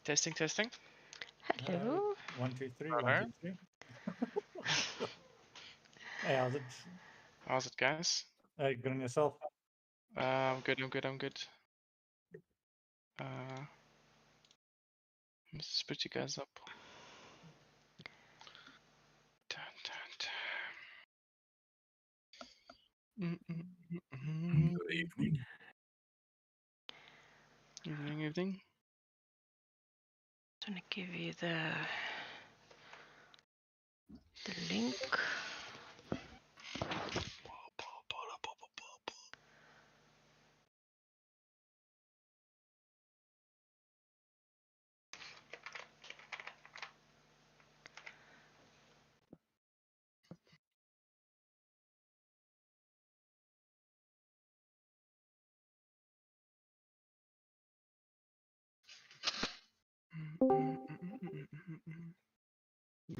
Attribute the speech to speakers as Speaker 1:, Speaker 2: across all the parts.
Speaker 1: Testing, testing.
Speaker 2: Hello.
Speaker 3: 1, 2, 3,
Speaker 1: Hello.
Speaker 3: 1, 2, 3. Hey, how's it?
Speaker 1: How's it, guys?
Speaker 3: Hey, good on yourself?
Speaker 1: I'm good, I'm good, I'm good. Let's just put you guys up. Dun, dun, dun.
Speaker 4: Good evening.
Speaker 1: Evening, evening.
Speaker 2: I'm gonna give you the link.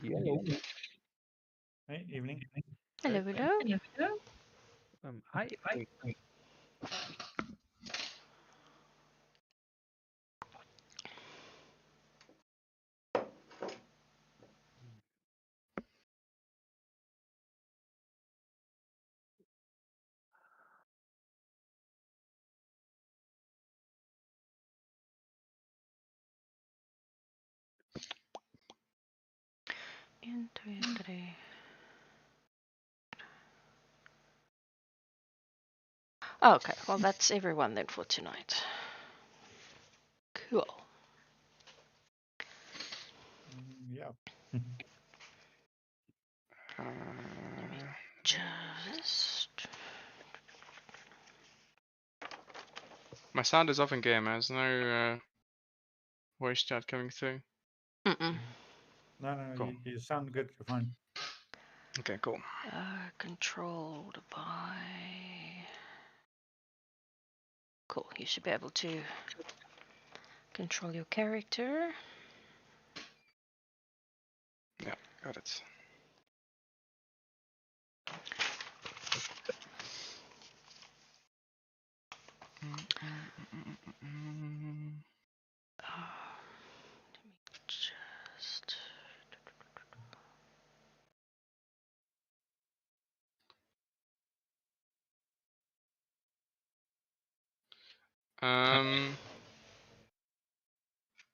Speaker 4: Hello.
Speaker 3: Hey, evening.
Speaker 2: Hello, hello.
Speaker 4: Hi.
Speaker 2: Entry. Oh, okay, well that's everyone then for tonight. Cool.
Speaker 3: Yeah.
Speaker 2: Just.
Speaker 1: My sound is off in game. There's no voice chat coming through.
Speaker 2: Mm-mm.
Speaker 3: No,
Speaker 1: Cool.
Speaker 3: you sound good. You're fine.
Speaker 1: Okay, cool.
Speaker 2: Controlled by. Cool. You should be able to control your character.
Speaker 1: Yeah, got it.
Speaker 2: Let me just.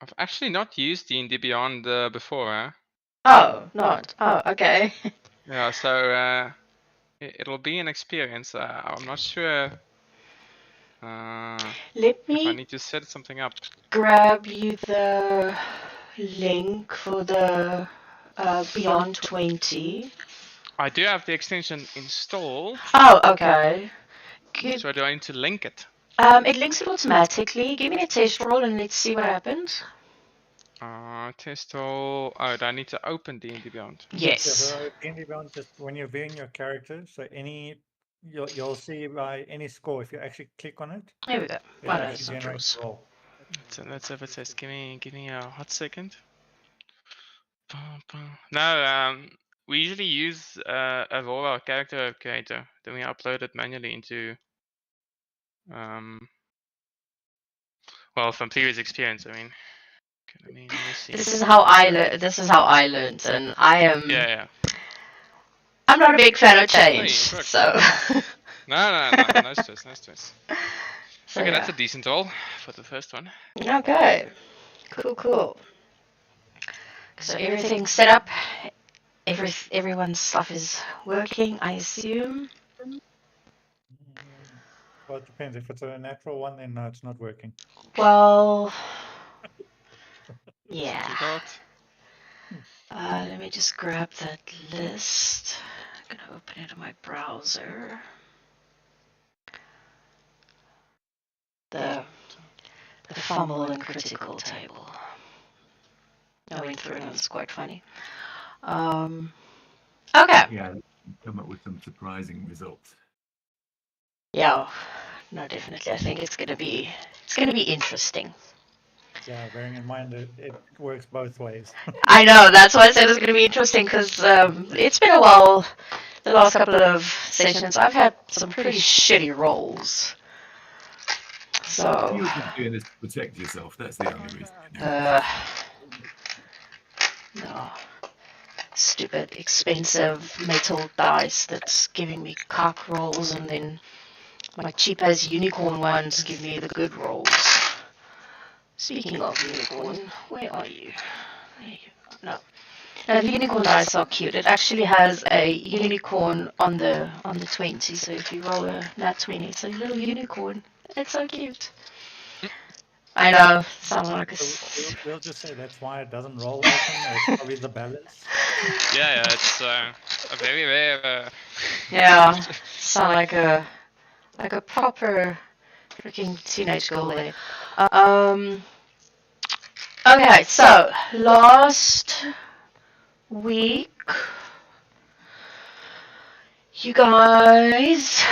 Speaker 1: I've actually not used D&D Beyond before, huh?
Speaker 2: Oh, not. Oh, okay.
Speaker 1: Yeah, so it'll be an experience. I'm not sure
Speaker 2: Let
Speaker 1: if I
Speaker 2: me
Speaker 1: need to set something up.
Speaker 2: grab you the link for the Beyond 20.
Speaker 1: I do have the extension installed.
Speaker 2: Oh, okay. Good.
Speaker 1: So do I need to link it?
Speaker 2: It links it automatically. Give me a test roll and let's see what happens.
Speaker 1: Test all. Oh, do I need to open D&D Beyond?
Speaker 2: Yes.
Speaker 3: Yeah, so D&D Beyond, just when you're viewing your character, so you'll see by any score, if you actually click on it,
Speaker 2: There we go.
Speaker 3: it
Speaker 2: Well,
Speaker 3: actually
Speaker 2: that's not
Speaker 3: generates
Speaker 2: yours.
Speaker 3: a roll.
Speaker 1: Let's have a test. Give me a hot second. No, we usually use a raw character creator. Then we upload it manually into well, from previous experience, I mean. Okay, let me see.
Speaker 2: This is how I learned. This is how I learned, and I am.
Speaker 1: Yeah.
Speaker 2: I'm not a big fan of change,
Speaker 1: Hey,
Speaker 2: so.
Speaker 1: No, no stress, no stress.
Speaker 2: So,
Speaker 1: Okay,
Speaker 2: yeah.
Speaker 1: that's a decent roll for the first one.
Speaker 2: Okay. Cool. So everything's set up. Everyone's stuff is working, I assume.
Speaker 3: Well, it depends. If it's a natural one, then no, it's not working.
Speaker 2: Well, yeah.
Speaker 1: Click
Speaker 2: Let me just grab that list. I'm gonna open it in my browser. The fumble and critical table. I went through it and it was quite funny. Okay.
Speaker 4: Yeah, come up with some surprising results.
Speaker 2: Yeah. No, definitely. I think it's gonna be interesting.
Speaker 3: Yeah, bearing in mind that it works both ways.
Speaker 2: I know, that's why I said it's gonna be interesting because it's been a while. The last couple of sessions, I've had some pretty shitty rolls. So,
Speaker 4: You're just doing this to protect yourself. That's the only reason.
Speaker 2: no. Stupid, expensive metal dice that's giving me cock rolls, and then my cheap as unicorn ones give me the good rolls. Speaking of unicorn, where are you? There you are. No. The unicorn dice are cute. It actually has a unicorn on the 20, so if you roll a nat 20, it's a little unicorn. It's so cute. I know, sound like a...
Speaker 3: So we'll just say that's why it doesn't roll often. It's probably the balance.
Speaker 1: Yeah, it's a very rare.
Speaker 2: Yeah, sound like a proper freaking teenage girl there. Okay, so last week you guys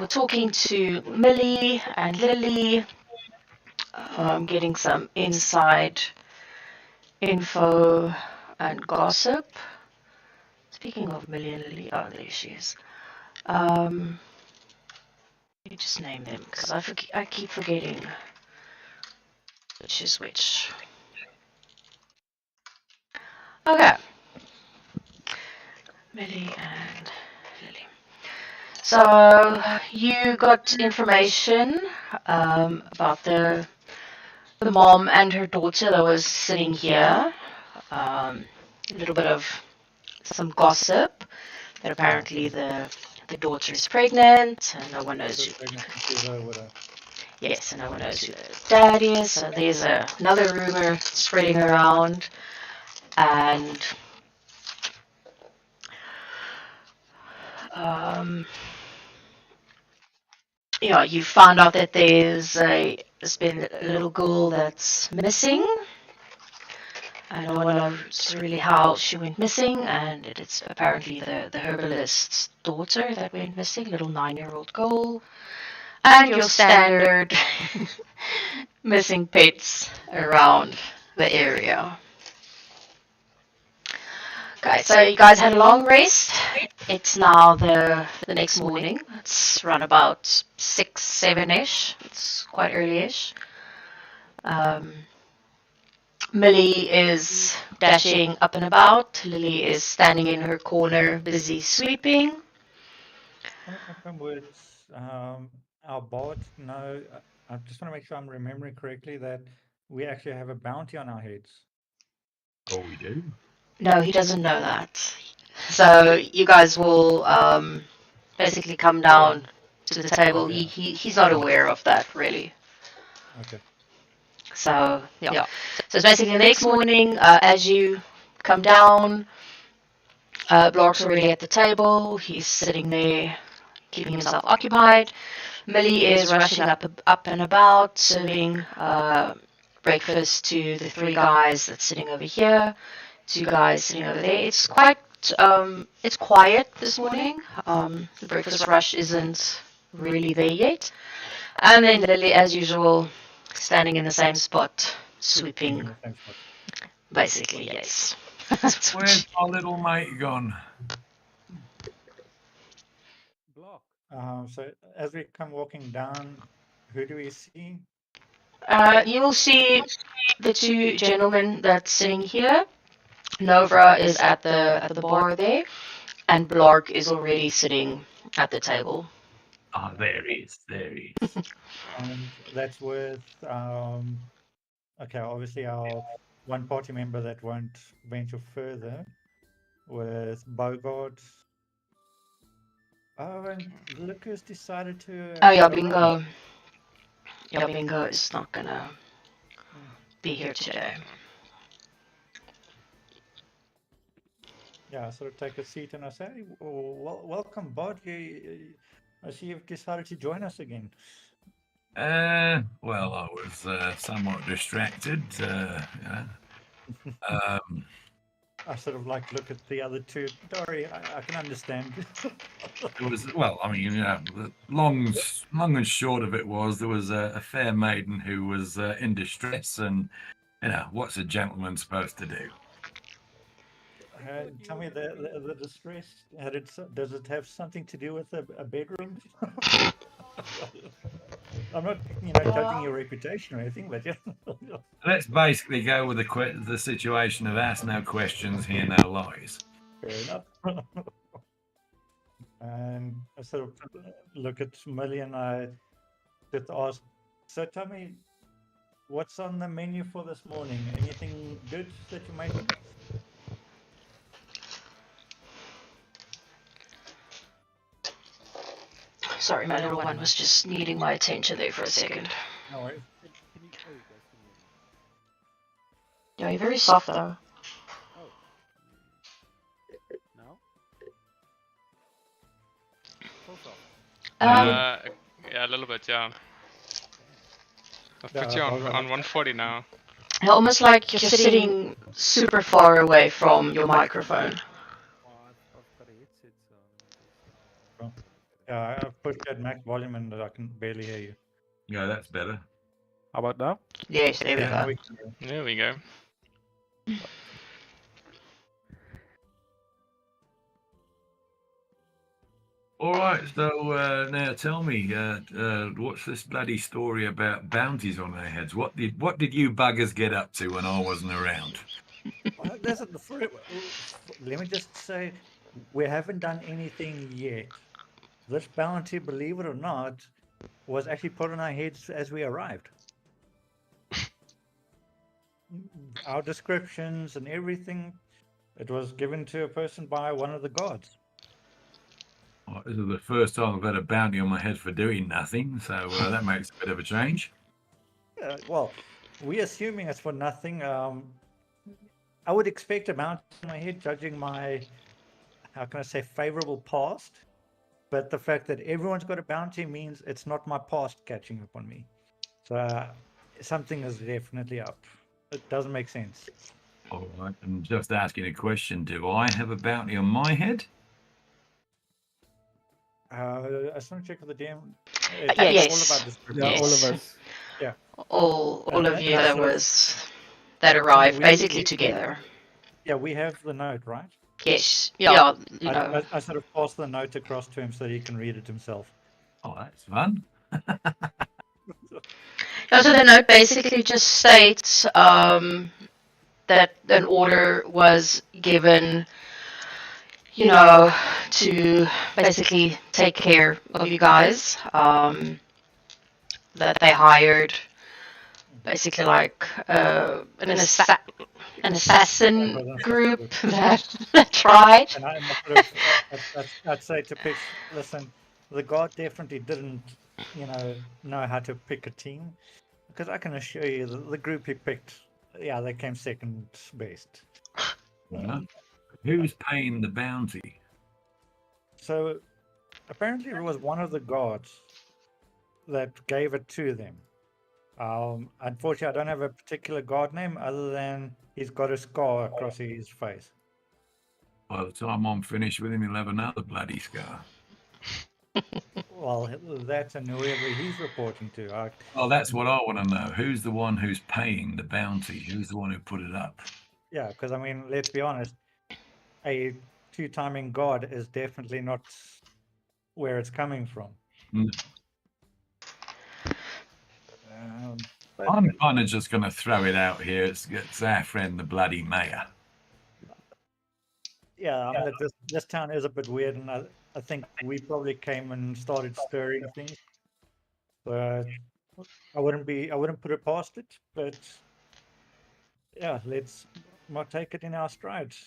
Speaker 2: were talking to Millie and Lily, getting some inside info and gossip. Speaking of Millie and Lily, oh, there she is. Let me just name them because I keep forgetting which is which. Okay. Millie and Lily. So you got information about the mom and her daughter that was sitting here. A little bit of some gossip that apparently the daughter is pregnant and no one knows who. Yes, and no one knows who the dad is. So there's another rumor spreading around, and you found out that there's been a little girl that's missing. I don't know really how she went missing, and it's apparently the herbalist's daughter that went missing, little 9-year-old girl. And your standard missing pets around the area. Okay, so you guys had a long rest. It's now the next morning. It's around about 6, 7-ish. It's quite early-ish. Millie is dashing up and about. Lily is standing in her corner, busy sweeping.
Speaker 3: Would our bard know? I just want to make sure I'm remembering correctly that we actually have a bounty on our heads.
Speaker 4: Oh, we do?
Speaker 2: No, he doesn't know that. So you guys will basically come down to the table. He's not aware of that, really.
Speaker 3: Okay.
Speaker 2: So, yeah. So it's basically the next morning, as you come down, Blark's already at the table. He's sitting there, keeping himself occupied. Millie is rushing up and about, serving breakfast to the 3 guys that's sitting over here, 2 guys sitting over there. It's quite, it's quiet this morning. The breakfast rush isn't really there yet. And then Lily, as usual, standing in the same spot, sweeping. Basically, yes.
Speaker 4: Where's our little mate gone?
Speaker 3: So as we come walking down, who do we see?
Speaker 2: You will see the 2 gentlemen that's sitting here. Nova is at the bar there, and Blark is already sitting at the table.
Speaker 4: Ah, there he is.
Speaker 3: And that's with okay, obviously our one party member that won't venture further, with Bogart. Oh, and Lucas decided to.
Speaker 2: Oh yeah, Bingo. Yeah, Bingo is not gonna be here today.
Speaker 3: Yeah, I sort of take a seat and I say, hey, welcome, Bod. I see you've decided to join us again.
Speaker 4: Well, I was somewhat distracted.
Speaker 3: I sort of look at the other 2. Dory, I can understand.
Speaker 4: It was, well, I mean, long and short of it was there was a fair maiden who was in distress, and what's a gentleman supposed to do?
Speaker 3: Tell me the distress. Does it have something to do with a bedroom? I'm not, judging your reputation or anything, but
Speaker 4: Let's basically go with the situation of ask no questions, hear no lies.
Speaker 3: fair enough. And I sort of look at Millie and I just ask, so tell me, what's on the menu for this morning? Anything good that you're making?
Speaker 2: Sorry, my little one was just needing my attention there for a second.
Speaker 3: No worries.
Speaker 2: Yeah, you're very soft though.
Speaker 5: Now? So soft.
Speaker 1: Yeah, a little bit, yeah. I've put
Speaker 3: Yeah,
Speaker 1: you
Speaker 3: hold on.
Speaker 1: on 140 now.
Speaker 2: Almost like you're sitting super far away from your microphone.
Speaker 5: Oh, I've got a headset, so
Speaker 3: Yeah, I've pushed at max volume and I can barely hear you.
Speaker 4: Yeah, that's better.
Speaker 5: how about now?
Speaker 2: Yes, there we
Speaker 3: now
Speaker 2: go.
Speaker 3: can hear.
Speaker 1: There we go.
Speaker 4: All right, so now tell me, what's this bloody story about bounties on their heads? What did you buggers get up to when I wasn't around?
Speaker 3: Well, let me just say, we haven't done anything yet. This bounty, believe it or not, was actually put on our heads as we arrived. Our descriptions and everything, it was given to a person by one of the gods.
Speaker 4: Oh, this is the first time I've had a bounty on my head for doing nothing, so that makes a bit of a change.
Speaker 3: Well, we're assuming it's for nothing. I would expect a bounty on my head, judging my, how can I say, favorable past. But the fact that everyone's got a bounty means it's not my past catching up on me. So something is definitely up. It doesn't make sense.
Speaker 4: All right, I'm just asking a question. Do I have a bounty on my head?
Speaker 3: I just want to check with the DM.
Speaker 2: Yes.
Speaker 3: All about description.
Speaker 5: Yeah, all
Speaker 2: Yes.
Speaker 5: of us.
Speaker 2: All of you
Speaker 3: Yeah,
Speaker 2: that arrived
Speaker 3: we-
Speaker 2: basically together.
Speaker 3: Yeah, we have the note, right?
Speaker 2: Yes. Yeah. You know.
Speaker 3: I sort of pass the note across to him so he can read it himself.
Speaker 4: Oh, that's fun.
Speaker 2: So the note basically just states that an order was given, to basically take care of you guys. That they hired basically like an assassin group that tried.
Speaker 3: And I'd say to pitch, listen, the god definitely didn't, know how to pick a team. Because I can assure you, the group he picked, yeah, they came second best.
Speaker 4: Yeah. Who's paying the bounty?
Speaker 3: So apparently it was one of the gods that gave it to them. Unfortunately, I don't have a particular god name other than he's got a scar across his face.
Speaker 4: By the time I'm finished with him, he'll have another bloody scar.
Speaker 3: Well, that's and whoever he's reporting to.
Speaker 4: Well, that's what I want to know. Who's the one who's paying the bounty? Who's the one who put it up?
Speaker 3: Yeah, because I mean, let's be honest, a two-timing god is definitely not where it's coming from.
Speaker 4: Mm.
Speaker 3: But
Speaker 4: I'm kind of just going to throw it out here. It's our friend, the bloody mayor.
Speaker 3: yeah, I mean, look, this town is a bit weird, and I think we probably came and started stirring things. But I wouldn't put it past it. But yeah, let's not take it in our strides.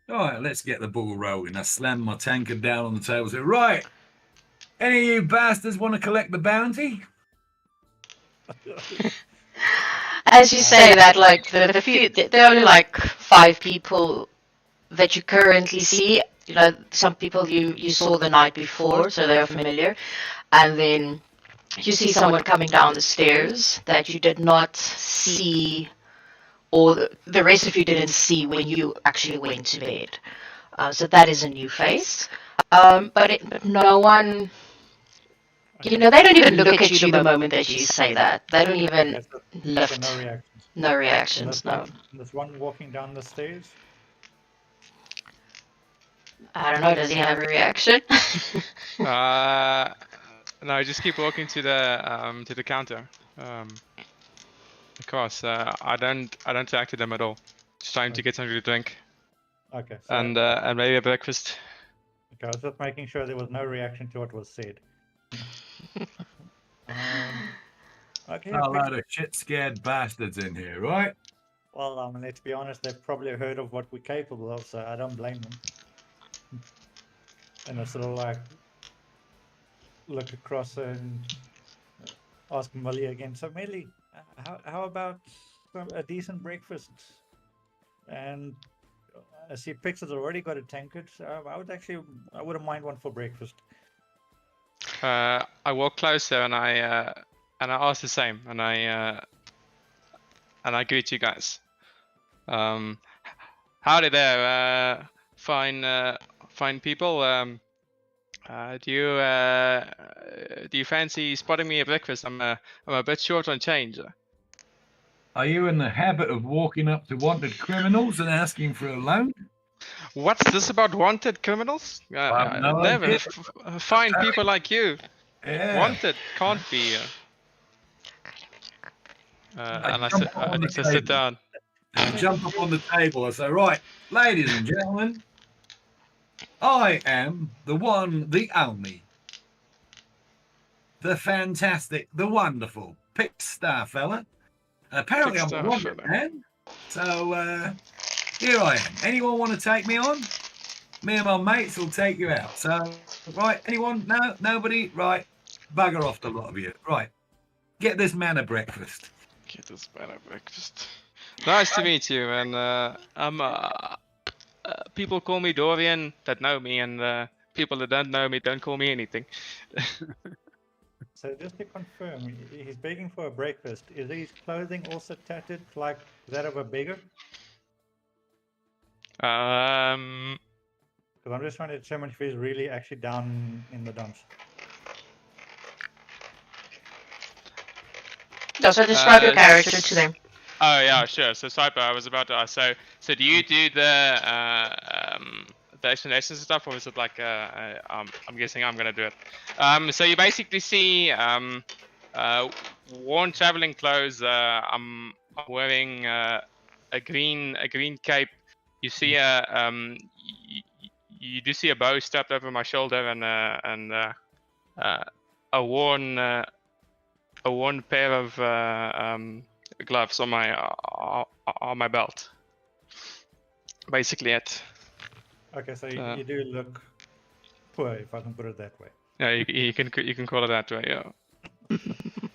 Speaker 4: All right, let's get the ball rolling. I slammed my tankard down on the table and said, right, any of you bastards want to collect the bounty?
Speaker 2: As you say that, like there are only like 5 people that you currently see. Some people you saw the night before, so they're familiar, and then you see someone coming down the stairs that you did not see, or the rest of you didn't see when you actually went to bed. So that is a new face, but no one. They don't even look at you the moment that you say that. They don't even
Speaker 3: Yes, so
Speaker 2: lift.
Speaker 3: no reactions.
Speaker 2: No reactions, no.
Speaker 3: There's one walking down the stairs.
Speaker 2: I don't know, does he have a reaction?
Speaker 1: No, just keep walking to the counter. Of course, I don't talk to them at all. Just trying to get something to drink
Speaker 3: Okay, so
Speaker 1: and maybe a breakfast.
Speaker 3: okay, I was just making sure there was no reaction to what was said. Okay,
Speaker 4: A lot of shit scared bastards in here, right?
Speaker 3: well, let's be honest, they've probably heard of what we're capable of, so I don't blame them. And I sort of like look across and ask Millie again. So Millie, how about a decent breakfast? And I see Pixel's already got a tankard. So I wouldn't mind one for breakfast.
Speaker 1: I walk closer and I ask the same and I greet you guys. Howdy there, fine people. Do you fancy spotting me a breakfast? I'm a bit short on change.
Speaker 4: Are you in the habit of walking up to wanted criminals and asking for a loan?
Speaker 1: What's this about wanted criminals?
Speaker 4: I've no
Speaker 1: Never.
Speaker 4: idea.
Speaker 1: Fine people like you.
Speaker 4: Yeah.
Speaker 1: Wanted can't be. And I sit down.
Speaker 4: I jump up on the table. I say, right, ladies and gentlemen, I am the one, the only, the fantastic, the wonderful Pixstar fella. Apparently I'm a
Speaker 1: Pixstar
Speaker 4: wanted
Speaker 1: fella.
Speaker 4: man. So here I am. Anyone want to take me on? Me and my mates will take you out. So, right, anyone? No? Nobody? Right. Bugger off, the lot of you. Right. Get this man a breakfast.
Speaker 1: Get this man a breakfast. Nice to meet you, and people call me Dorian that know me, and people that don't know me don't call me anything.
Speaker 3: So just to confirm, he's begging for a breakfast. Is his clothing also tattered like that of a beggar?
Speaker 1: Um,
Speaker 3: Because I'm just trying to determine if he's really actually down in the dumps.
Speaker 2: So describe your character to them.
Speaker 1: Oh yeah, sure. So Cyber, I was about to ask. So do you do the explanations and stuff, or is it like I'm guessing I'm gonna do it. So you basically see worn traveling clothes. I'm wearing a green cape. You see you do see a bow strapped over my shoulder and a worn pair of gloves on my belt. Basically it.
Speaker 3: Okay, so you do look poor, if I can put it that way.
Speaker 1: Yeah, you can call it that way. Yeah.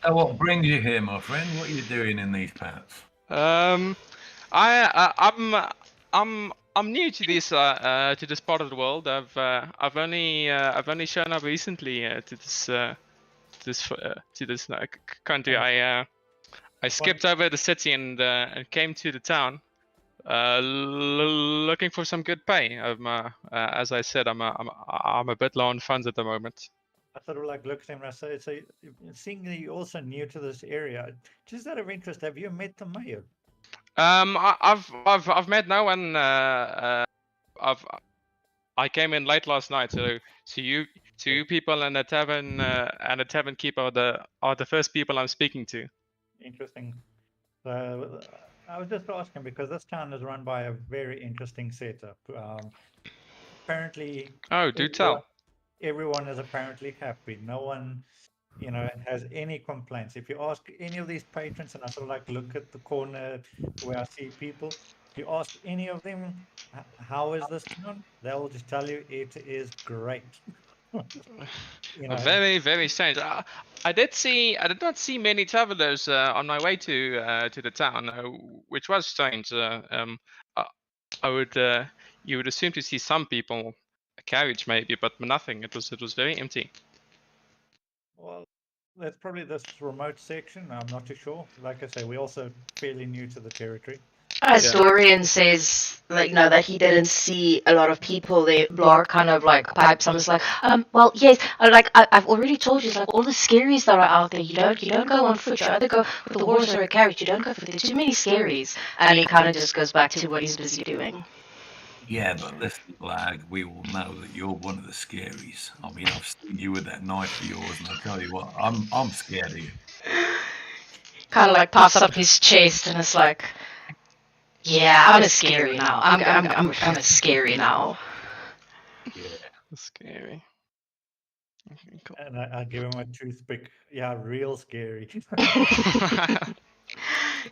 Speaker 4: So what brings you here, my friend? What are you doing in these parts?
Speaker 1: I'm new to this part of the world. I've only shown up recently to this country. I skipped over the city and came to the town, looking for some good pay. As I said, I'm a bit low on funds at the moment.
Speaker 3: I sort of like look at him and I say, so seeing that you're also new to this area, just out of interest, have you met the mayor?
Speaker 1: I've met no one. I came in late last night, so you people and the tavern keeper are the first people I'm speaking to.
Speaker 3: Interesting. So I was just asking because this town is run by a very interesting setup. Apparently,
Speaker 1: Oh, do tell.
Speaker 3: Everyone is apparently happy. No one, has any complaints. If you ask any of these patrons, and I sort of like look at the corner where I see people, if you ask any of them, how is this town? They'll just tell you it is great.
Speaker 1: Very, very strange. I did not see many travelers on my way to the town, which was strange. You would assume to see some people, a carriage maybe, but nothing. It was very empty.
Speaker 3: Well, that's probably this remote section. I'm not too sure. Like I say, we're also fairly new to the territory.
Speaker 2: A historian says, that he didn't see a lot of people there. Blark kind of pipes on. It's like, well, yes, I've already told you, it's like all the scaries that are out there. You don't go on foot. You either go with the horse or a carriage. You don't go for there's too many scaries. And he kind of just goes back to what he's busy doing.
Speaker 4: Yeah, but listen, Blag, we all know that you're one of the scaries. I mean, I've seen you with that knife of yours, and I tell you what, I'm scared of you.
Speaker 2: Kind of like puffs up his chest and is like, yeah, I'm a scary now. I'm a scary now.
Speaker 4: Yeah.
Speaker 1: Scary. Okay, cool.
Speaker 3: And I give him a toothpick. Yeah, real scary.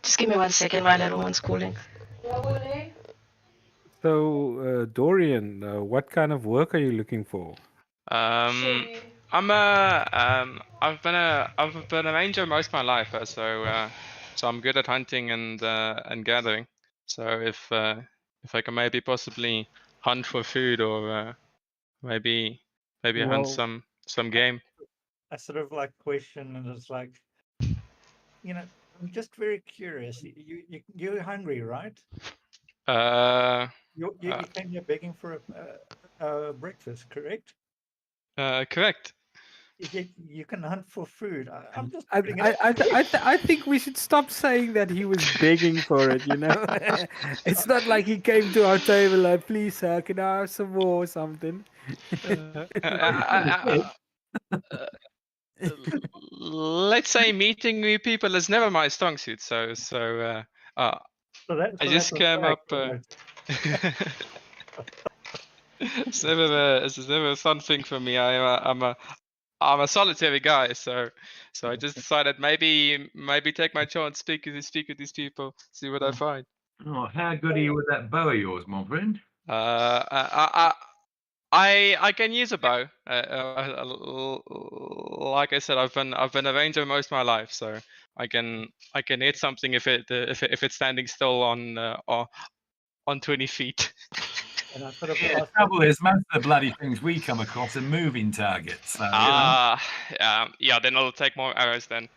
Speaker 2: Just give me 1 second, my little one's calling.
Speaker 5: So, Dorian, what kind of work are you looking for?
Speaker 1: I'm I've been a ranger most of my life, so I'm good at hunting and gathering. So if I can maybe possibly hunt for food or maybe hunt
Speaker 5: Well,
Speaker 1: some game.
Speaker 3: I sort of like question, and it's like, I'm just very curious. You're hungry, right?
Speaker 1: Uh,
Speaker 3: You came here begging for a breakfast, correct?
Speaker 1: correct.
Speaker 3: Yet you can hunt for food. I'm just
Speaker 5: I,
Speaker 3: putting it
Speaker 5: I,
Speaker 3: out
Speaker 5: I,
Speaker 3: there.
Speaker 5: I think we should stop saying that he was begging for it, you know? It's not like he came to our table like, please, sir, can I have some more or something?
Speaker 1: Let's say meeting new people is never my strong suit. So I
Speaker 3: So
Speaker 1: just
Speaker 3: that's a
Speaker 1: came
Speaker 3: fact.
Speaker 1: up. It's never something for me. I'm a solitary guy, so I just decided maybe take my chance, speak with these people, see what I find.
Speaker 4: Oh, how good are you with that bow of yours, my friend?
Speaker 1: I can use a bow. Like I said, I've been a ranger most of my life, so I can hit something if it's standing still on 20 feet.
Speaker 3: And I sort of
Speaker 4: Yeah, the
Speaker 3: asked,
Speaker 4: trouble is, most of the bloody things we come across are moving targets. So,
Speaker 1: Yeah, then I'll take more arrows then.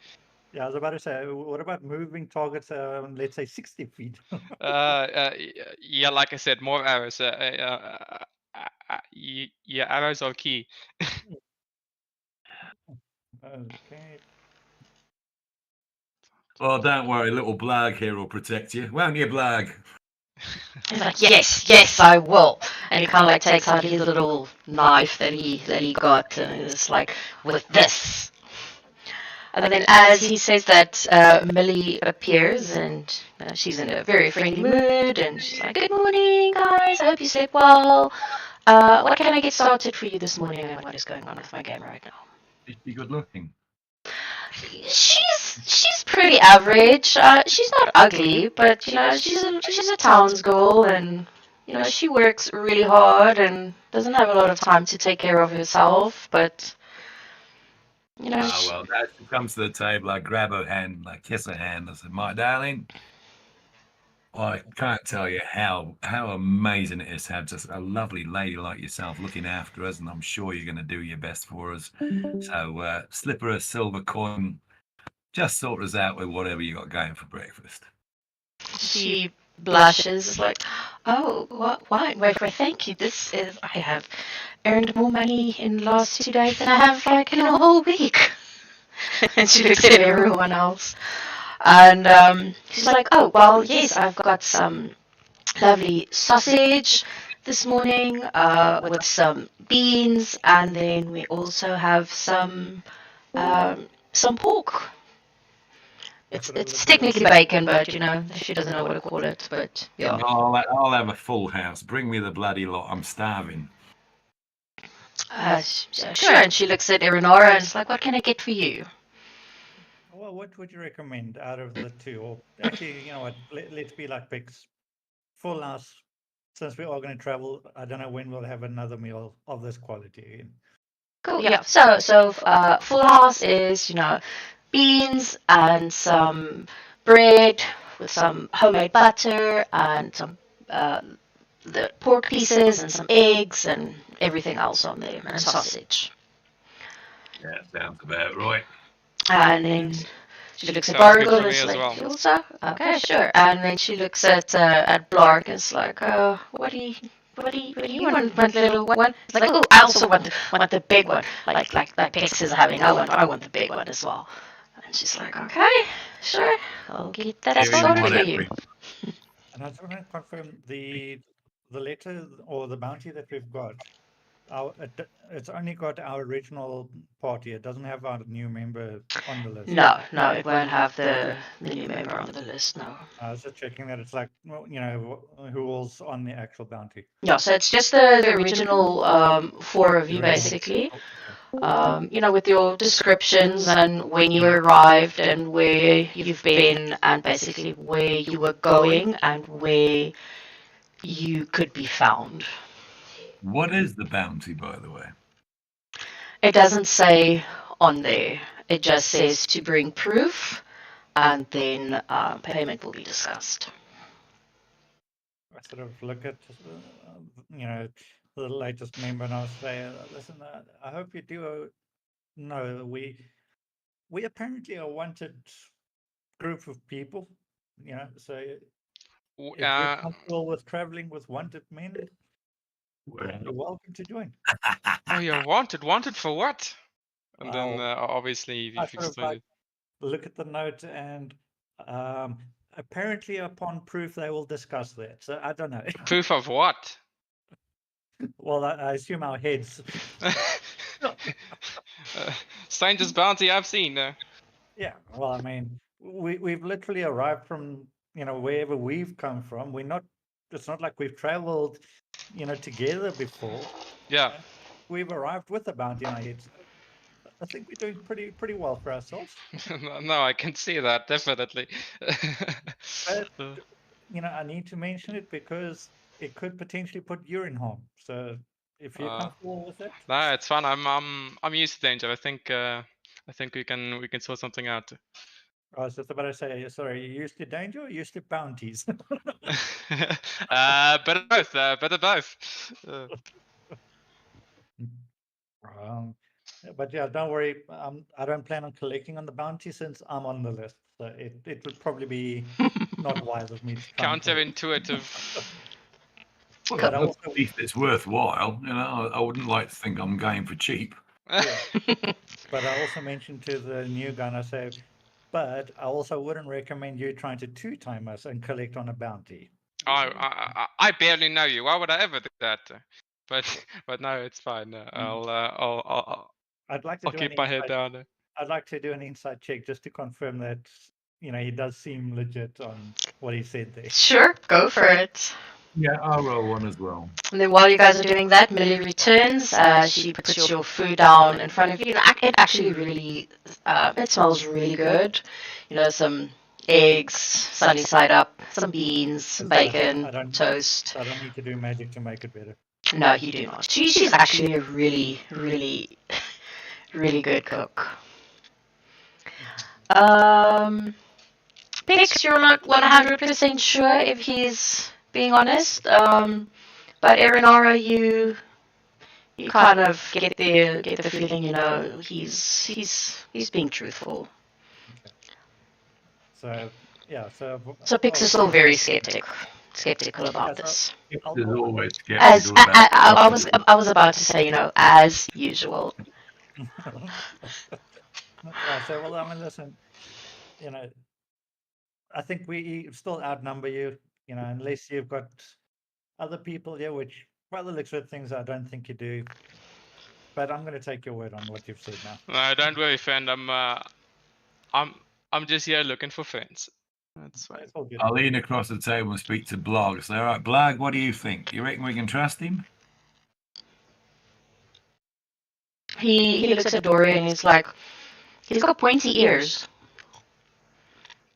Speaker 3: yeah, I was about to say, what about moving targets, let's say 60 feet?
Speaker 1: Yeah, like I said, more arrows. Yeah, arrows are key.
Speaker 3: Okay.
Speaker 4: well, don't worry, little Blag here will protect you. Won't you, Blag?
Speaker 2: He's like, yes, I will. And he kind of like takes out his little knife that he got, and it's like, with this. And then as he says that, Millie appears, and she's in a very friendly mood, and she's like, good morning, guys. I hope you slept well. What can I get started for you this morning, and what is going on with my game right now?
Speaker 4: Is she good looking?
Speaker 2: She's pretty average. She's not ugly, but she's a townsgirl, and she works really hard and doesn't have a lot of time to take care of herself. But
Speaker 4: Well, as she comes to the table, I grab her hand, I kiss her hand. I said, my darling, I can't tell you how amazing it is to have just a lovely lady like yourself looking after us, and I'm sure you're going to do your best for us. So slip her a silver coin, just sort us out with whatever you got going for breakfast.
Speaker 2: she blushes. It's like, oh, why? Wait, thank you. I have earned more money in the last 2 days than I have like in a whole week. And she looks at everyone else. And she's like, oh, well, yes, I've got some lovely sausage this morning with some beans, and then we also have some pork. It's technically bacon, but she doesn't know what to call it. But yeah.
Speaker 4: I'll have a full house. Bring me the bloody lot. I'm starving.
Speaker 2: Sure. And she looks at Erinora and is like, what can I get for you?
Speaker 3: Well, what would you recommend out of the two? Or actually, you know what? Let's be like pigs. Full house. Since we are going to travel, I don't know when we'll have another meal of this quality again.
Speaker 2: Cool. Yeah. So full house is beans and some bread with some homemade butter and some the pork pieces and some eggs and everything else on there and sausage.
Speaker 4: Yeah, sounds about right.
Speaker 2: And then she looks at
Speaker 1: Sounds good
Speaker 2: Bargle
Speaker 1: for
Speaker 2: and
Speaker 1: me
Speaker 2: is
Speaker 1: as
Speaker 2: like,
Speaker 1: well.
Speaker 2: "You also? Okay, sure." And then she looks at Blark and is like, what do you want, my little one?" It's like, "Oh, I also want the big one, like Pex is having. I want the big one as well." And she's like, "Okay, sure, I'll get that
Speaker 4: Give him
Speaker 2: sorted for
Speaker 4: whatever.
Speaker 2: you."
Speaker 3: And I just want to confirm the the letter or the bounty that we've got, it's only got our original party. It doesn't have our new member on the list.
Speaker 2: No, it won't have the new member on the list. No.
Speaker 3: I was just checking that it's like, well, who was on the actual bounty.
Speaker 2: Yeah, so it's just the original 4 of you basically. With your descriptions and when you arrived and where you've been and basically where you were going and where you could be found.
Speaker 4: What is the bounty, by the way?
Speaker 2: It doesn't say on there. It just says to bring proof and then payment will be discussed.
Speaker 3: I sort of look at, the latest member and I'll say, listen, I hope you do know we apparently are a wanted group of people, so if you're comfortable with traveling with wanted men, you're welcome to join.
Speaker 1: Oh, you're wanted. Wanted for what? And then
Speaker 3: Well,
Speaker 1: obviously
Speaker 3: I
Speaker 1: you've
Speaker 3: sort of
Speaker 1: explained
Speaker 3: like look at the note and apparently upon proof they will discuss that. So I don't know.
Speaker 1: it. Proof of what?
Speaker 3: Well, I assume our heads.
Speaker 1: Strangest bounty I've seen.
Speaker 3: Yeah, well, I mean, we've literally arrived from wherever we've come from. It's not like we've traveled together before.
Speaker 1: Yeah.
Speaker 3: We've arrived with a bounty on our heads. I think we're doing pretty well for ourselves.
Speaker 1: No, I can see that definitely.
Speaker 3: But I need to mention it because it could potentially put you in harm. So if you're comfortable with it,
Speaker 1: No, it's fun. I'm used to danger. I think we can sort something out.
Speaker 3: I was just about to say, sorry, you used to danger or used to bounties?
Speaker 1: Better both. Better both.
Speaker 3: But yeah, don't worry. I don't plan on collecting on the bounty since I'm on the list. So it would probably be not wise of me to try and collect.
Speaker 1: Counterintuitive.
Speaker 4: Well,
Speaker 3: But I
Speaker 4: at
Speaker 3: also,
Speaker 4: least it's worthwhile. I wouldn't like to think I'm going for cheap.
Speaker 3: but I also mentioned to the new gun, I say, but I also wouldn't recommend you trying to two-time us and collect on a bounty.
Speaker 1: I barely know you. Why would I ever do that? But no, it's fine.
Speaker 3: I'd like to
Speaker 1: I'll
Speaker 3: do
Speaker 1: keep my head down.
Speaker 3: I'd like to do an inside check just to confirm that he does seem legit on what he said there.
Speaker 2: Sure, go for it.
Speaker 4: Yeah, I'll roll one as well.
Speaker 2: And then while you guys are doing that, Millie returns. She puts your food down in front of you. It actually really, it smells really good. Some eggs, sunny side up, some beans, some bacon, toast.
Speaker 3: I don't need to do magic to make it better.
Speaker 2: No, you do not. She's actually a really, really, really good cook. Pix, you're not 100% sure if he's being honest. But Erinara, you kind of get the feeling, he's being truthful.
Speaker 3: Okay. So yeah,
Speaker 2: So Pix is still very skeptical about this.
Speaker 4: There's always
Speaker 2: As
Speaker 4: skeptical about
Speaker 2: I was about to say, as usual.
Speaker 3: So well, I mean, listen, I think we still outnumber you, unless you've got other people here, which by the looks of things, I don't think you do. But I'm going to take your word on what you've said now.
Speaker 1: No, don't worry, friend. I'm just here looking for friends. That's fine.
Speaker 3: It's all good.
Speaker 4: I'll lean across the table and speak to Blag. Say, all right, Blag, what do you think? You reckon we can trust him?
Speaker 2: He looks at Dory and he's like, he's got pointy ears.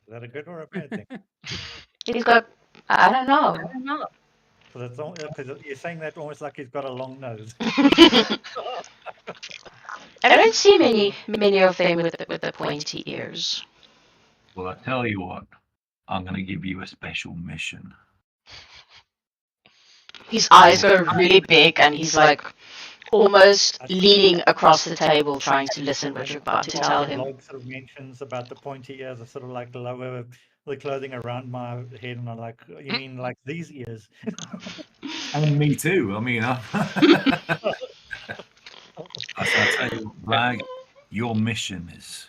Speaker 3: Is that a good or a bad thing?
Speaker 2: He's got, I don't know.
Speaker 3: Because you're saying that almost like he's got a long nose.
Speaker 2: I don't see many of them with the pointy ears.
Speaker 4: Well, I tell you what, I'm going to give you a special mission.
Speaker 2: His eyes go really big and he's like almost leaning across the table trying to listen what you're about to tell him.
Speaker 3: Log sort of mentions about the pointy ears are sort of like lower the clothing around my head, and I'm like, you mean like these ears?
Speaker 4: And me too. I mean, I tell you, Blag, your mission is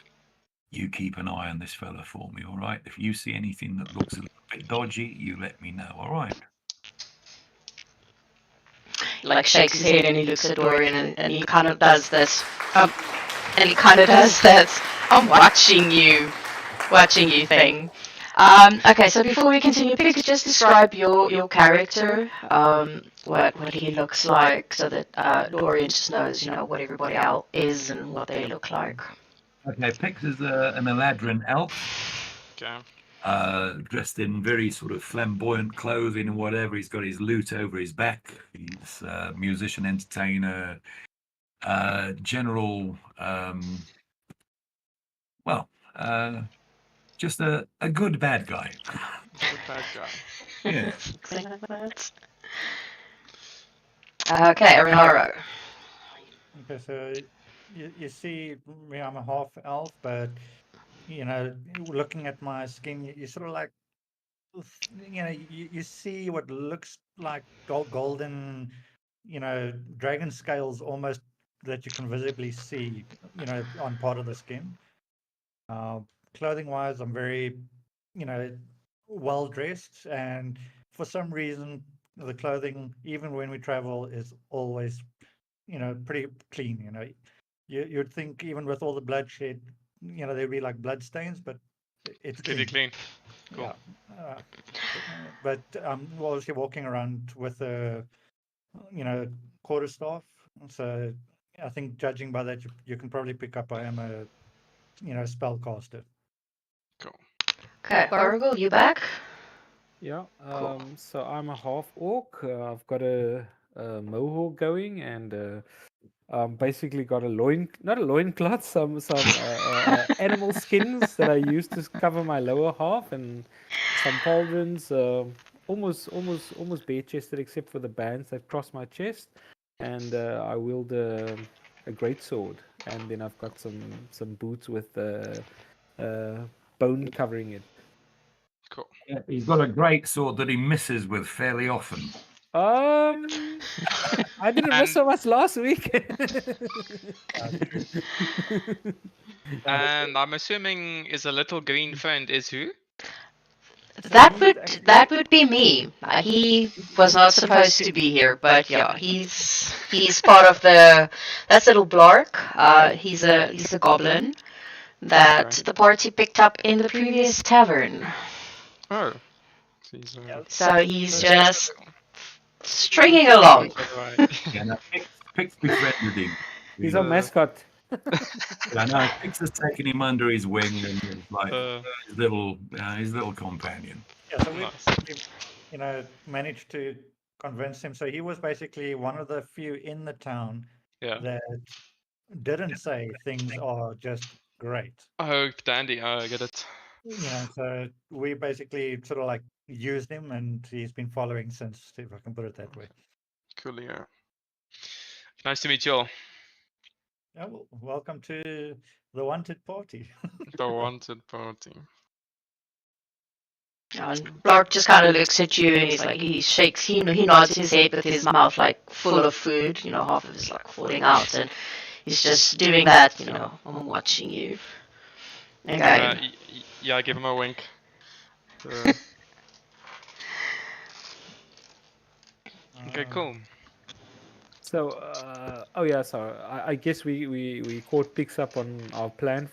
Speaker 4: you keep an eye on this fella for me, all right? If you see anything that looks a little bit dodgy, you let me know, all right?
Speaker 2: like shakes his head and he looks at Dorian and he kind of does this. And he kind of does this. I'm watching you thing. Okay, so before we continue, please just describe your character, what he looks like, so that Dorian just knows, what everybody else is and what they look like.
Speaker 4: Okay, Pix is an Eladrin elf.
Speaker 1: Okay.
Speaker 4: Dressed in very sort of flamboyant clothing and whatever. He's got his lute over his back. He's a musician, entertainer, general, just a good bad guy.
Speaker 1: Good bad guy.
Speaker 4: Yeah.
Speaker 2: Okay, Arinaro.
Speaker 3: Okay, so you see me, I'm a half elf, but looking at my skin, you sort of like, you see what looks like golden, dragon scales almost that you can visibly see, on part of the skin. Clothing wise, I'm very, well dressed, and for some reason, the clothing, even when we travel, is always, pretty clean. You'd think even with all the bloodshed, there'd be like blood stains, but it's
Speaker 1: Pretty clean. Cool.
Speaker 3: Yeah. But obviously walking around with a, quarterstaff. So I think judging by that, you can probably pick up I am a, spellcaster.
Speaker 1: Cool.
Speaker 2: Okay, Oracle, you back?
Speaker 5: Yeah.
Speaker 2: Cool.
Speaker 5: So I'm a half orc. I've got a mohawk going, and basically got not a loincloth, some animal skins that I use to cover my lower half, and some pauldrons. Almost bare chested except for the bands that cross my chest, and I wield a great sword, and then I've got some boots with bone covering it.
Speaker 1: Cool.
Speaker 4: Yeah, he's got a great sword that he misses with fairly often.
Speaker 5: I didn't miss so much last week.
Speaker 1: And I'm assuming is a little green friend is who?
Speaker 2: That would be me. He was not supposed to be here, but yeah, he's part of that's little Blark. He's a goblin that
Speaker 1: Okay.
Speaker 2: the party picked up in the previous tavern.
Speaker 1: Oh.
Speaker 2: So he's just stringing along.
Speaker 1: Right.
Speaker 4: Yeah, no, Pix befriended him.
Speaker 5: He's our mascot.
Speaker 4: I know. Pix has taken him under his wing and is like his little companion.
Speaker 3: Yeah, so we,
Speaker 1: Nice.
Speaker 3: managed to convince him. So he was basically one of the few in the town
Speaker 1: Yeah.
Speaker 3: that didn't say things are just great.
Speaker 1: Oh, dandy. Oh, I get it.
Speaker 3: So we basically sort of like used him, and he's been following since, if I can put it that way.
Speaker 1: Cool. Yeah. Nice to meet you all.
Speaker 3: Yeah, well, welcome to the wanted party.
Speaker 1: The wanted party.
Speaker 2: And Blark just kind of looks at you and he's like, he nods his head with his mouth like full of food, half of it's like falling out, and he's just doing that, I'm watching you. Okay.
Speaker 1: Yeah, I give him a wink. Okay, cool.
Speaker 5: So, sorry. I guess we caught Pix up on our plans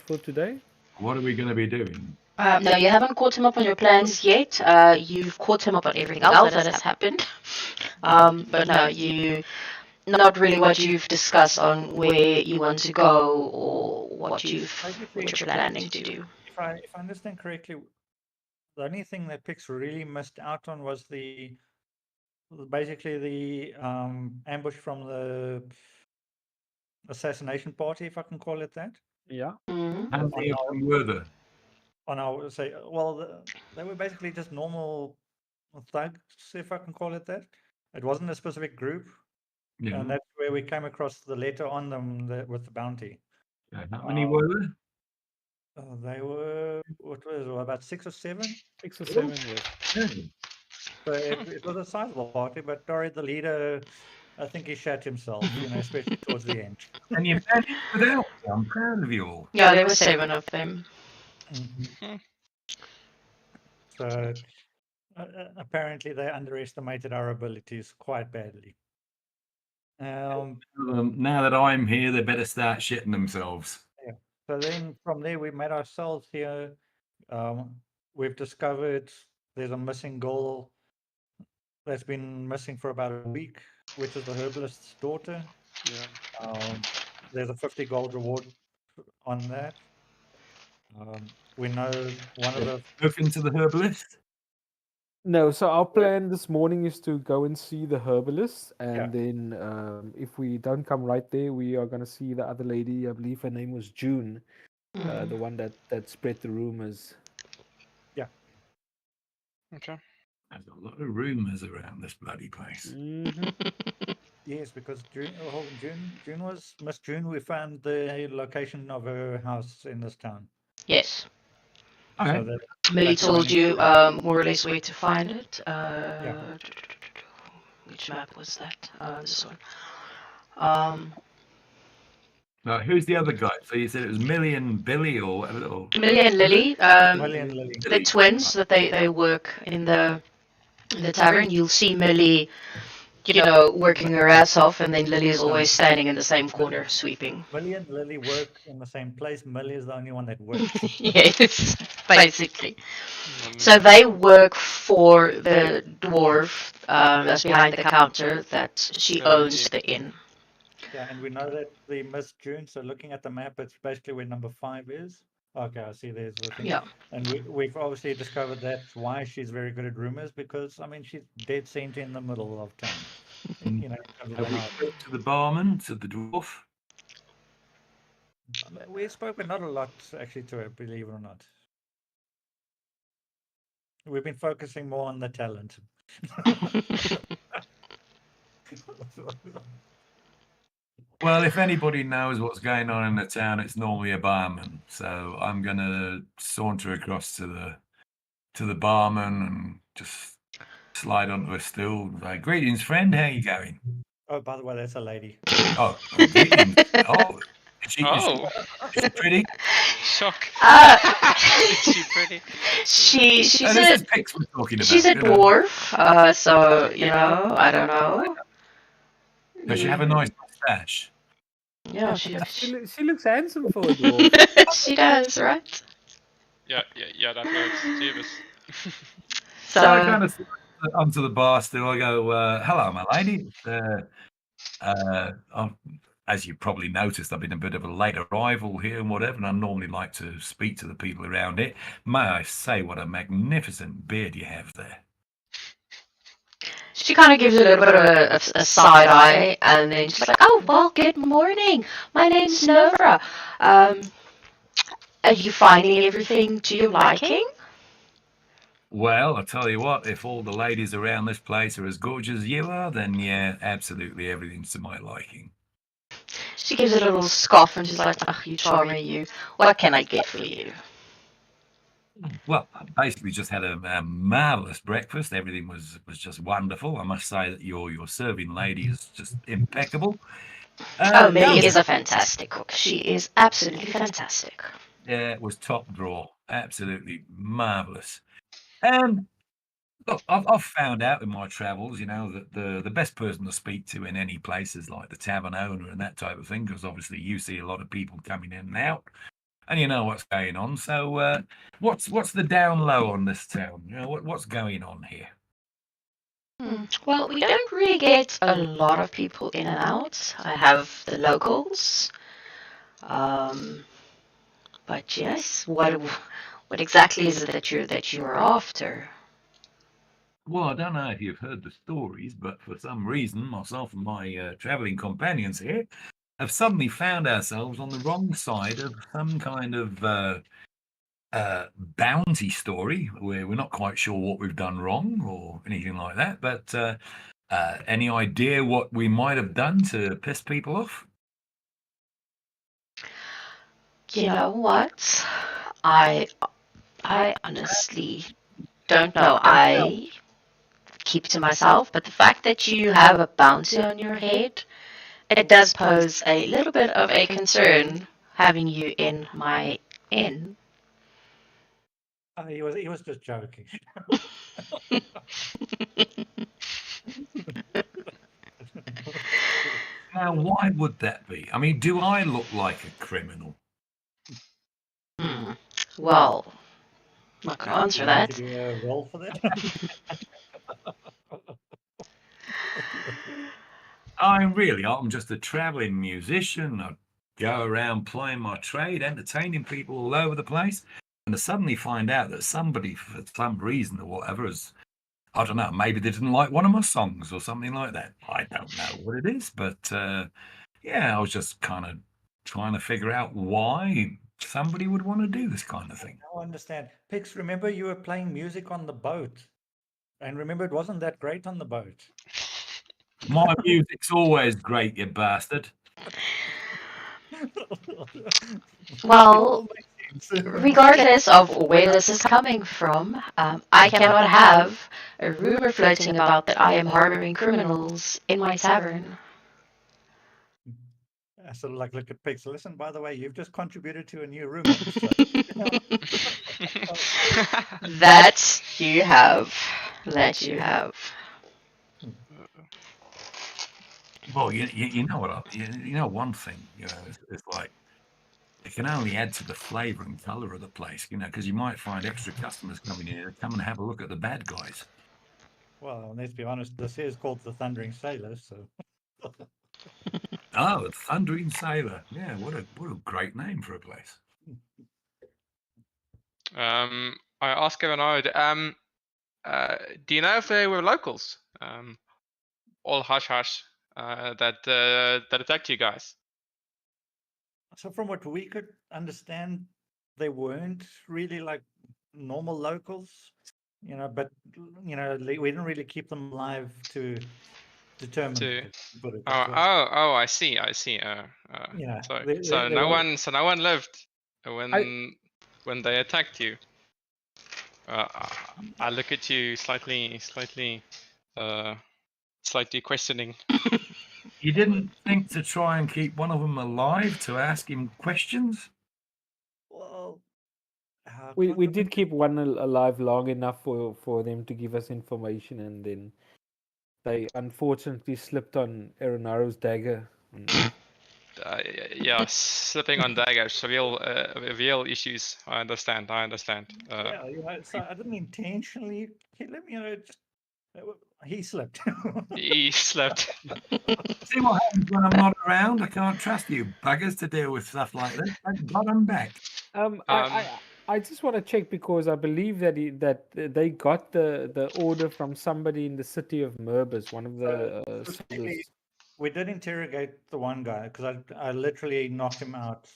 Speaker 5: for today.
Speaker 4: What are we going to be doing?
Speaker 2: No, you haven't caught him up on your plans yet. You've caught him up on everything else that has happened. But no, not really what you've discussed on where you want to go or what you're planning to do.
Speaker 3: If I understand correctly, the only thing that Pix really missed out on was basically the ambush from the assassination party, if I can call it that.
Speaker 5: Yeah.
Speaker 2: Mm-hmm.
Speaker 4: How many of them were there?
Speaker 3: On our they were basically just normal thugs, if I can call it that. It wasn't a specific group,
Speaker 4: Yeah.
Speaker 3: and that's where we came across the letter on them with the bounty.
Speaker 4: How many were there?
Speaker 3: They were about 6 or 7.
Speaker 5: 6 or 7 years.
Speaker 3: So it was a sizable party, but Dory, the leader, I think he shat himself, especially towards the end.
Speaker 4: And you managed without me. I'm proud of you all.
Speaker 2: Yeah, there were 7 of them.
Speaker 3: Mm-hmm. So apparently they underestimated our abilities quite badly.
Speaker 4: Now that I'm here, they better start shitting themselves.
Speaker 3: So then from there we made ourselves here. We've discovered there's a missing girl that's been missing for about a week, which is the herbalist's daughter.
Speaker 1: Yeah.
Speaker 3: There's a 50 gold reward on that. We know one of the
Speaker 4: Both into the herbalist.
Speaker 5: No, so our plan this morning is to go and see the herbalist, and
Speaker 3: Yeah.
Speaker 5: then if we don't come right there, we are gonna see the other lady. I believe her name was June, the one that spread the rumors.
Speaker 1: Okay.
Speaker 4: There's a lot of rumours around this bloody place.
Speaker 5: Mm-hmm.
Speaker 3: Yes, because June was Miss June. We found the location of her house in this town.
Speaker 2: Yes.
Speaker 4: Okay.
Speaker 3: So that
Speaker 2: Millie
Speaker 3: that's
Speaker 2: told
Speaker 3: running
Speaker 2: you
Speaker 3: through.
Speaker 2: more or less where to find it.
Speaker 3: Yeah.
Speaker 2: Which map was that? This one. Um,
Speaker 4: Now, who's the other guy? So you said it was Millie and Billy or whatever.
Speaker 2: Millie and Lily.
Speaker 3: Millie and Lily.
Speaker 2: The twins that they work in the tavern. You'll see Millie, working her ass off, and then Lily is always standing in the same corner sweeping.
Speaker 3: Millie and Lily work in the same place. Millie is the only one that works.
Speaker 2: Yes, basically. So they work for the dwarf that's behind the counter that she owns the inn.
Speaker 3: Yeah, and we know that the Miss June. So looking at the map, it's basically where number 5 is. Okay, I see. There's the thing.
Speaker 2: Yeah.
Speaker 3: And we've obviously discovered that's why she's very good at rumors, because I mean she's dead center in the middle of town. You know, in terms of
Speaker 4: Have
Speaker 3: the
Speaker 4: we
Speaker 3: house.
Speaker 4: spoke to the barman, to the dwarf?
Speaker 3: We spoke, but not a lot actually to her, believe it or not. We've been focusing more on the talent.
Speaker 4: Well, if anybody knows what's going on in the town, it's normally a barman. So I'm gonna saunter across to the barman and just slide onto a stool and say, "Greetings, friend. How you going?"
Speaker 3: Oh, by the way, that's a lady.
Speaker 4: Oh, greetings. Oh, is she pretty?
Speaker 1: Shock. Is she pretty?
Speaker 2: She's
Speaker 4: Oh, this is pics we're talking about.
Speaker 2: she's a
Speaker 4: you know.
Speaker 2: dwarf, so I don't know.
Speaker 4: Does she have a nice mustache?
Speaker 2: Yeah,
Speaker 5: She looks handsome for a dwarf.
Speaker 2: she does, right?
Speaker 1: Yeah, that works. Jeebus.
Speaker 2: So
Speaker 4: I kind of onto the bar stool. I go, "Hello, my lady. As you probably noticed, I've been a bit of a late arrival here and whatever, and I normally like to speak to the people around it. May I say what a magnificent beard you have there?"
Speaker 2: she kind of gives it a little bit of a side eye, and then she's like, "Oh well, good morning. My name's Nora. Are you finding everything to your liking?"
Speaker 4: Well, I tell you what, if all the ladies around this place are as gorgeous as you are, then yeah, absolutely everything's to my liking.
Speaker 2: She gives it a little scoff, and she's like, "Oh, you charmer, you. What can I get for you?"
Speaker 4: Well, I basically just had a marvelous breakfast. Everything was just wonderful. I must say that your serving lady is just impeccable.
Speaker 2: Oh, Millie is a fantastic cook. She is absolutely fantastic.
Speaker 4: Yeah, it was top drawer. Absolutely marvelous. And look, I've found out in my travels, that the best person to speak to in any place is like the tavern owner and that type of thing, because obviously you see a lot of people coming in and out, and you know what's going on. So, what's the down low on this town? What's going on here?
Speaker 2: Well, we don't really get a lot of people in and out. I have the locals. But yes, what exactly is it that you're after?
Speaker 4: Well, I don't know if you've heard the stories, but for some reason, myself and my traveling companions here have suddenly found ourselves on the wrong side of some kind of bounty story where we're not quite sure what we've done wrong or anything like that. But any idea what we might have done to piss people off?
Speaker 2: You know what? I honestly don't know. I keep to myself, but the fact that you have a bounty on your head, it does pose a little bit of a concern having you in my inn.
Speaker 3: He was just joking.
Speaker 4: Now, why would that be? I mean, do I look like a criminal?
Speaker 2: Well, I'm not gonna answer
Speaker 3: You want
Speaker 2: that.
Speaker 3: to do a roll for that?
Speaker 4: I'm just a traveling musician. I go around playing my trade, entertaining people all over the place, and to suddenly find out that somebody, for some reason or whatever, has, I don't know, maybe they didn't like one of my songs or something like that. I don't know what it is, but yeah, I was just kind of trying to figure out why somebody would want to do this kind of thing.
Speaker 3: I understand. Pix, remember you were playing music on the boat. And remember, it wasn't that great on the boat.
Speaker 4: My music's always great, you bastard.
Speaker 2: Well, regardless of where this is coming from, I cannot have a rumor floating about that I am harboring criminals in my tavern.
Speaker 3: I sort of like look at Pix. Listen, by the way, you've just contributed to a new rumor. So,
Speaker 2: That you have. That you have.
Speaker 4: Well, you know what? You know one thing. It's like it can only add to the flavour and colour of the place. Because you might find extra customers coming in to come and have a look at the bad guys.
Speaker 3: well, let's be honest. This is called the Thundering Sailor. So,
Speaker 4: Oh, Thundering Sailor. Yeah, what a great name for a place.
Speaker 1: I asked Kevin Ode, do you know if they were locals? All hush hush that attacked you guys.
Speaker 3: so from what we could understand, they weren't really like normal locals. But we didn't really keep them alive to determine.
Speaker 1: To
Speaker 3: Put it
Speaker 1: oh
Speaker 3: that way.
Speaker 1: I see.
Speaker 3: Yeah,
Speaker 1: So
Speaker 3: they
Speaker 1: no
Speaker 3: were-
Speaker 1: one lived when they attacked you. I look at you slightly questioning.
Speaker 4: You didn't think to try and keep one of them alive to ask him questions?
Speaker 3: Well,
Speaker 5: We did keep one alive long enough for them to give us information, and then they unfortunately slipped on Eronaro's dagger.
Speaker 1: Yeah, slipping on daggers, real issues. I understand.
Speaker 3: yeah, so I didn't intentionally kill him. Just he slipped.
Speaker 1: He slept.
Speaker 4: See what happens when I'm not around? I can't trust you buggers to deal with stuff like this. Thank God I'm back.
Speaker 5: I just want to check because I believe that they got the order from somebody in the city of Merbus, one of the sailors.
Speaker 3: We did interrogate the one guy because I literally knocked him out,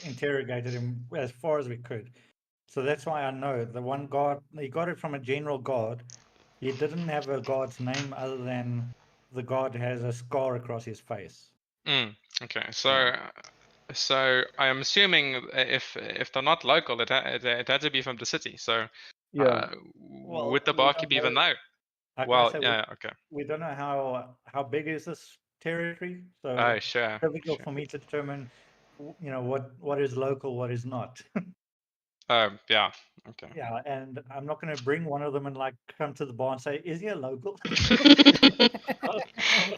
Speaker 3: interrogated him as far as we could. So that's why I know the one guard, he got it from a general guard. He didn't have a guard's name other than the guard has a scar across his face.
Speaker 1: Okay, so I am assuming if they're not local, it had to be from the city. So
Speaker 5: Yeah.
Speaker 1: would the barkeep even know? Well, yeah, okay.
Speaker 3: We don't know how big is this territory, so
Speaker 1: Oh,
Speaker 3: it's
Speaker 1: sure.
Speaker 3: difficult for me to determine, what is local, what is not.
Speaker 1: Yeah. Okay.
Speaker 3: Yeah, and I'm not going to bring one of them and come to the bar and say, "Is he a local?"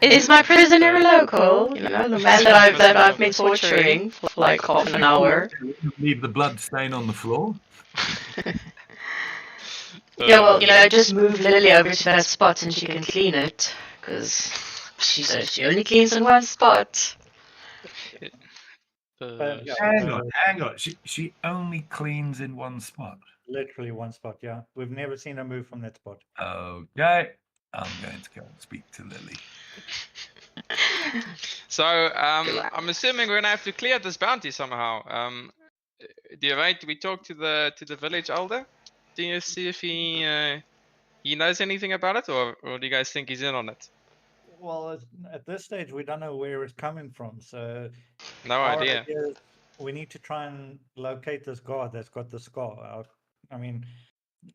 Speaker 2: Is my prisoner local? The man that I've been torturing for like half an hour.
Speaker 4: Leave the blood stain on the floor.
Speaker 2: Yeah, well, just move Lily over to that spot and she can clean it. Because she says she only cleans in one spot.
Speaker 4: Hang on. She only cleans in one spot.
Speaker 3: Literally one spot, yeah. We've never seen her move from that spot.
Speaker 4: Okay. I'm going to go and speak to Lily.
Speaker 1: So I'm assuming we're gonna have to clear this bounty somehow. Do you right? We talk to the village elder. Do you see if he knows anything about it, or do you guys think he's in on it?
Speaker 3: Well, at this stage, we don't know where it's coming from, so
Speaker 1: No
Speaker 3: our
Speaker 1: idea.
Speaker 3: idea is we need to try and locate this guard that's got the scar. I mean,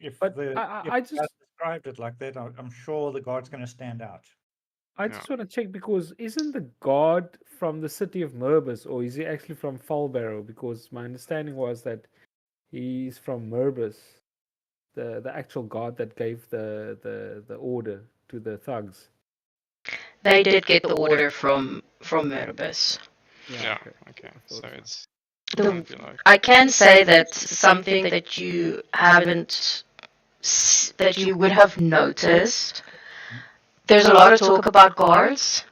Speaker 3: if
Speaker 5: But
Speaker 3: the
Speaker 5: I
Speaker 3: if
Speaker 5: just
Speaker 3: described it like that, I'm sure the guard's going to stand out.
Speaker 5: I just want to check because isn't the guard from the city of Merbus, or is he actually from Falbarrow? Because my understanding was that he's from Merbus. the actual guard that gave the order to the thugs?
Speaker 2: They did get the order from Meribus.
Speaker 1: Yeah.
Speaker 5: Okay.
Speaker 1: Okay.
Speaker 5: I
Speaker 1: So
Speaker 5: thought so.
Speaker 1: it's
Speaker 2: The,
Speaker 1: gonna be like.
Speaker 2: I can say that something that you haven't, that you would have noticed. There's a lot of talk about guards,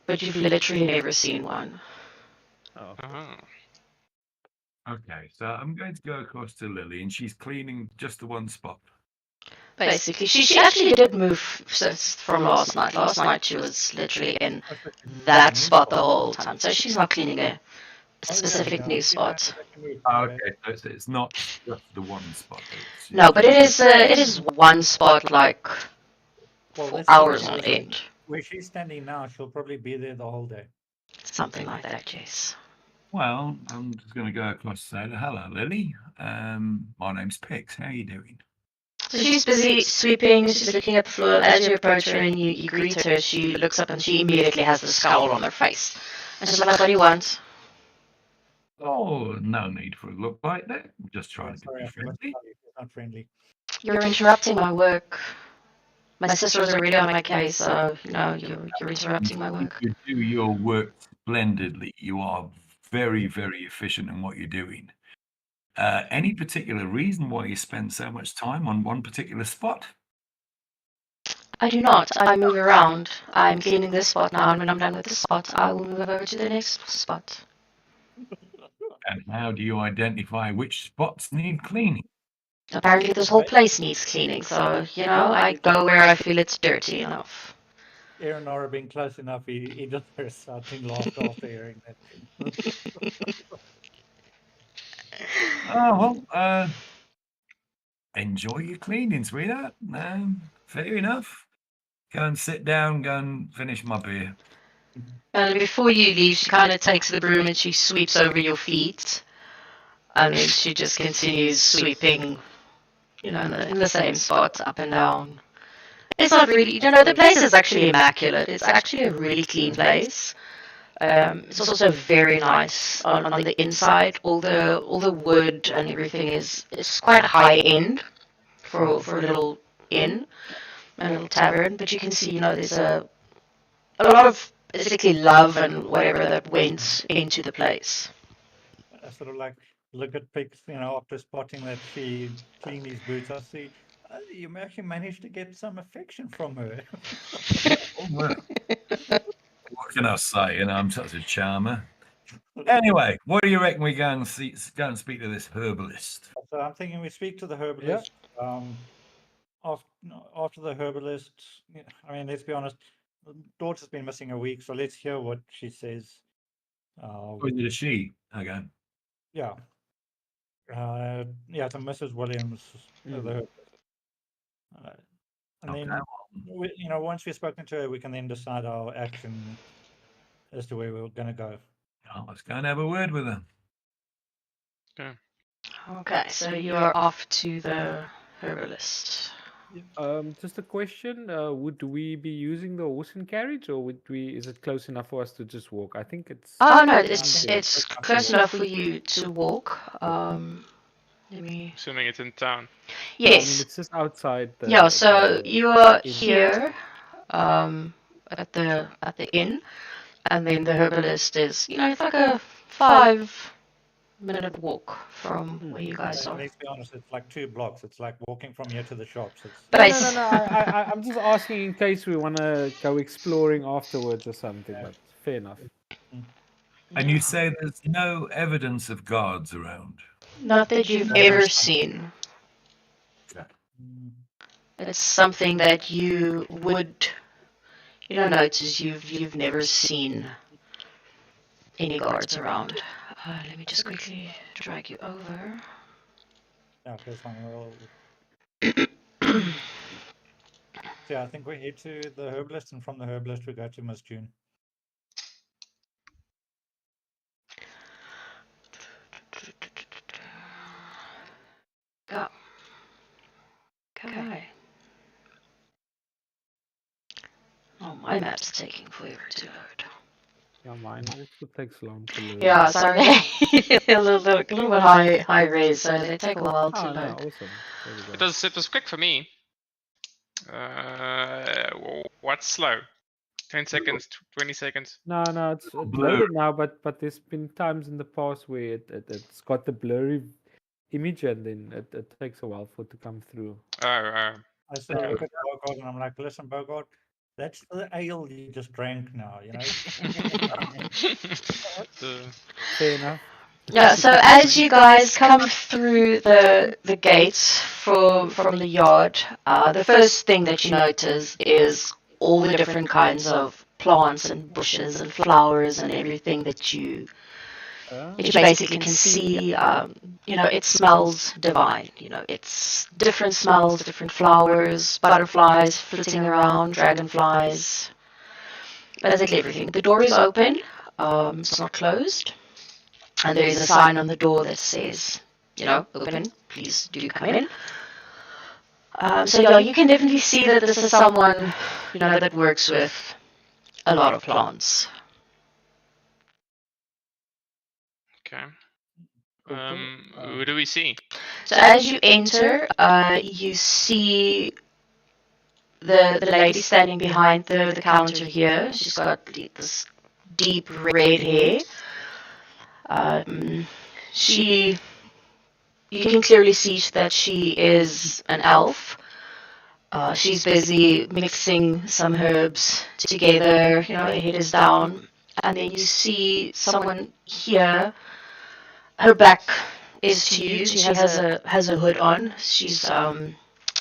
Speaker 2: but you've literally never seen one.
Speaker 5: Oh,
Speaker 4: Okay, so I'm going to go across to Lily, and she's cleaning just the one spot.
Speaker 2: Basically, she actually did move from last night. Last night she was literally in that spot the whole time, so she's not cleaning a specific new spot.
Speaker 4: Oh, okay, so it's not just the one spot.
Speaker 2: No, but it is one spot like
Speaker 3: Well,
Speaker 2: for
Speaker 3: let's
Speaker 2: hours
Speaker 3: see,
Speaker 2: on end.
Speaker 3: where she's standing now, she'll probably be there the whole day.
Speaker 2: Something like that, Jess.
Speaker 4: Well, I'm just going to go across and say, hello, Lily. My name's Pix. How are you doing?
Speaker 2: So she's busy sweeping, she's looking at the floor. As you approach her and you greet her, she looks up and she immediately has the scowl on her face. And she's like, what do you want?
Speaker 4: Oh, no need for a look like that. I'm just trying to
Speaker 3: Sorry,
Speaker 4: be
Speaker 3: I forgot to
Speaker 4: friendly.
Speaker 3: tell you, she's not friendly.
Speaker 2: You're interrupting my work. My sister's already on my case, so, you're interrupting my work.
Speaker 4: You do your work splendidly. You are very, very efficient in what you're doing. Any particular reason why you spend so much time on one particular spot?
Speaker 2: I do not. I move around. I'm cleaning this spot now, and when I'm done with this spot, I will move over to the next spot.
Speaker 4: And how do you identify which spots need cleaning?
Speaker 2: Apparently this whole place needs cleaning, so, I go where I feel it's dirty enough.
Speaker 3: Aaron Nora being close enough, he just bursts out in laughter after hearing that.
Speaker 4: Oh, well, enjoy your cleaning, sweetheart. Fair enough. Go and sit down, go and finish my beer.
Speaker 2: And before you leave, she kind of takes the broom and she sweeps over your feet. And then she just continues sweeping, in the same spot, up and down. It's not really, the place is actually immaculate. It's actually a really clean place. It's also very nice on the inside. All the wood and everything is quite high end for a little inn, a little tavern. But you can see, there's a lot of basically love and whatever that went into the place.
Speaker 3: I sort of like look at Pix, after spotting that she cleaned these boots. I see you actually managed to get some affection from her.
Speaker 4: Oh, well. What can I say? I'm such a charmer. Anyway, what do you reckon we go and speak to this herbalist?
Speaker 3: So I'm thinking we speak to the herbalist. After the herbalist, I mean, let's be honest, daughter's been missing a week, so let's hear what she says.
Speaker 4: Or is it a she again?
Speaker 3: Yeah. Yeah, to Mrs. Williams, the herbalist. And
Speaker 4: Okay.
Speaker 3: then, once we've spoken to her, we can then decide our action as to where we're going to go.
Speaker 4: Oh, let's go and have a word with her.
Speaker 2: Okay, so you are off to the herbalist.
Speaker 5: Just a question: would we be using the horse and carriage, or is it close enough for us to just walk? I think it's.
Speaker 2: Oh no, it's close enough for you to walk. Let me.
Speaker 1: Assuming it's in town.
Speaker 5: I mean,
Speaker 2: Yes.
Speaker 5: it's just outside.
Speaker 2: Yeah. So you are here, at the inn, and then the herbalist is, it's like a 5-minute walk from where you guys are.
Speaker 3: Let's be honest, it's like 2 blocks. It's like walking from here to the shops.
Speaker 5: No. I'm just asking in case we want to go exploring afterwards or something. But fair enough.
Speaker 4: And you say there's no evidence of guards around?
Speaker 2: Not that you've ever seen. It's something that you would, notice. You've never seen any guards around. Let me just quickly drag you over.
Speaker 3: Yeah, that's fine. So yeah, I think we head to the herbalist, and from the herbalist we go to Miss June.
Speaker 2: Go. Okay. Oh, my map's taking forever to load.
Speaker 5: Yeah, mine also takes long to load.
Speaker 2: Yeah, sorry. a little bit high raise, so they take a while to
Speaker 5: Oh, no,
Speaker 2: load.
Speaker 5: awesome. There we go.
Speaker 1: It was quick for me. What's slow? 10 seconds, 20 seconds.
Speaker 5: No, it's
Speaker 4: Blur.
Speaker 5: loaded now, but there's been times in the past where it's got the blurry image and then it takes a while for it to come through.
Speaker 1: Oh,
Speaker 3: I still look at Bogart and I'm like, listen, Bogart, that's the ale you just drank now, you know?
Speaker 5: Fair enough.
Speaker 2: Yeah, so as you guys come through the gates from the yard, the first thing that you notice is all the different kinds of plants and bushes and flowers and everything that you basically can see. It smells divine. It's different smells, different flowers, butterflies flitting around, dragonflies, basically everything. The door is open. It's not closed. And there is a sign on the door that says, open, please do come in. So you can definitely see that this is someone, that works with a lot of plants.
Speaker 1: okay. Who do we see?
Speaker 2: So as you enter, you see the lady standing behind the counter here. She's got this deep red hair. You can clearly see that she is an elf. She's busy mixing some herbs together, her head is down. And then you see someone here, her back is to you, she has a hood on. She's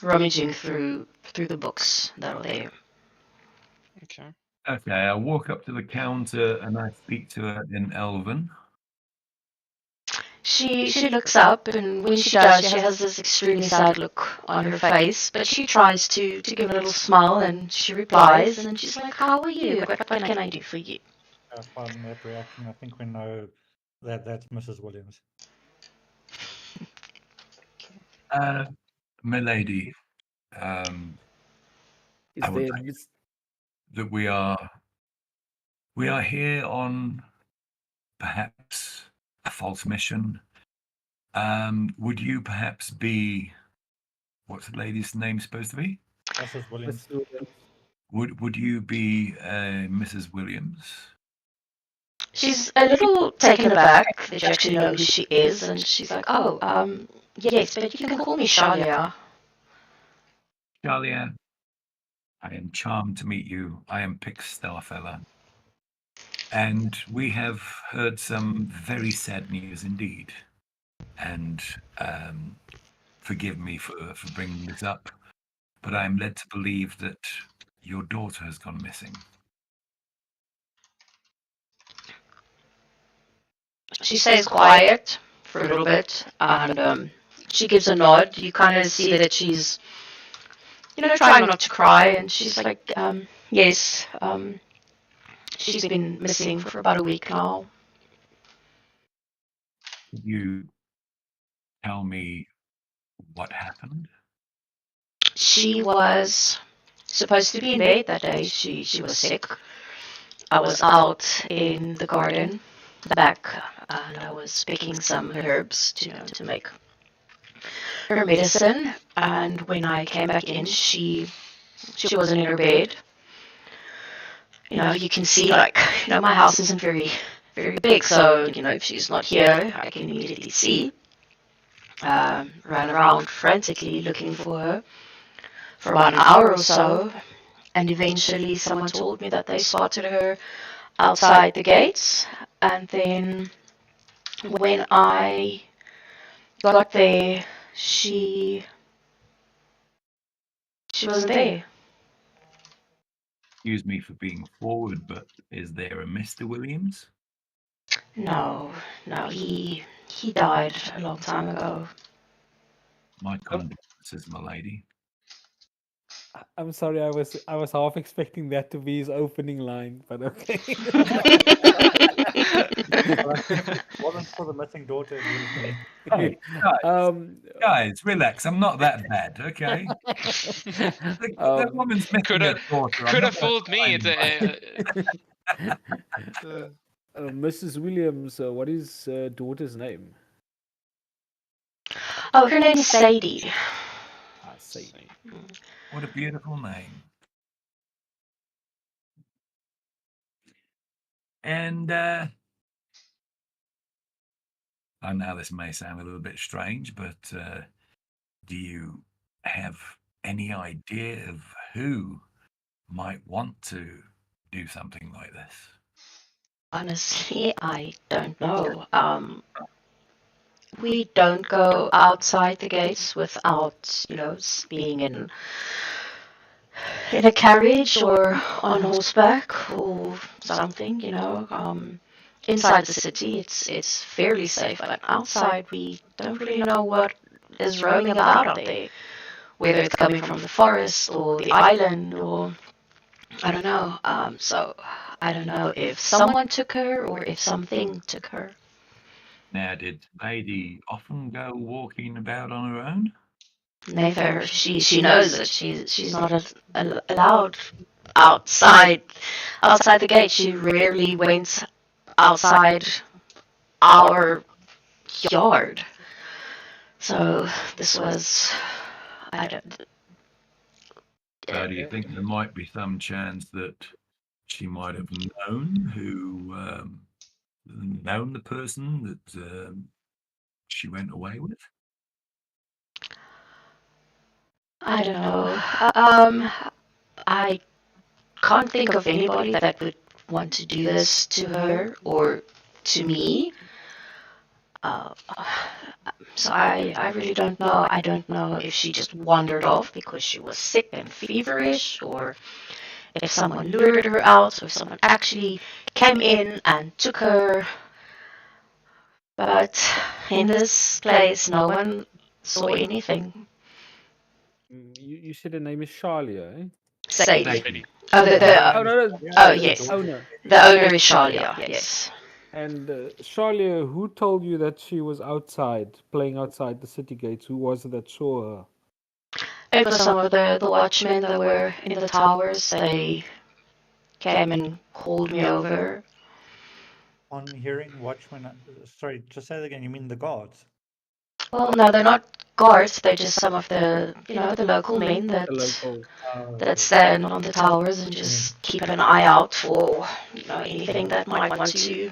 Speaker 2: rummaging through the books that are there.
Speaker 1: Okay.
Speaker 4: Okay, I walk up to the counter and I speak to her in Elven.
Speaker 2: She looks up, and when she does, she has this extremely sad look on her face, but she tries to give a little smile, and she replies, and then she's like, how are you? What can I do for you?
Speaker 3: Pardon that reaction. I think we know that that's Mrs. Williams.
Speaker 4: Milady,
Speaker 5: Is
Speaker 4: I would
Speaker 5: there
Speaker 4: like
Speaker 5: this-
Speaker 4: that we are here on perhaps a false mission. Would you perhaps be, what's the lady's name supposed to be?
Speaker 3: Mrs. Williams.
Speaker 4: Would you be Mrs. Williams?
Speaker 2: She's a little taken aback that you actually know who she is, and she's like, oh, yes, but you can call me Shalia.
Speaker 4: Shalia, I am charmed to meet you. I am Pix Starfella. And we have heard some very sad news indeed. And forgive me for bringing this up, but I am led to believe that your daughter has gone missing.
Speaker 2: She stays quiet for a little bit, and she gives a nod. You kind of see that she's, trying not to cry, and she's like, yes, she's been missing for about a week now.
Speaker 4: Could you tell me what happened?
Speaker 2: She was supposed to be in bed that day. She was sick. I was out in the garden, back, and I was picking some herbs to make her medicine. And when I came back in, she wasn't in her bed. You can see, my house isn't very, very big, so, if she's not here, I can immediately see. Ran around frantically looking for her for about an hour or so, and eventually someone told me that they spotted her outside the gates, and then when I got there, she wasn't there.
Speaker 4: Excuse me for being forward, but is there a Mr. Williams?
Speaker 2: No, he died a long time ago.
Speaker 4: My condolences, my lady.
Speaker 5: I'm sorry, I was half expecting that to be his opening line, but okay.
Speaker 3: Wasn't for the missing daughter.
Speaker 4: Hey, guys, relax. I'm not that bad, okay? The woman's missing her daughter.
Speaker 1: Could have fooled me.
Speaker 5: Mrs. Williams, what is daughter's name?
Speaker 2: Oh, her name is Sadie.
Speaker 5: Sadie.
Speaker 4: What a beautiful name. And I know this may sound a little bit strange, but do you have any idea of who might want to do something like this?
Speaker 2: Honestly, I don't know. We don't go outside the gates without, being in a carriage or on horseback or something, inside the city, it's fairly safe, but outside we don't really know what is roaming about out there, whether it's coming from the forest or the island or I don't know. So I don't know if someone took her or if something took her.
Speaker 4: Now, did Lady often go walking about on her own?
Speaker 2: Never. She knows that she's not allowed outside outside the gate. She rarely went outside our yard. So this was I don't.
Speaker 4: Do you think there might be some chance that she might have known known the person that she went away with?
Speaker 2: I don't know. I can't think of anybody that would want to do this to her or to me. Uh, so I really don't know. I don't know if she just wandered off because she was sick and feverish, or if someone lured her out, or if someone actually came in and took her. But in this place, no one saw anything.
Speaker 5: You said her name is Shalia, eh?
Speaker 2: Sadie. Oh, the
Speaker 5: Oh, no.
Speaker 2: oh yes,
Speaker 5: Owner.
Speaker 2: the owner is Shalia. Yes.
Speaker 5: And Shalia, who told you that she was outside, playing outside the city gates? Who was it that saw her?
Speaker 2: It was some of the watchmen that were in the towers. They came and called me over.
Speaker 3: On hearing watchmen, sorry, just say that again. You mean the guards?
Speaker 2: Well, no, they're not guards. They're just some of the local men that that stand on the towers and just keep an eye out for anything that might want to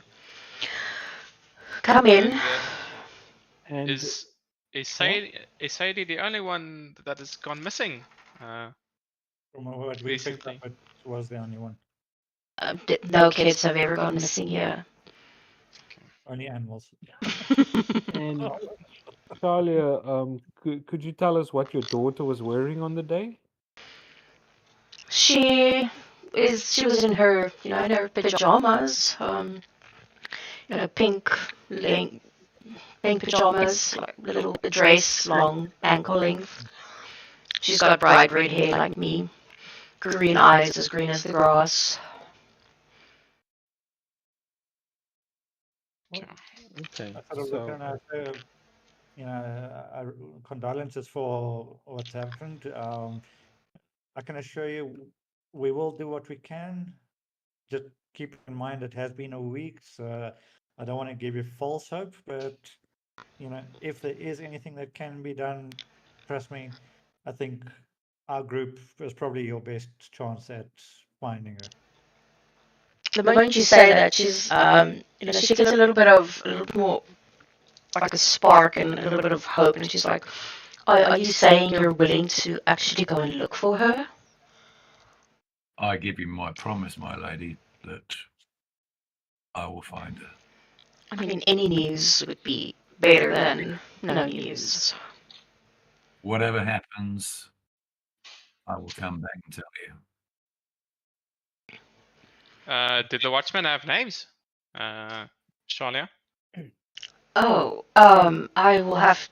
Speaker 2: come in.
Speaker 5: And
Speaker 1: Is Sadie the only one that has gone missing?
Speaker 3: From what we picked
Speaker 1: Recently.
Speaker 3: up, it was the only one.
Speaker 2: No kids have ever gone missing here.
Speaker 3: Only animals.
Speaker 5: and Shalia, could you tell us what your daughter was wearing on the day?
Speaker 2: She was in her in her pajamas, pink pink pajamas, like a little dress, long ankle length. She's got bright red hair like me, green eyes as green as the grass.
Speaker 5: Okay.
Speaker 3: I sort of look and I say, condolences for what's happened. I can assure you, we will do what we can. Just keep in mind it has been a week, so I don't want to give you false hope, but if there is anything that can be done, trust me, I think our group is probably your best chance at finding her.
Speaker 2: The moment you say that, she's she gets a little bit more like a spark and a little bit of hope, and she's like, are you saying you're willing to actually go and look for her?
Speaker 4: I give you my promise, my lady, that I will find her.
Speaker 2: I mean, any news would be better than no news.
Speaker 4: Whatever happens, I will come back and tell you.
Speaker 1: Did the watchmen have names? Shalia?
Speaker 2: Oh, I will have.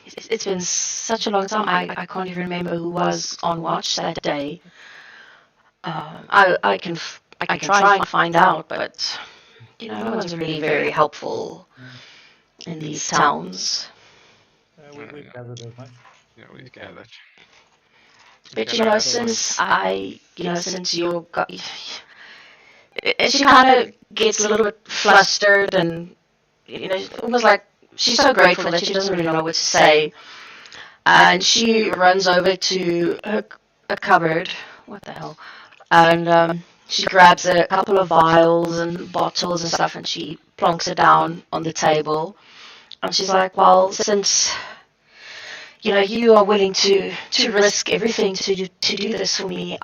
Speaker 2: It's been such a long time. I can't even remember who was on watch that day. I can try and find out, but no one's really very helpful in these towns.
Speaker 3: We've gathered as much.
Speaker 1: Yeah, we've gathered.
Speaker 2: But since since she kind of gets a little bit flustered, and almost like she's so grateful that she doesn't really know what to say. And she runs over to a cupboard. What the hell? And she grabs a couple of vials and bottles and stuff, and she plonks it down on the table. And she's like, "Well, since you are willing to risk everything to do this for me,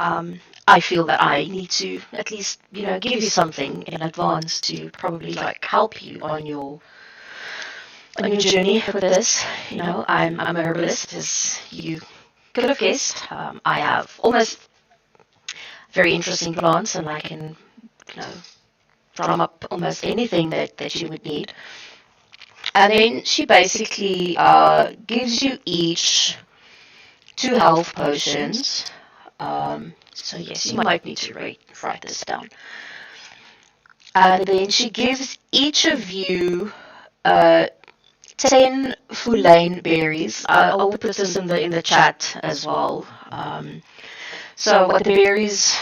Speaker 2: I feel that I need to at least give you something in advance to probably like help you on your journey with this. I'm a herbalist, as you could have guessed. I have almost very interesting plants, and I can drum up almost anything that you would need." And then she basically gives you each 2 health potions. So yes, you might need to write this down. And then she gives each of you 10 Fulane berries. I'll put this in the chat as well. So what the berries,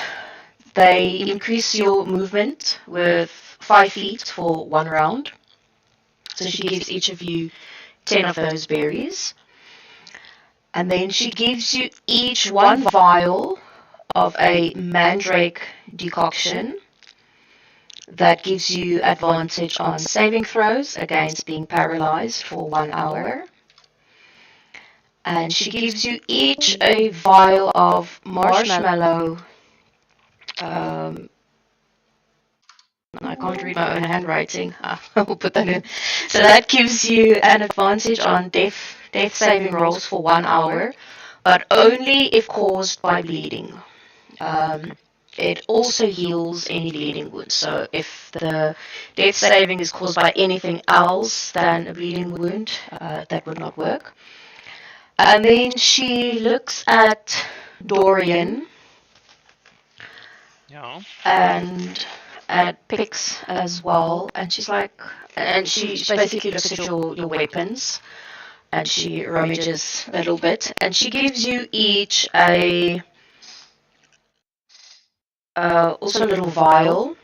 Speaker 2: they increase your movement with 5 feet for 1 round. So she gives each of you 10 of those berries. And then she gives you each 1 vial of a mandrake decoction that gives you advantage on saving throws against being paralyzed for 1 hour. And she gives you each a vial of marshmallow. I can't read my own handwriting. I'll put that in. So that gives you an advantage on death saving rolls for 1 hour, but only if caused by bleeding. It also heals any bleeding wounds. So if the death saving is caused by anything else than a bleeding wound, that would not work. And then she looks at Dorian.
Speaker 1: Yeah.
Speaker 2: And at Pix as well, and she's like, and she basically looks at your weapons, and she rummages a little bit, and she gives you each also a little vial,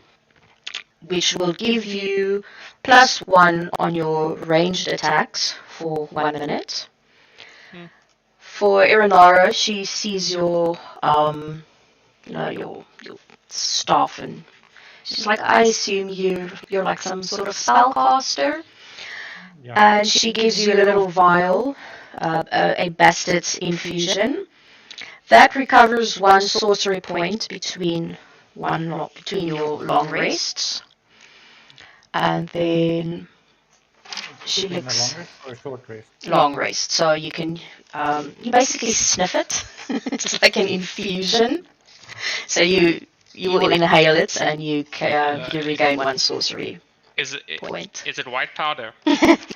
Speaker 2: which will give you +1 on your ranged attacks for 1 minute. For Irinara, she sees your your staff, and she's like, I assume you're like some sort of spellcaster.
Speaker 3: Yeah.
Speaker 2: And she gives you a little vial, a Bastard's infusion. That recovers 1 sorcery point between your long rests. And then she
Speaker 3: Between
Speaker 2: looks
Speaker 3: a long rest or a short rest?
Speaker 2: long rest, so you can you basically sniff it. It's like an infusion. So you will inhale it, and you regain 1 sorcery
Speaker 1: Is it
Speaker 2: point.
Speaker 1: is it white powder?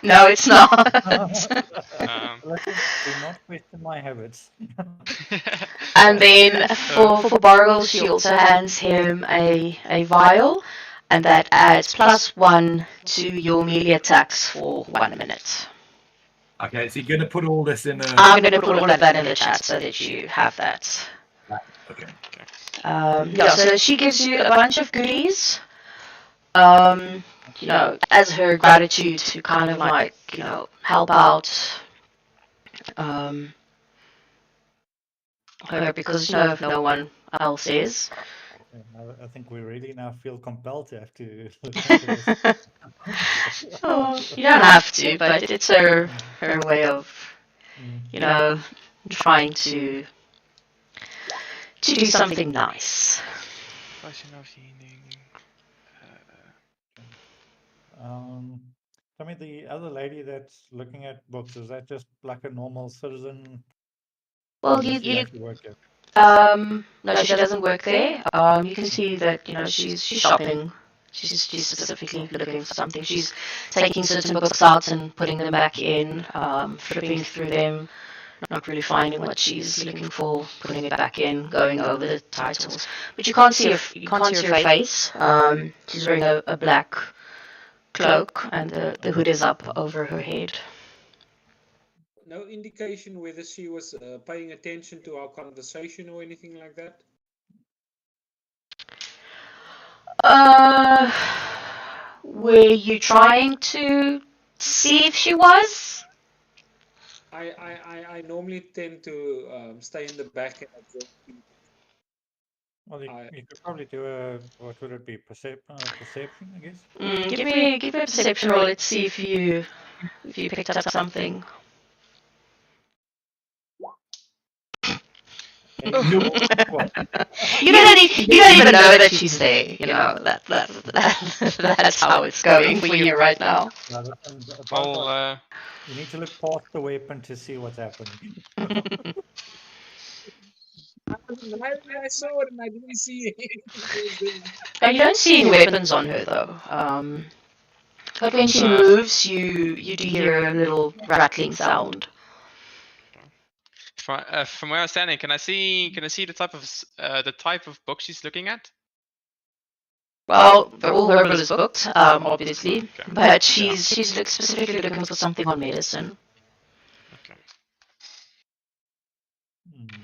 Speaker 2: No, it's not.
Speaker 3: Do not question my habits.
Speaker 2: And then for Bargle, she also hands him a vial, and that adds +1 to your melee attacks for 1 minute.
Speaker 4: Okay, so you're going to put all this in a...
Speaker 2: I'm going to put all of that in the chat so that you have that.
Speaker 4: Okay.
Speaker 2: So she gives you a bunch of goodies, as her gratitude to kind of like, help out her, because no one else is.
Speaker 3: I think we really now feel compelled to have to look into this.
Speaker 2: Oh, you don't have to, but it's her way of, trying to do something nice.
Speaker 3: I mean, the other lady that's looking at books, is that just like a normal citizen?
Speaker 2: Well,
Speaker 3: Or does she actually work there?
Speaker 2: no, she doesn't work there. You can see that she's shopping. She's specifically looking for something. She's taking certain books out and putting them back in, flipping through them, not really finding what she's looking for, putting it back in, going over the titles. But you can't see her face. She's wearing a black cloak, and the hood is up over her head.
Speaker 6: No indication whether she was paying attention to our conversation or anything like that?
Speaker 2: Were you trying to see if she was?
Speaker 6: I normally tend to stay in the back and observe people.
Speaker 3: Well,
Speaker 6: I-
Speaker 3: you could probably do a, what would it be, perception, I guess?
Speaker 2: Give me a perception roll. Let's see if you picked up something.
Speaker 3: What?
Speaker 2: You don't even know that she's there. You know that's how it's going for you right now.
Speaker 3: No, and apart
Speaker 1: Well,
Speaker 3: from- you need to look past the weapon to see what's happening.
Speaker 6: I saw it and I didn't see it.
Speaker 2: You don't see any weapons on her though. But when she moves, you do hear a little rattling sound.
Speaker 1: from where I'm standing, can I see the type of book she's looking at?
Speaker 2: Well, all herbalist books, obviously,
Speaker 1: Okay.
Speaker 2: but she's specifically looking for something on medicine.
Speaker 1: Okay.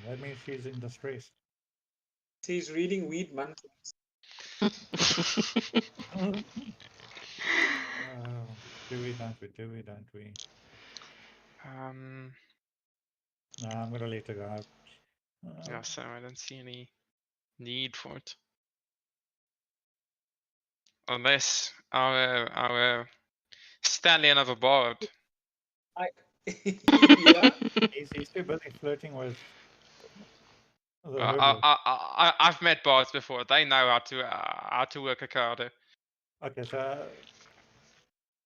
Speaker 3: That means she's in distress.
Speaker 6: She's reading Weed Monthly.
Speaker 3: Do we, don't we? No, I'm gonna let her go.
Speaker 1: Yeah, so I don't see any need for it. Unless our Stanley another bard.
Speaker 6: Yeah.
Speaker 3: He's too busy flirting with the
Speaker 1: Uh,
Speaker 3: herbalist.
Speaker 1: I've met bards before. They know how to work a card.
Speaker 3: Okay, so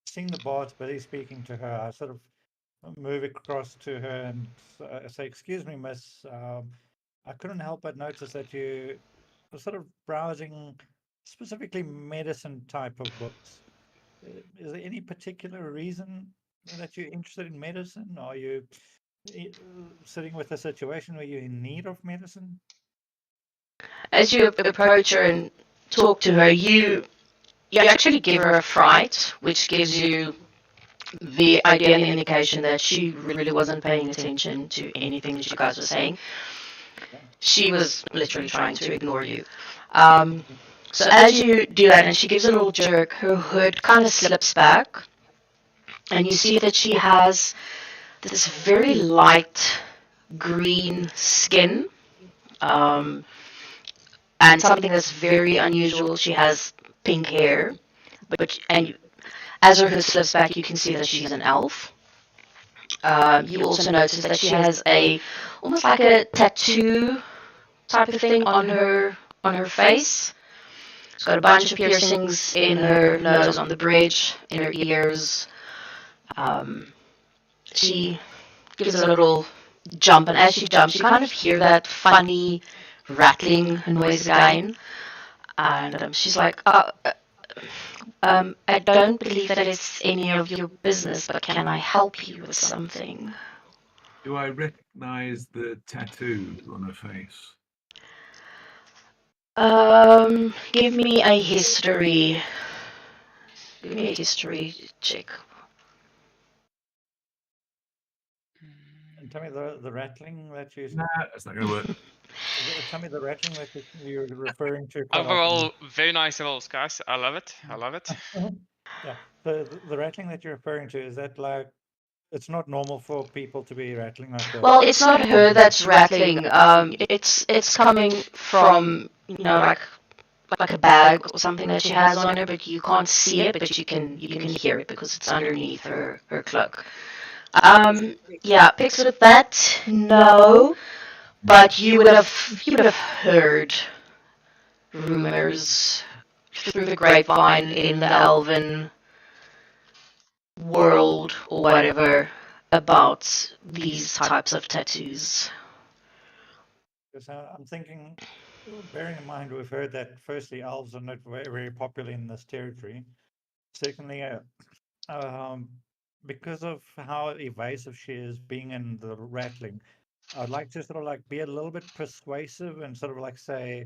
Speaker 3: seeing the bard's busy speaking to her, I sort of move across to her and say, "Excuse me, miss. I couldn't help but notice that you were sort of browsing specifically medicine type of books. Is there any particular reason that you're interested in medicine? Are you sitting with a situation where you're in need of medicine?"
Speaker 2: As you approach her and talk to her, you actually give her a fright, which gives you the idea and the indication that she really wasn't paying attention to anything that you guys were saying. She was literally trying to ignore you. So as you do that and she gives a little jerk, her hood kind of slips back, and you see that she has this very light green skin, and something that's very unusual. She has pink hair, and as her hood slips back, you can see that she's an elf. You also notice that she has almost like a tattoo type of thing on her face. She's got a bunch of piercings in her nose, on the bridge, in her ears. She gives a little jump, and as she jumps, you kind of hear that funny rattling noise again. And she's like, I don't believe that it's any of your business, but can I help you with something?
Speaker 4: Do I recognize the tattoos on her face?
Speaker 2: Give me a history. Give me a history check.
Speaker 3: And tell me the rattling that you.
Speaker 4: Nah, that's not going to work.
Speaker 3: Tell me the rattling that you're referring to. Quite
Speaker 1: Overall,
Speaker 3: often.
Speaker 1: very nice rolls, guys. I love it.
Speaker 3: Yeah, the rattling that you're referring to, is that like, it's not normal for people to be rattling like that?
Speaker 2: Well, it's not her that's rattling. It's coming from, like a bag or something that she has on her, but you can't see it, but you can hear it because it's underneath her cloak. Yeah, picks with that, no, but you would have heard rumors through the grapevine in the elven world or whatever about these types of tattoos.
Speaker 3: Because I'm thinking, bearing in mind we've heard that firstly elves are not very, very popular in this territory. Secondly, because of how evasive she is being in the rattling, I'd like to sort of like be a little bit persuasive and sort of like say,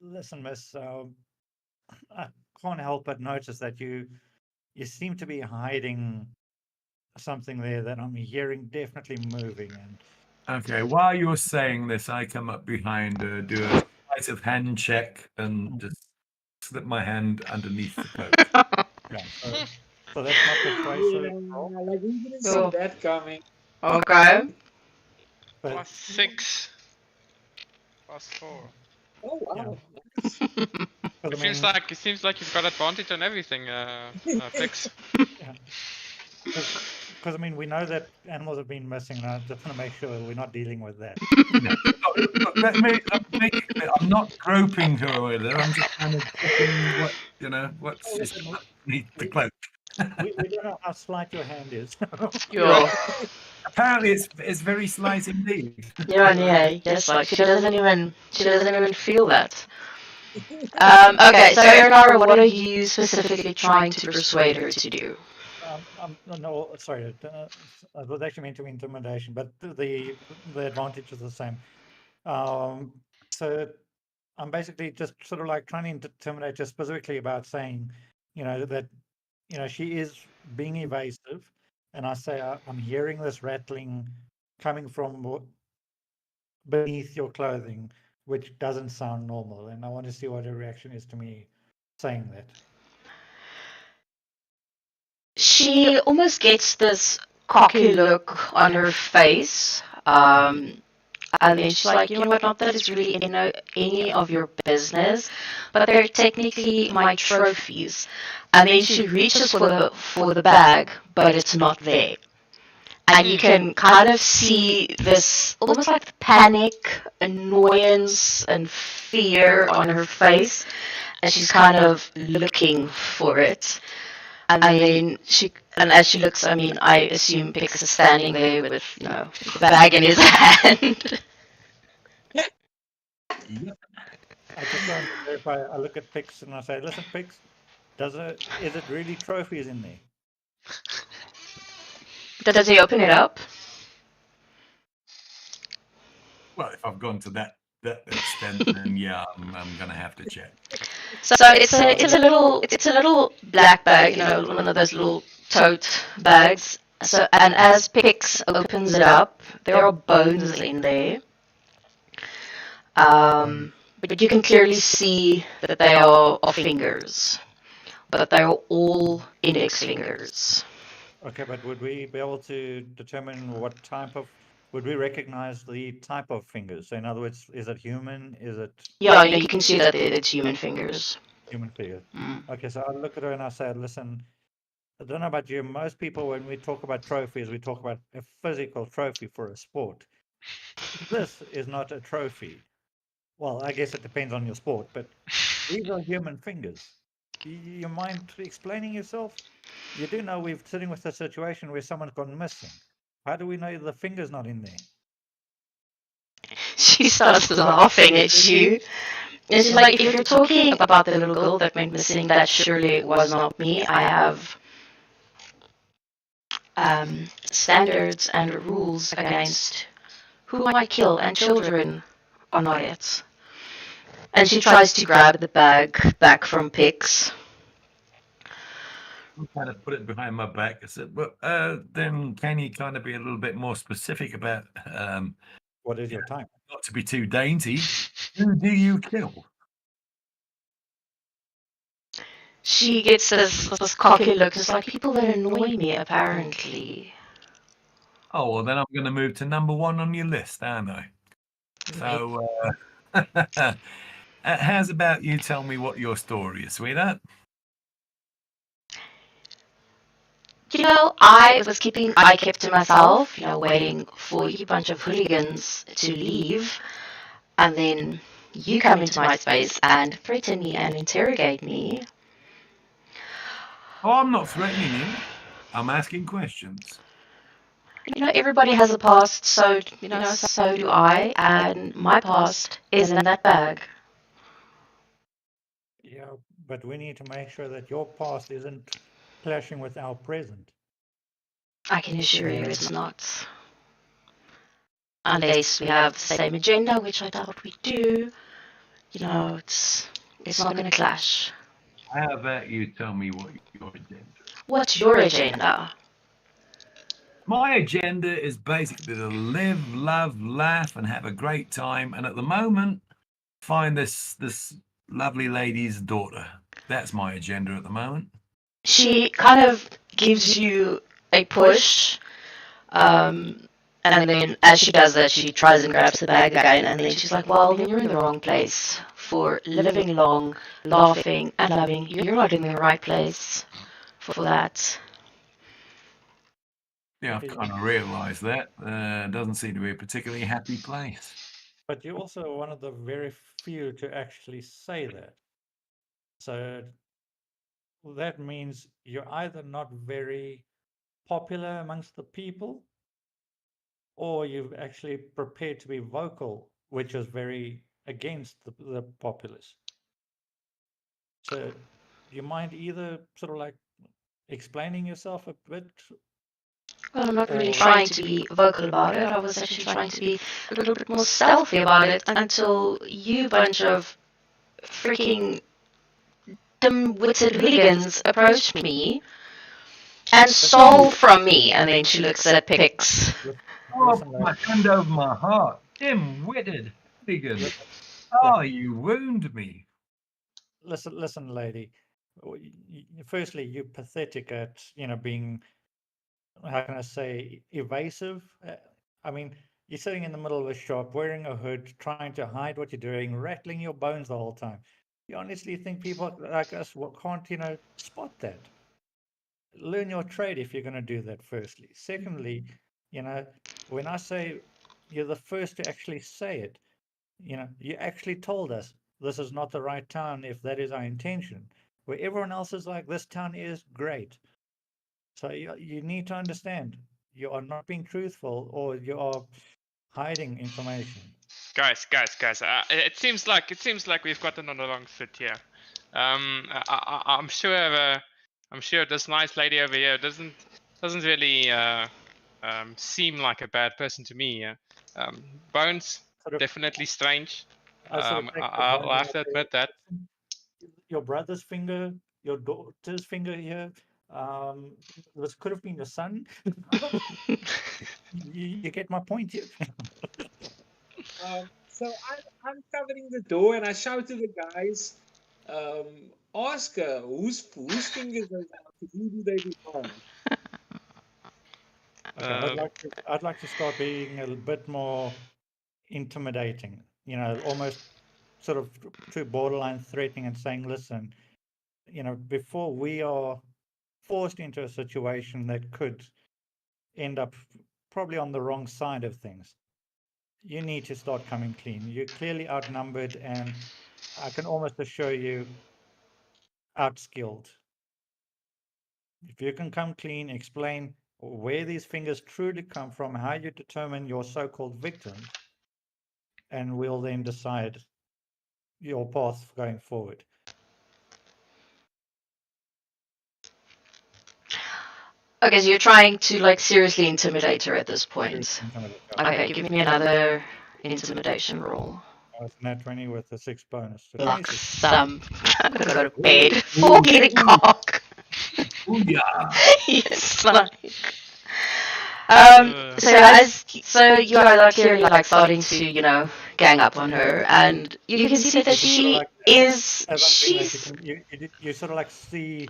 Speaker 3: "Listen, miss, I can't help but notice that you seem to be hiding something there that I'm hearing definitely moving." And
Speaker 4: Okay, while you're saying this, I come up behind her, do a sleight of hand check, and just slip my hand underneath the coat.
Speaker 3: Yeah, so that's not persuasive.
Speaker 6: Yeah, like we didn't
Speaker 2: Oh.
Speaker 6: see that coming.
Speaker 2: Okay.
Speaker 3: But
Speaker 1: +6. +4.
Speaker 6: Oh
Speaker 3: Yeah.
Speaker 6: wow. Nice.
Speaker 3: but I
Speaker 1: It seems
Speaker 3: mean,
Speaker 1: like you've got advantage on everything, Pix.
Speaker 3: because I mean, we know that animals have been missing, and I just want to make sure that we're not dealing with that.
Speaker 4: Look, let me make it clear. I'm not groping her either. I'm just kind of checking what what's
Speaker 3: Listen,
Speaker 4: underneath the cloak.
Speaker 3: we don't know how slight your hand is.
Speaker 2: Yo.
Speaker 4: Apparently, it's very slight indeed.
Speaker 2: Yeah. Yes, like she doesn't even feel that. Okay, so Erinara, what are you specifically trying to persuade her to do?
Speaker 3: No, sorry, I was actually meant to be intimidation, but the advantage is the same. So I'm basically just sort of like trying to intimidate her specifically about saying, that, she is being evasive, and I say I'm hearing this rattling coming from beneath your clothing, which doesn't sound normal, and I want to see what her reaction is to me saying that.
Speaker 2: She almost gets this cocky look on her face. And then she's like, you know what, not that it's really any of your business, but they're technically my trophies. And then she reaches for the bag, but it's not there. And you can kind of see this almost like panic, annoyance, and fear on her face. And she's kind of looking for it. And then as she looks, I mean, I assume Pix is standing there with, the bag in his hand.
Speaker 3: I just want to verify. I look at Pix and I say, "Listen, Pix, is it really trophies in there?"
Speaker 2: Does he open it up?
Speaker 4: Well, if I've gone to that extent, then yeah, I'm gonna have to check.
Speaker 2: So it's a little black bag, one of those little tote bags. So and as Pix opens it up, there are bones in there. But you can clearly see that they are fingers, but they are all index fingers.
Speaker 3: Okay, but would we be able to determine what type of? Would we recognize the type of fingers? So, in other words, is it human? Is it
Speaker 2: Yeah, you can see that it's human fingers.
Speaker 3: human figure?
Speaker 2: Mm.
Speaker 3: Okay, so I look at her and I say, "Listen, I don't know about you. Most people, when we talk about trophies, we talk about a physical trophy for a sport. This is not a trophy. Well, I guess it depends on your sport, but these are human fingers. You mind explaining yourself? You do know we're sitting with a situation where someone's gone missing. How do we know the finger's not in there?"
Speaker 2: She starts laughing at you. And she's like, if you're talking about the little girl that went missing, that surely was not me. I have standards and rules against who I kill, and children are not it. And she tries to grab the bag back from Pix.
Speaker 4: I kind of put it behind my back. I said, "Well, then can you kind of be a little bit more specific about
Speaker 3: What is your time?
Speaker 4: not to be too dainty? Who do you kill?"
Speaker 2: She gets this cocky look. It's like people that annoy me, apparently.
Speaker 4: Oh, well, then I'm going to move to number 1 on your list, aren't I? So, how's about you tell me what your story is, sweetheart?
Speaker 2: I kept to myself, waiting for you bunch of hooligans to leave. And then you come into my space and threaten me and interrogate me.
Speaker 4: Oh, I'm not threatening you. I'm asking questions.
Speaker 2: Everybody has a past, so so do I, and my past is in that bag.
Speaker 3: Yeah, but we need to make sure that your past isn't clashing with our present.
Speaker 2: I can assure you it's not. Unless we have the same agenda, which I doubt we do. It's not going to clash.
Speaker 4: How about you tell me what your agenda is?
Speaker 2: What's your agenda?
Speaker 4: My agenda is basically to live, love, laugh, and have a great time. And at the moment, find this lovely lady's daughter. That's my agenda at the moment.
Speaker 2: She kind of gives you a push, and then as she does that, she tries and grabs the bag again, and then she's like, well, you're in the wrong place for living long, laughing, and loving. You're not in the right place for that.
Speaker 4: Yeah, I've kind of realised that. Doesn't seem to be a particularly happy place.
Speaker 3: But you're also one of the very few to actually say that. So that means you're either not very popular amongst the people, or you've actually prepared to be vocal, which is very against the populace. So do you mind either sort of like explaining yourself a bit?
Speaker 2: Well, I'm not really trying to be vocal about it. I was actually trying to be a little bit more stealthy about it until you bunch of freaking dim-witted hooligans approached me and stole from me. And then she looks at Pix.
Speaker 4: Oh,
Speaker 3: Listen,
Speaker 4: my
Speaker 3: lady.
Speaker 4: hand over my heart. Dim-witted hooligan. Oh, you wound me.
Speaker 3: Listen, lady. Firstly, you're pathetic at being, how can I say, evasive. I mean, you're sitting in the middle of a shop wearing a hood, trying to hide what you're doing, rattling your bones the whole time. You honestly think people like us can't spot that? Learn your trade if you're going to do that. Firstly, secondly, when I say you're the first to actually say it, you actually told us this is not the right town if that is our intention. Where everyone else is like, this town is great. So you need to understand, you are not being truthful, or you are hiding information.
Speaker 1: Guys. It seems like we've gotten on the wrong foot here. I'm sure this nice lady over here doesn't really seem like a bad person to me. Bones
Speaker 3: Sort of,
Speaker 1: definitely strange.
Speaker 3: I sort of take the
Speaker 1: I'll
Speaker 3: Bible
Speaker 1: have to
Speaker 3: out
Speaker 1: admit
Speaker 3: there.
Speaker 1: that.
Speaker 3: Your brother's finger, your daughter's finger here. This could have been your son. You get my point here.
Speaker 6: So I'm covering the door and I shout to the guys, ask her whose fingers are out, who do they belong?
Speaker 3: Okay, I'd like to start being a bit more intimidating. Almost sort of to borderline threatening and saying, listen, before we are forced into a situation that could end up probably on the wrong side of things, you need to start coming clean. You're clearly outnumbered, and I can almost assure you, outskilled. If you can come clean, explain where these fingers truly come from, how you determine your so-called victims, and we'll then decide your path going forward.
Speaker 2: Okay, so you're trying to like seriously intimidate her at this point.
Speaker 3: Intimidate.
Speaker 2: Okay, give me another intimidation roll.
Speaker 3: It's nat 20 with a 6 bonus. So
Speaker 2: Like
Speaker 3: 26.
Speaker 2: some. I'm gonna go to bed. Forget it, cock.
Speaker 4: Booyah.
Speaker 2: Yes, like. So you are like clearly like starting to gang up on her, and you can see that she is
Speaker 3: You sort of like see,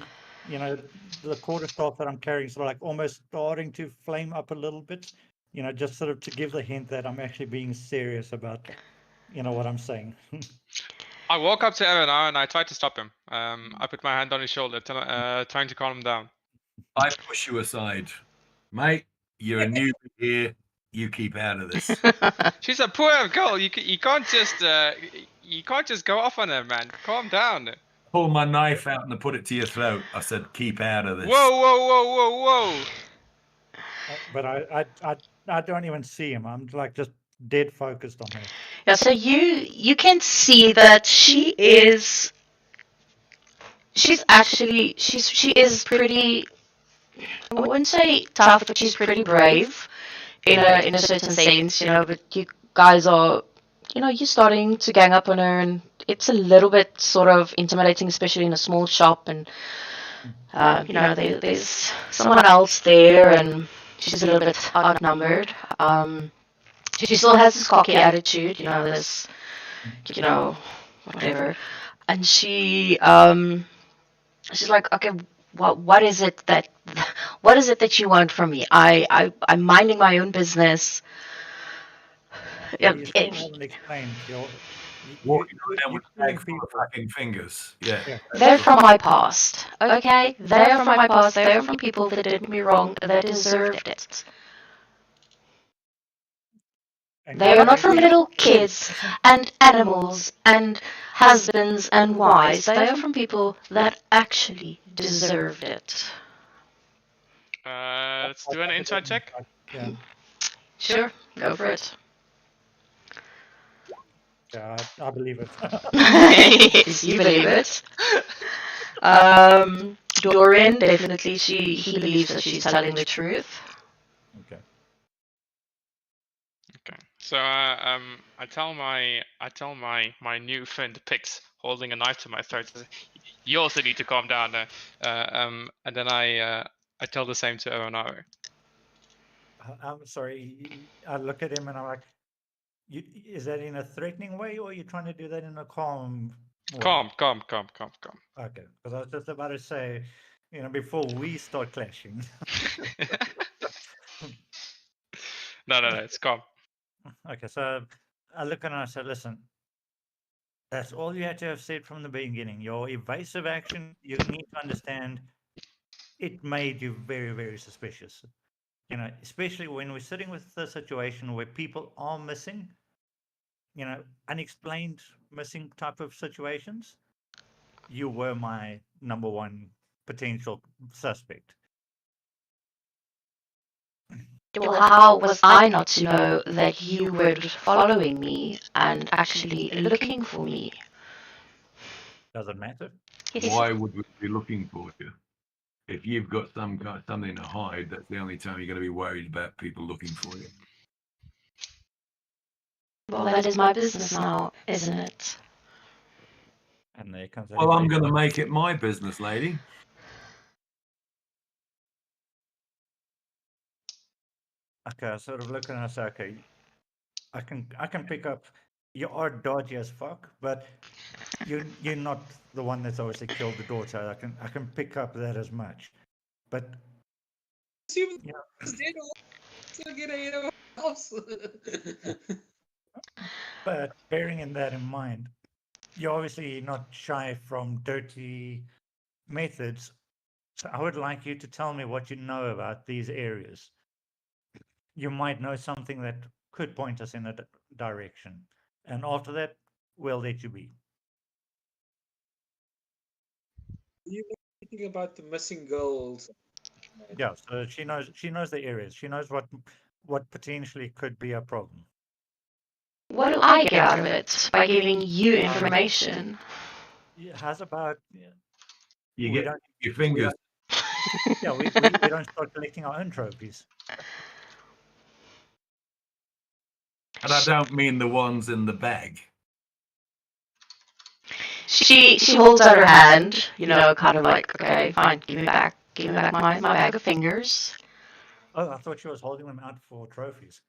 Speaker 3: the quarterstaff that I'm carrying sort of like almost starting to flame up a little bit, just sort of to give the hint that I'm actually being serious about, what I'm saying.
Speaker 1: I walk up to Evan now and I try to stop him. I put my hand on his shoulder, trying to calm him down.
Speaker 4: I push you aside. Mate, you're a newbie here. You keep out of this.
Speaker 1: She's a poor girl. You can't just go off on her, man. Calm down.
Speaker 4: Pull my knife out and I put it to your throat. I said, keep out of this.
Speaker 1: Whoa.
Speaker 3: But I don't even see him. I'm like just dead focused on her.
Speaker 2: Yeah, so you can see that she is pretty, I wouldn't say tough, but she's pretty brave in a certain sense, but you guys are you're starting to gang up on her, and it's a little bit sort of intimidating, especially in a small shop, and there's someone else there, and she's a little bit outnumbered. She still has this cocky attitude, this, whatever. and she's like, okay, what is it that you want from me? I'm minding my own business.
Speaker 3: Well, you still haven't explained
Speaker 4: Walking around
Speaker 3: you're
Speaker 4: with
Speaker 3: killing
Speaker 4: bags full of
Speaker 3: people.
Speaker 4: fucking fingers. Yeah.
Speaker 3: Yeah.
Speaker 2: They're from my past, okay? They're from my past. They're from people that did me wrong, that deserved it.
Speaker 3: And
Speaker 2: They are not from little kids and animals and husbands and wives. They are from people that actually deserved it.
Speaker 1: Let's do an inside check.
Speaker 3: Yeah.
Speaker 2: Sure, go for it.
Speaker 3: Yeah, I believe it.
Speaker 2: Yes, you believe it. Dorian, definitely, he believes that she's telling the truth.
Speaker 3: Okay.
Speaker 1: Okay. So I tell my new friend Pix, holding a knife to my throat, you also need to calm down. And then I tell the same to Oronaro.
Speaker 3: I'm sorry. I look at him and I'm like, is that in a threatening way, or are you trying to do that in a calm way?
Speaker 1: Calm.
Speaker 3: Okay, because I was just about to say, before we start clashing.
Speaker 1: No, it's calm.
Speaker 3: Okay, so I look and I say, listen, that's all you had to have said from the beginning. Your evasive action, you need to understand, it made you very, very suspicious. Especially when we're sitting with a situation where people are missing, unexplained missing type of situations. You were my number one potential suspect.
Speaker 2: Well, how was I not to know that you were following me and actually looking for me?
Speaker 3: Does it matter?
Speaker 2: Yes.
Speaker 4: Why would we be looking for you? If you've got something to hide, that's the only time you're going to be worried about people looking for you.
Speaker 2: Well, that is my business now, isn't it?
Speaker 3: And there comes.
Speaker 4: Well, I'm going to make it my business, lady.
Speaker 3: Okay, I sort of look and I say, okay, I can pick up. You are dodgy as fuck, but you're not the one that's obviously killed the daughter. I can pick up that as much, but
Speaker 6: Assume
Speaker 3: you know,
Speaker 6: it's dead or to get ahead of house.
Speaker 3: but bearing in that in mind, you're obviously not shy from dirty methods. So I would like you to tell me what you know about these areas. You might know something that could point us in a direction, and after that, we'll let you be.
Speaker 6: You know anything about the missing girls?
Speaker 3: Yeah, so she knows the areas. She knows what potentially could be a problem.
Speaker 2: What do I get out of it by giving you information?
Speaker 3: How's about
Speaker 4: You
Speaker 3: we
Speaker 4: get
Speaker 3: don't
Speaker 4: your fingers.
Speaker 3: we don't start collecting our own trophies.
Speaker 4: And I don't mean the ones in the bag.
Speaker 2: She holds out her hand, kind of like, okay, fine, give me back my bag of fingers.
Speaker 3: Oh, I thought she was holding them out for trophies.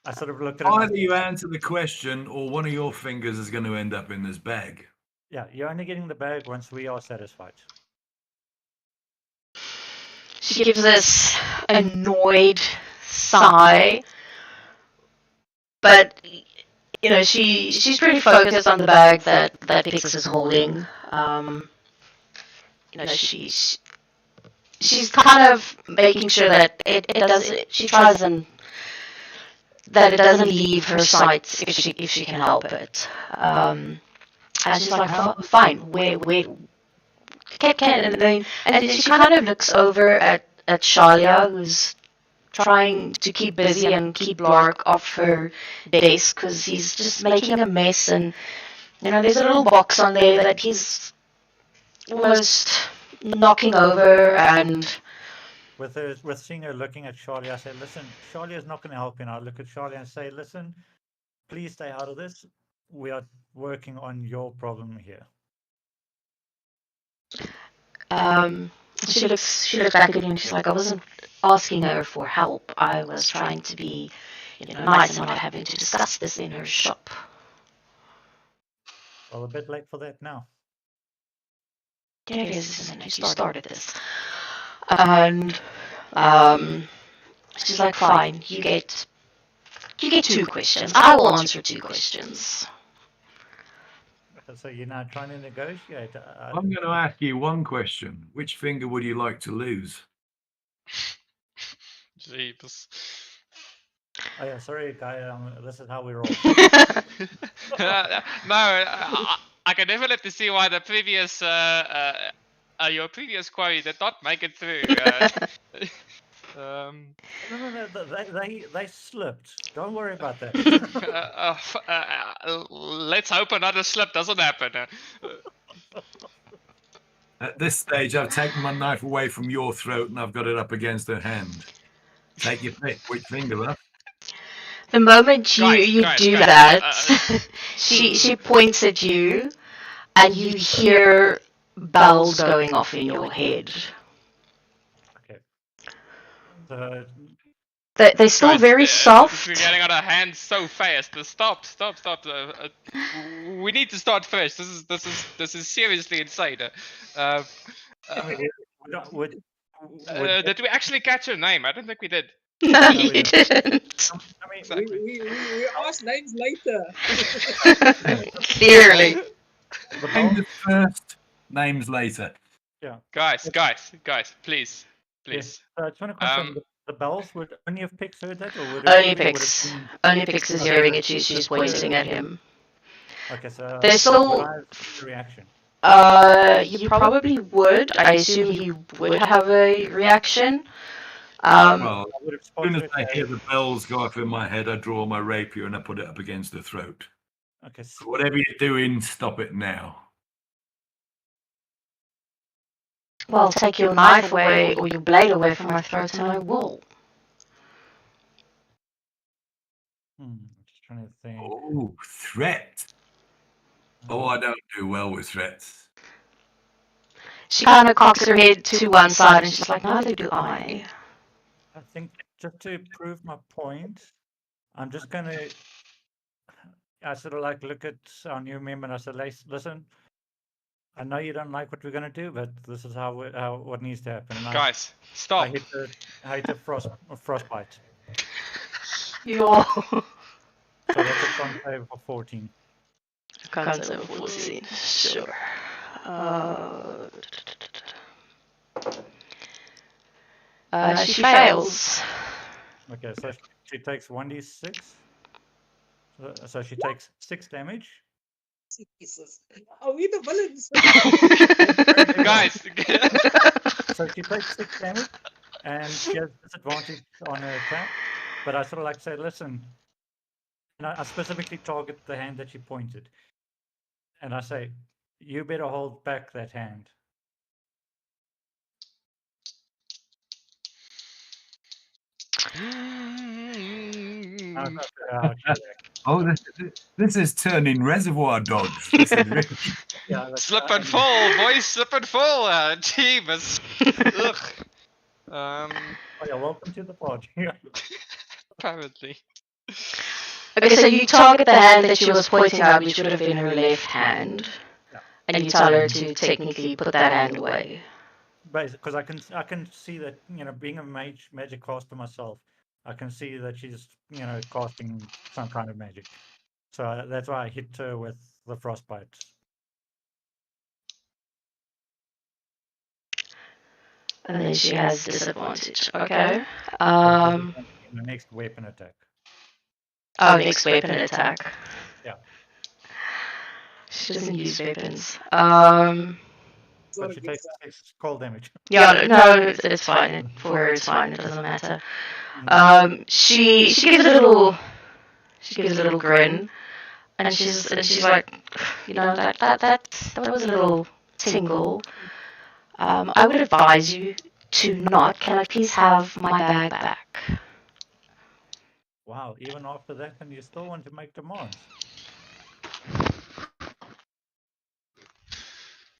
Speaker 3: I sort of looked at
Speaker 4: Either you answer the question or one of your fingers is going to end up in this bag.
Speaker 3: Yeah, you're only getting the bag once we are satisfied.
Speaker 2: She gives this annoyed sigh, but she's pretty focused on the bag that Pix is holding. She's kind of making sure that it does. She tries and that it doesn't leave her sight if she can help it. And she's like, fine, where and she kind of looks over at Shalia, who's trying to keep busy and keep Lark off her desk because he's just making a mess, and there's a little box on there that he's almost knocking over, and
Speaker 3: with seeing her looking at Charlie, I say, listen, Charlie is not going to help you. And I look at Charlie and say, listen, please stay out of this. We are working on your problem here.
Speaker 2: She looks back at you and she's like, I wasn't asking her for help. I was trying to be nice and not having to discuss this in her shop.
Speaker 3: Well, a bit late for that now.
Speaker 2: Yeah, I guess this is when you started this. And she's like, fine, you get 2 questions. I will answer 2 questions.
Speaker 3: So you're now trying to negotiate.
Speaker 4: I'm going to ask you one question. Which finger would you like to lose?
Speaker 1: Jeepers.
Speaker 3: Oh yeah, sorry, guy. This is how we roll.
Speaker 1: No, I can definitely see why the previous your previous query did not make it through.
Speaker 3: No. They slipped. Don't worry about that.
Speaker 1: Let's hope another slip doesn't happen.
Speaker 4: At this stage, I've taken my knife away from your throat and I've got it up against her hand. Take your pick. Which finger, love?
Speaker 2: The moment you
Speaker 1: Guys,
Speaker 2: do
Speaker 1: guys,
Speaker 2: that, she points at you, and you hear bells going off in your head.
Speaker 3: Okay. So
Speaker 2: They're still
Speaker 1: Guys,
Speaker 2: very soft.
Speaker 1: We're getting out of hand so fast. Stop. We need to start first. This is seriously insane.
Speaker 3: I mean, we don't, would
Speaker 1: Did we actually catch her name? I don't think we did.
Speaker 2: No,
Speaker 3: we
Speaker 2: you didn't.
Speaker 3: I mean,
Speaker 1: Exactly.
Speaker 6: We ask names later.
Speaker 2: Clearly.
Speaker 3: the
Speaker 4: Names
Speaker 3: bells,
Speaker 4: first, names later.
Speaker 1: Guys, please.
Speaker 3: yes. So I just want to confirm the bells would only have Pix heard that, or would it
Speaker 2: Only
Speaker 3: would have
Speaker 2: Pix.
Speaker 3: been-
Speaker 2: Only Pix is hearing it. She's pointing at him.
Speaker 3: Okay, so
Speaker 2: There's still-
Speaker 3: would I have a reaction?
Speaker 2: You probably would. I assume he would have a reaction.
Speaker 4: Well,
Speaker 3: I would have
Speaker 4: as soon
Speaker 3: spotted
Speaker 4: as
Speaker 3: it
Speaker 4: I
Speaker 3: as-
Speaker 4: hear the bells go off in my head, I draw my rapier and I put it up against her throat.
Speaker 3: Okay,
Speaker 4: So whatever you're doing, stop it now.
Speaker 2: Well, take your knife away or your blade away from my throat, and I will.
Speaker 3: I'm just trying to think.
Speaker 4: Oh, threat. Oh, I don't do well with threats.
Speaker 2: She kind of cocks her head to one side, and she's like, neither do I.
Speaker 3: I think just to prove my point, I'm just gonna. I sort of like look at our new member and I said, "Listen, I know you don't like what we're gonna do, but this is how what needs to happen." And
Speaker 1: Guys,
Speaker 3: I
Speaker 1: stop.
Speaker 3: hit the frostbite.
Speaker 2: Yo.
Speaker 3: So that's a con save of 14.
Speaker 2: Concept 14. Sure. She fails.
Speaker 3: Okay, so she takes 1d6. So she takes 6 damage.
Speaker 6: Jesus. Are we the villains?
Speaker 1: Guys,
Speaker 3: So she takes 6 damage, and she has disadvantage on her attack. But I sort of like say, listen, and I specifically target the hand that she pointed, and I say, you better hold back that hand. I was not sure how she reacted.
Speaker 4: Oh, this is turning Reservoir Dogs. This is really...
Speaker 3: Yeah, that's
Speaker 1: slip
Speaker 3: fine.
Speaker 1: and fall, boys, slip and fall. Jeebus. Ugh.
Speaker 3: Oh yeah, welcome to the party.
Speaker 1: Apparently.
Speaker 2: Okay, so you target the hand that she was pointing at, which would have been her left hand,
Speaker 3: Yeah.
Speaker 2: and you tell her to technically put that hand away.
Speaker 3: Because I can see that, being a magic caster myself, I can see that she's casting some kind of magic. So that's why I hit her with the frostbite.
Speaker 2: And then she has disadvantage. Okay.
Speaker 3: In the next weapon attack.
Speaker 2: Next weapon attack.
Speaker 3: Yeah.
Speaker 2: She doesn't use weapons.
Speaker 3: But she takes 6 cold damage.
Speaker 2: Yeah, no, it's fine. For her, it's fine. It doesn't matter. She gives a little grin, and she's like, that was a little tingle. I would advise you to not. Can I please have my bag back?
Speaker 3: Wow, even after that, and you still want to make demands.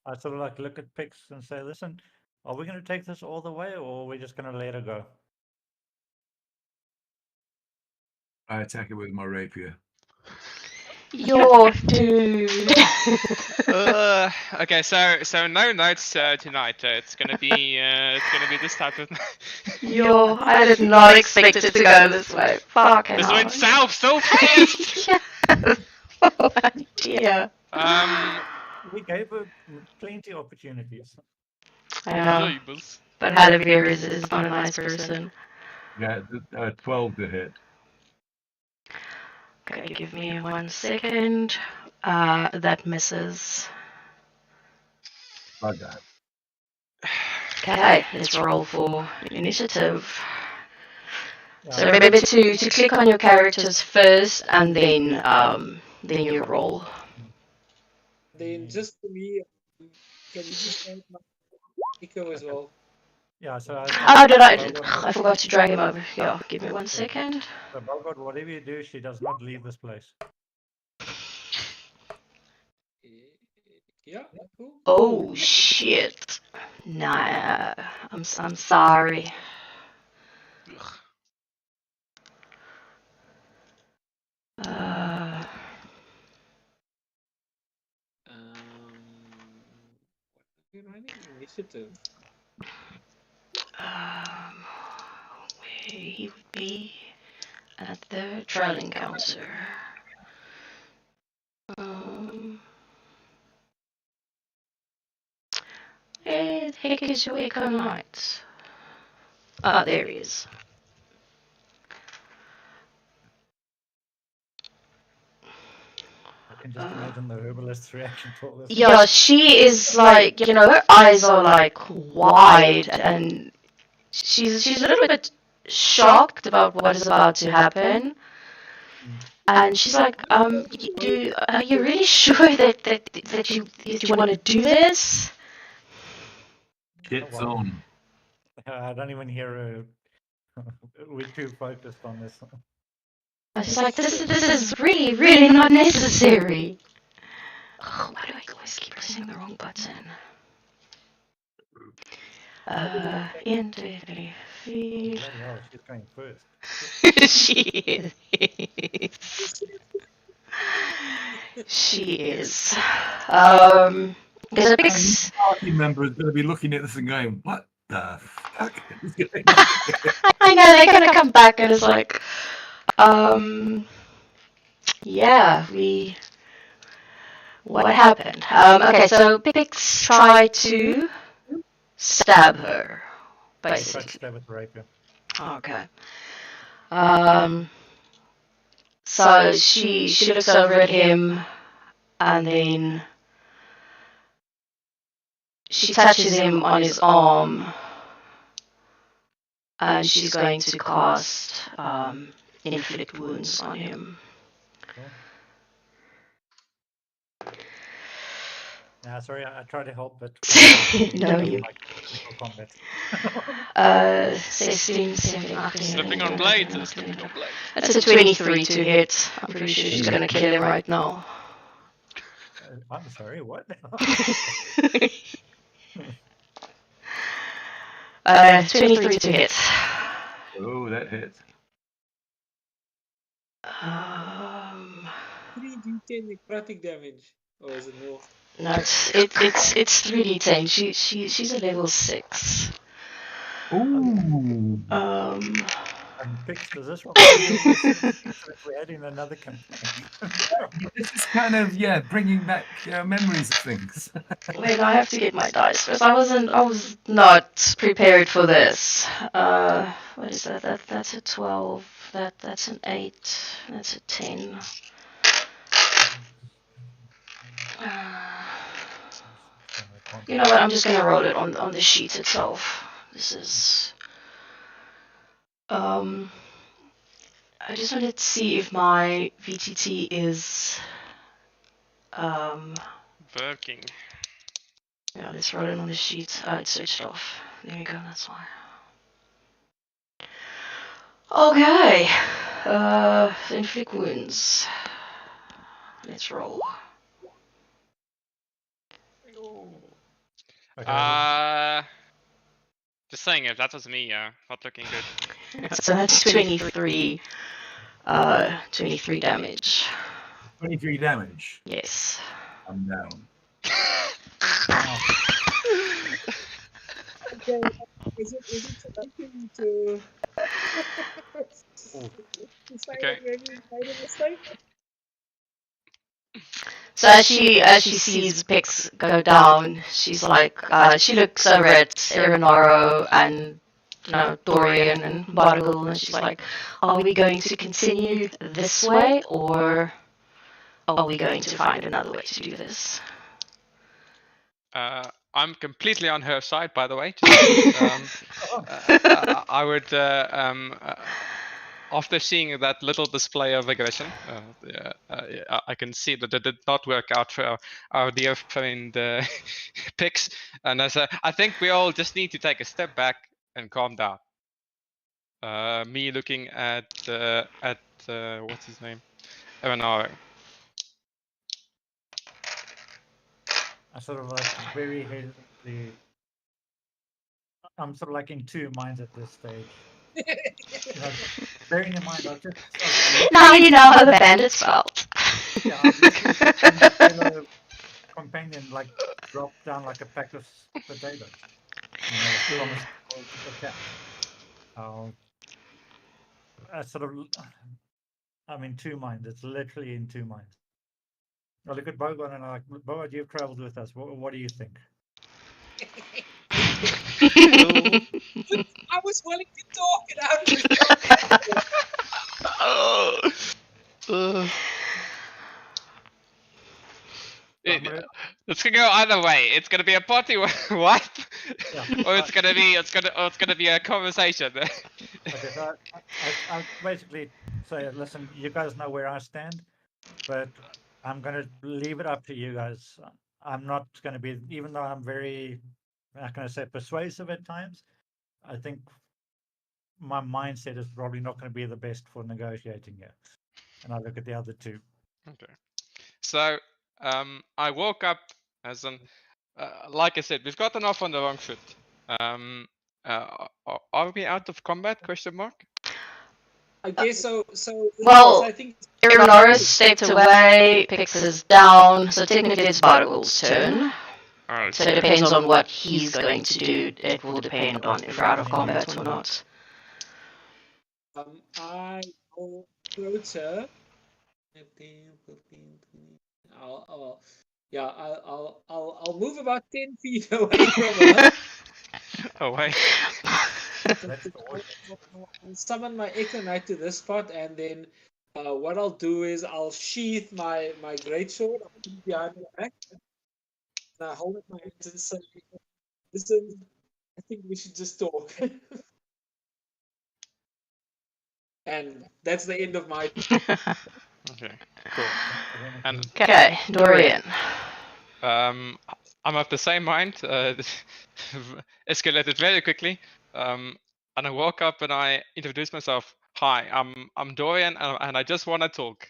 Speaker 3: I sort of like look at Pix and say, listen, are we going to take this all the way, or are we just going to let her go?
Speaker 4: I attack it with my rapier.
Speaker 2: Your dude.
Speaker 1: Okay, so no notes tonight. It's gonna be this type of.
Speaker 2: I did not expect it to go this way. Fucking
Speaker 1: This
Speaker 2: hell.
Speaker 1: went south so fast.
Speaker 2: Yeah. Oh dear.
Speaker 3: We gave her plenty of opportunities.
Speaker 2: I know.
Speaker 1: Jeebus.
Speaker 2: But Hadavir is not a nice person.
Speaker 4: Yeah, 12 to hit.
Speaker 2: Okay, give me 1 second. That misses.
Speaker 4: Bugger.
Speaker 2: Okay, let's roll for initiative.
Speaker 3: Yeah.
Speaker 2: So remember to click on your characters first, and then you roll.
Speaker 6: Then just for me, can you just make my Nico as well?
Speaker 3: Yeah, so
Speaker 2: Oh, did I forgot to drag him over. Yeah, give me 1 second.
Speaker 3: So Belgod, whatever you do, she does not leave this place.
Speaker 6: Yeah, cool.
Speaker 2: Oh shit. Nah, I'm sorry.
Speaker 6: What are you running? Initiative.
Speaker 2: Where he would be at the trial encounter. Where the heck is your Echo Knight? Ah, there he is.
Speaker 3: I can just imagine the herbalist's reaction to all this.
Speaker 2: Yeah, she is like, her eyes are like wide, and she's a little bit shocked about what is about to happen. And she's like, are you really sure that you want to do this?
Speaker 4: Shit's on.
Speaker 3: I don't even hear her. We're too focused on this.
Speaker 2: I was like, this is really, really not necessary. Oh, why do I always keep pressing the wrong button? 1, 2, 3, 4.
Speaker 3: Bloody hell, she's going first.
Speaker 2: She is. She is. There's a big.
Speaker 4: Party member is going to be looking at this and going, "What the fuck is going on?"
Speaker 2: I know they're gonna come back and it's like, yeah, what happened? Okay, so Pix tried to stab her, basically.
Speaker 3: Stab with the rapier.
Speaker 2: Okay. So she looks over at him, and then she touches him on his arm, and she's going to cast inflict wounds on him.
Speaker 3: Cool. Nah, sorry, I tried to help, but
Speaker 2: No, you.
Speaker 3: like physical combat.
Speaker 2: 16, 17, 18.
Speaker 1: Slipping on blades. Slipping on blades.
Speaker 2: That's a 23 to hit. I'm pretty sure she's gonna kill him right now.
Speaker 3: I'm sorry, what?
Speaker 2: 23 to hit.
Speaker 4: Oh, that hits.
Speaker 6: 3d10 necrotic damage. Or is it more?
Speaker 2: No, it's 3d10. She's a level 6.
Speaker 4: Ooh.
Speaker 3: Pix, does this require we're adding another campaign?
Speaker 4: This is kind of, bringing back memories of things.
Speaker 2: Wait, I have to get my dice first. I was not prepared for this. What is that? That's a 12. That's an 8. That's a 10. You know what? I'm just gonna roll it on the sheet itself. This is. I just wanted to see if my VTT is.
Speaker 1: Working.
Speaker 2: Yeah, let's roll it on the sheet. It's switched off. There we go. That's why. Okay. Inflict wounds. Let's roll.
Speaker 3: Okay.
Speaker 1: Just saying, if that was me, not looking good.
Speaker 2: So that's 23. 23 damage.
Speaker 4: 23 damage.
Speaker 2: Yes.
Speaker 4: I'm down.
Speaker 6: Okay. Is it something to say
Speaker 1: Okay.
Speaker 6: that maybe you made a mistake?
Speaker 2: So as she sees Pix go down, she's like, she looks over at Erinaro and Dorian and Barnacle, and she's like, are we going to continue this way, or are we going to find another way to do this?
Speaker 1: I'm completely on her side, by the way. I would, after seeing that little display of aggression, I can see that it did not work out for our dear friend Pix. And I think we all just need to take a step back and calm down. Me looking at what's his name, Evanaro.
Speaker 3: I sort of like very hesitantly. I'm sort of like in two minds at this stage. Bearing in mind, I've just
Speaker 2: Now you know how the bandits felt.
Speaker 3: yeah, I've literally just seen the fellow companion like drop down like a pack of potatoes. From a cat. I sort of, I'm in two minds. It's literally in two minds. I look at Bogan and I'm like, Bogan, you've traveled with us. What do you think?
Speaker 6: I was willing to talk it out.
Speaker 1: It's gonna go either way. It's gonna be a party wipe, or it's gonna be a conversation.
Speaker 3: Okay, so I basically say, listen, you guys know where I stand, but I'm going to leave it up to you guys. I'm not going to be, even though I'm very, how can I say, persuasive at times, I think my mindset is probably not going to be the best for negotiating here. And I look at the other two.
Speaker 1: Okay. So I woke up as an, like I said, we've gotten off on the wrong foot. Are we out of combat? Question mark.
Speaker 6: I guess so.
Speaker 2: Well,
Speaker 6: I think
Speaker 2: Erinaro stepped away, Pix is down, so technically it's Barnacle's turn.
Speaker 1: Alright.
Speaker 2: So it depends on what he's going to do. It will depend on if we're out of combat or not.
Speaker 6: I will approach her. I'll move about 10 feet away from her.
Speaker 1: Away.
Speaker 6: I'll summon my Echo Knight to this spot, and then what I'll do is I'll sheath my greatsword. I'll put it behind my back, and I hold it in my hands and say, "Listen, I think we should just talk." And that's the end of my.
Speaker 1: Okay. Cool. And
Speaker 2: Okay, Dorian.
Speaker 1: I'm of the same mind. Escalated very quickly. And I woke up and I introduced myself. Hi, I'm Dorian, and I just want to talk.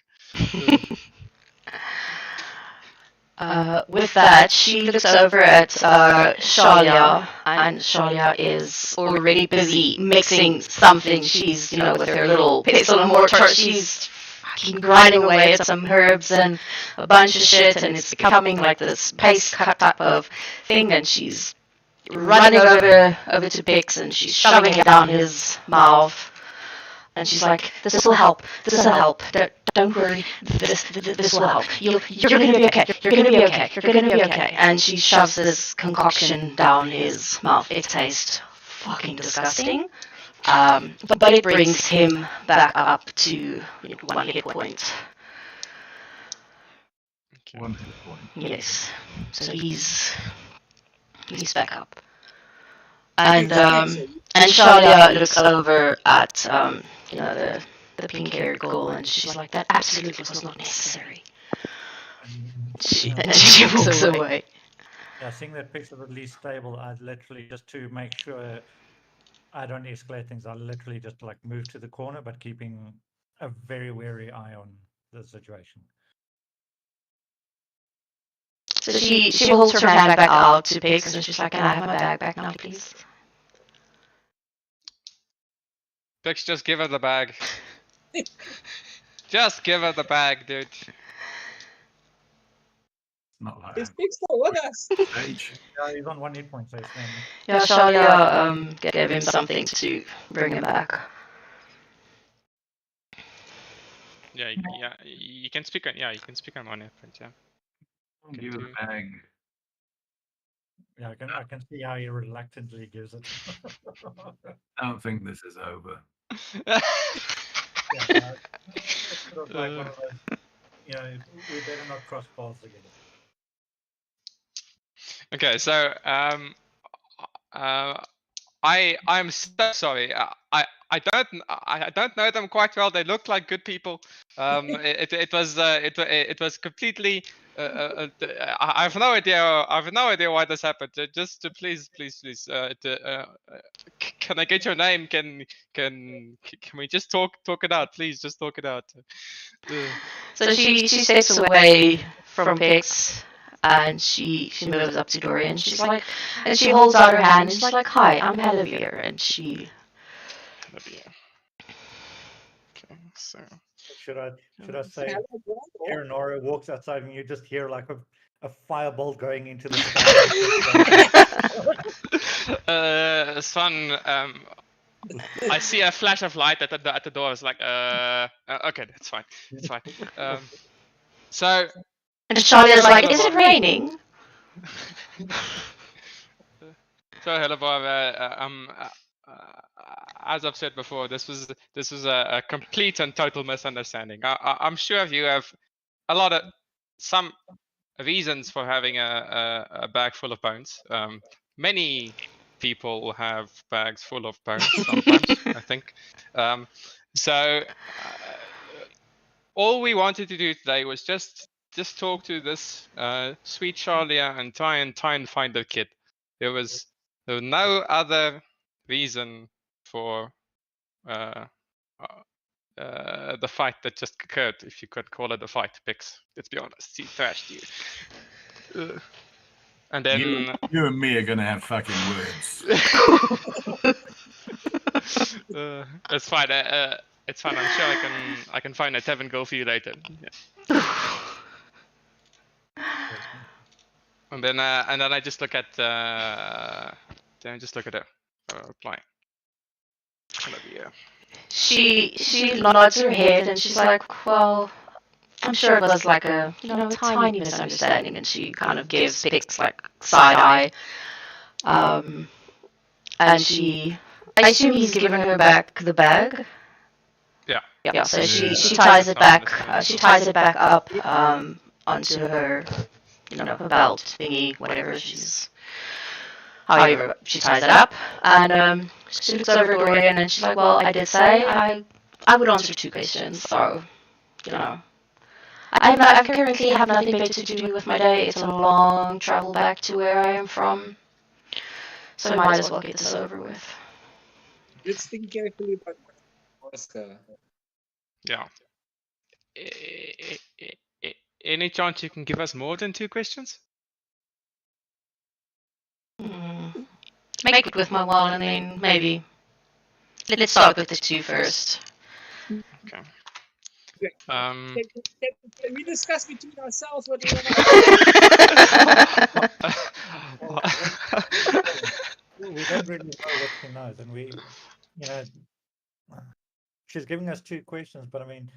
Speaker 2: With that, she looks over at Shalia, and Shalia is already busy mixing something. She's, with her little pestle and mortar, she's fucking grinding away at some herbs and a bunch of shit, and it's becoming like this paste cut type of thing, and she's running over to Pix, and she's shoving it down his mouth. And she's like, this will help. This will help. Don't worry. This will help. You're going to be okay. You're going to be okay. You're going to be okay. And she shoves this concoction down his mouth. It tastes fucking disgusting. But it brings him back up to 1 hit point.
Speaker 1: Okay.
Speaker 4: 1 hit point.
Speaker 2: Yes. So he's back up. And Shalia looks over at the pink-haired girl, and she's like, that absolutely was not necessary. And she walks away.
Speaker 3: Yeah, seeing that picture of at least stable, I'd literally, just to make sure I don't escalate things, I'll literally just like move to the corner, but keeping a very wary eye on the situation.
Speaker 2: So she holds her hand back out to Pix, and she's like, can I have my bag back now, please?
Speaker 1: Pix, just give her the bag. Just give her the bag, dude.
Speaker 4: Not like
Speaker 6: Is
Speaker 4: that.
Speaker 6: Pig still with us?
Speaker 4: Stage.
Speaker 3: Yeah, he's on 1 hit point, so he's standing.
Speaker 2: Yeah, Shalia gave him something to bring him back.
Speaker 1: Yeah, you can speak on. Yeah, you can speak on 1 hit point. Yeah. Can
Speaker 4: Give her
Speaker 1: do.
Speaker 4: the bag.
Speaker 3: Yeah, I can see how he reluctantly gives it.
Speaker 4: I don't think this is over.
Speaker 3: Yeah, it's sort of like one of those, you know, we better not cross paths again.
Speaker 1: Okay, so I'm so sorry. I don't know them quite well. They look like good people. It was completely. I have no idea. I have no idea why this happened. Just please. Can I get your name? Can we just talk it out? Please, just talk it out.
Speaker 2: So she steps away from Pix and she moves up to Dorian. She's like, and she holds out her hand and she's like, "Hi, I'm Hellivier," and she.
Speaker 1: Okay, so.
Speaker 3: Should I say here Nora walks outside and you just hear like a firebolt going into the sky?
Speaker 1: Son, I see a flash of light at the door. It's like, okay, that's fine. It's fine. So.
Speaker 2: And Charlie's like, "Is it raining?"
Speaker 1: So Hellebar, as I've said before, this was a complete and total misunderstanding. I'm sure you have some reasons for having a bag full of bones. Many people have bags full of bones sometimes, I think. So all we wanted to do today was just talk to this sweet Charlia and try and find the kid. There was no other reason for the fight that just occurred, if you could call it a fight, Pix. Let's be honest, he thrashed you. And then
Speaker 4: you and me are gonna have fucking words.
Speaker 1: It's fine. It's fine. I'm sure I can find a tavern girl for you later. Yeah. And then I just look at reply.
Speaker 2: She nods her head and she's like, "Well, I'm sure it was like a tiny misunderstanding," and she kind of gives Pix like side eye. And I assume he's giving her back the bag.
Speaker 1: Yeah.
Speaker 2: Yeah. So she ties it back. She ties it back up onto her, her belt thingy, whatever she's. However, she ties it up, and she looks over at Dorian, and she's like, "Well, I did say I would answer 2 questions, so I currently have nothing better to do with my day. It's a long travel back to where I am from, so I might as well get this over with."
Speaker 6: Let's think carefully about Oscar.
Speaker 1: Yeah. Any chance you can give us more than 2 questions?
Speaker 2: Make it with my while, and then maybe let's start with the 2 first.
Speaker 1: Okay.
Speaker 6: Can we discuss between ourselves what we want
Speaker 3: We don't really know what she knows, and she's giving us 2 questions, but I mean,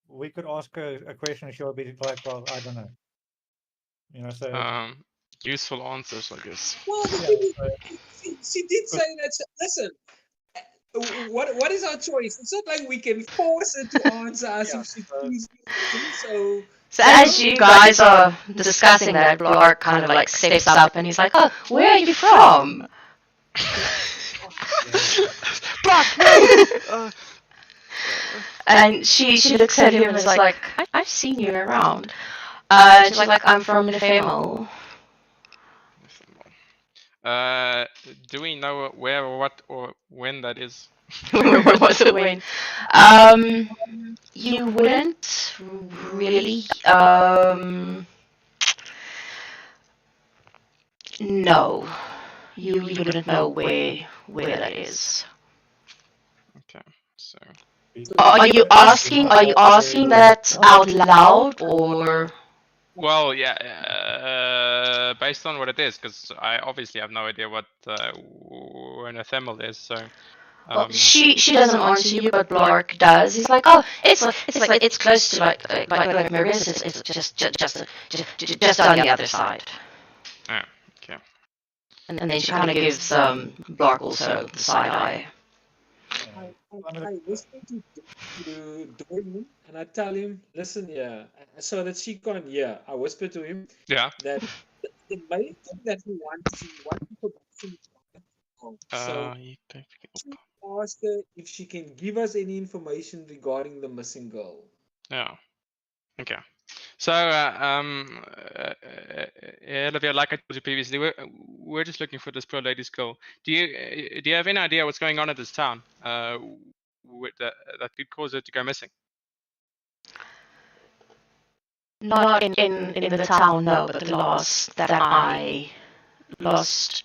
Speaker 3: we could ask her a question and she'll be like, "Well, I don't know." So.
Speaker 1: Useful answers, I guess.
Speaker 6: Well, she did say that. Listen, what is our choice? It's not like we can force her to answer us if she chooses to.
Speaker 2: So as you guys are discussing that, Blark kind of like steps up and he's like, "Oh, where are you from?"
Speaker 1: Blark!
Speaker 2: And she looks at him and is like, "I've seen you around." She's like, "I'm from Nefemo."
Speaker 1: Do we know where or what or when that is?
Speaker 2: What was it when? You wouldn't really. No, you wouldn't know where that is.
Speaker 1: Okay, so
Speaker 2: Are you asking? Are you asking that out loud, or
Speaker 1: Well, yeah, based on what it is, because I obviously have no idea what an ephemeral is. So,
Speaker 2: well, she doesn't answer you, but Blark does. He's like, oh, it's close to like Maria's. It's just on the other side.
Speaker 1: yeah, okay.
Speaker 2: And then she kind of gives Blark also the side eye.
Speaker 6: I whisper to Dorian and I tell him, listen here, so that she can't hear. I whisper to him
Speaker 1: Yeah.
Speaker 6: that the main thing that we want is we want information. So
Speaker 1: You don't pick it up.
Speaker 6: ask her if she can give us any information regarding the missing girl.
Speaker 1: Yeah. Okay. So, Olivia, like I told you previously, we're just looking for this poor lady's girl. Do you have any idea what's going on in this town? That could cause her to go missing.
Speaker 2: Not in the town, no, but the last that I lost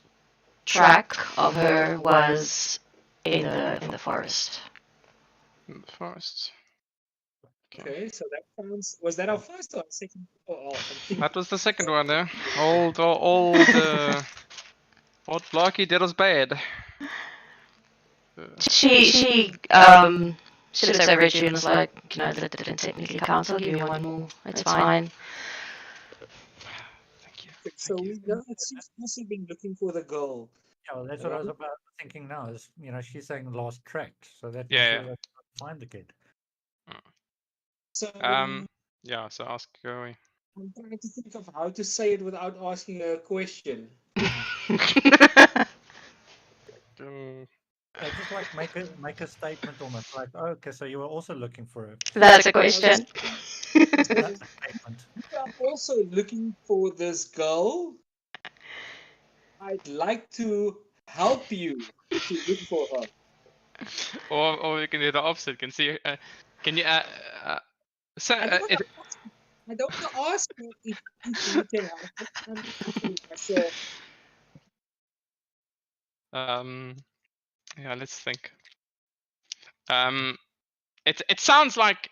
Speaker 2: track of her was in the forest.
Speaker 1: In the forest.
Speaker 6: Okay, so that sounds. Was that our first or second?
Speaker 1: That was the second one there. Old Blocky did us bad.
Speaker 2: She looks over at you and is like, you know, that didn't technically count. I'll give you one more. It's fine.
Speaker 1: Thank you.
Speaker 6: So we know that she's also been looking for the girl.
Speaker 3: Yeah, well, that's what I was about thinking now. Is she's saying lost track, so that means
Speaker 1: Yeah,
Speaker 3: she was find the kid.
Speaker 6: So
Speaker 1: yeah. So ask her away.
Speaker 6: I'm trying to think of how to say it without asking her a question.
Speaker 3: Just like make a statement almost like, oh, okay, so you were also looking for her.
Speaker 2: That's a question.
Speaker 3: That's a statement.
Speaker 6: I'm also looking for this girl. I'd like to help you to look for her.
Speaker 1: Or we can do the opposite. Can see. Can you? So
Speaker 6: I don't want to ask you if you can help us. I'm asking myself.
Speaker 1: Yeah. Let's think. It sounds like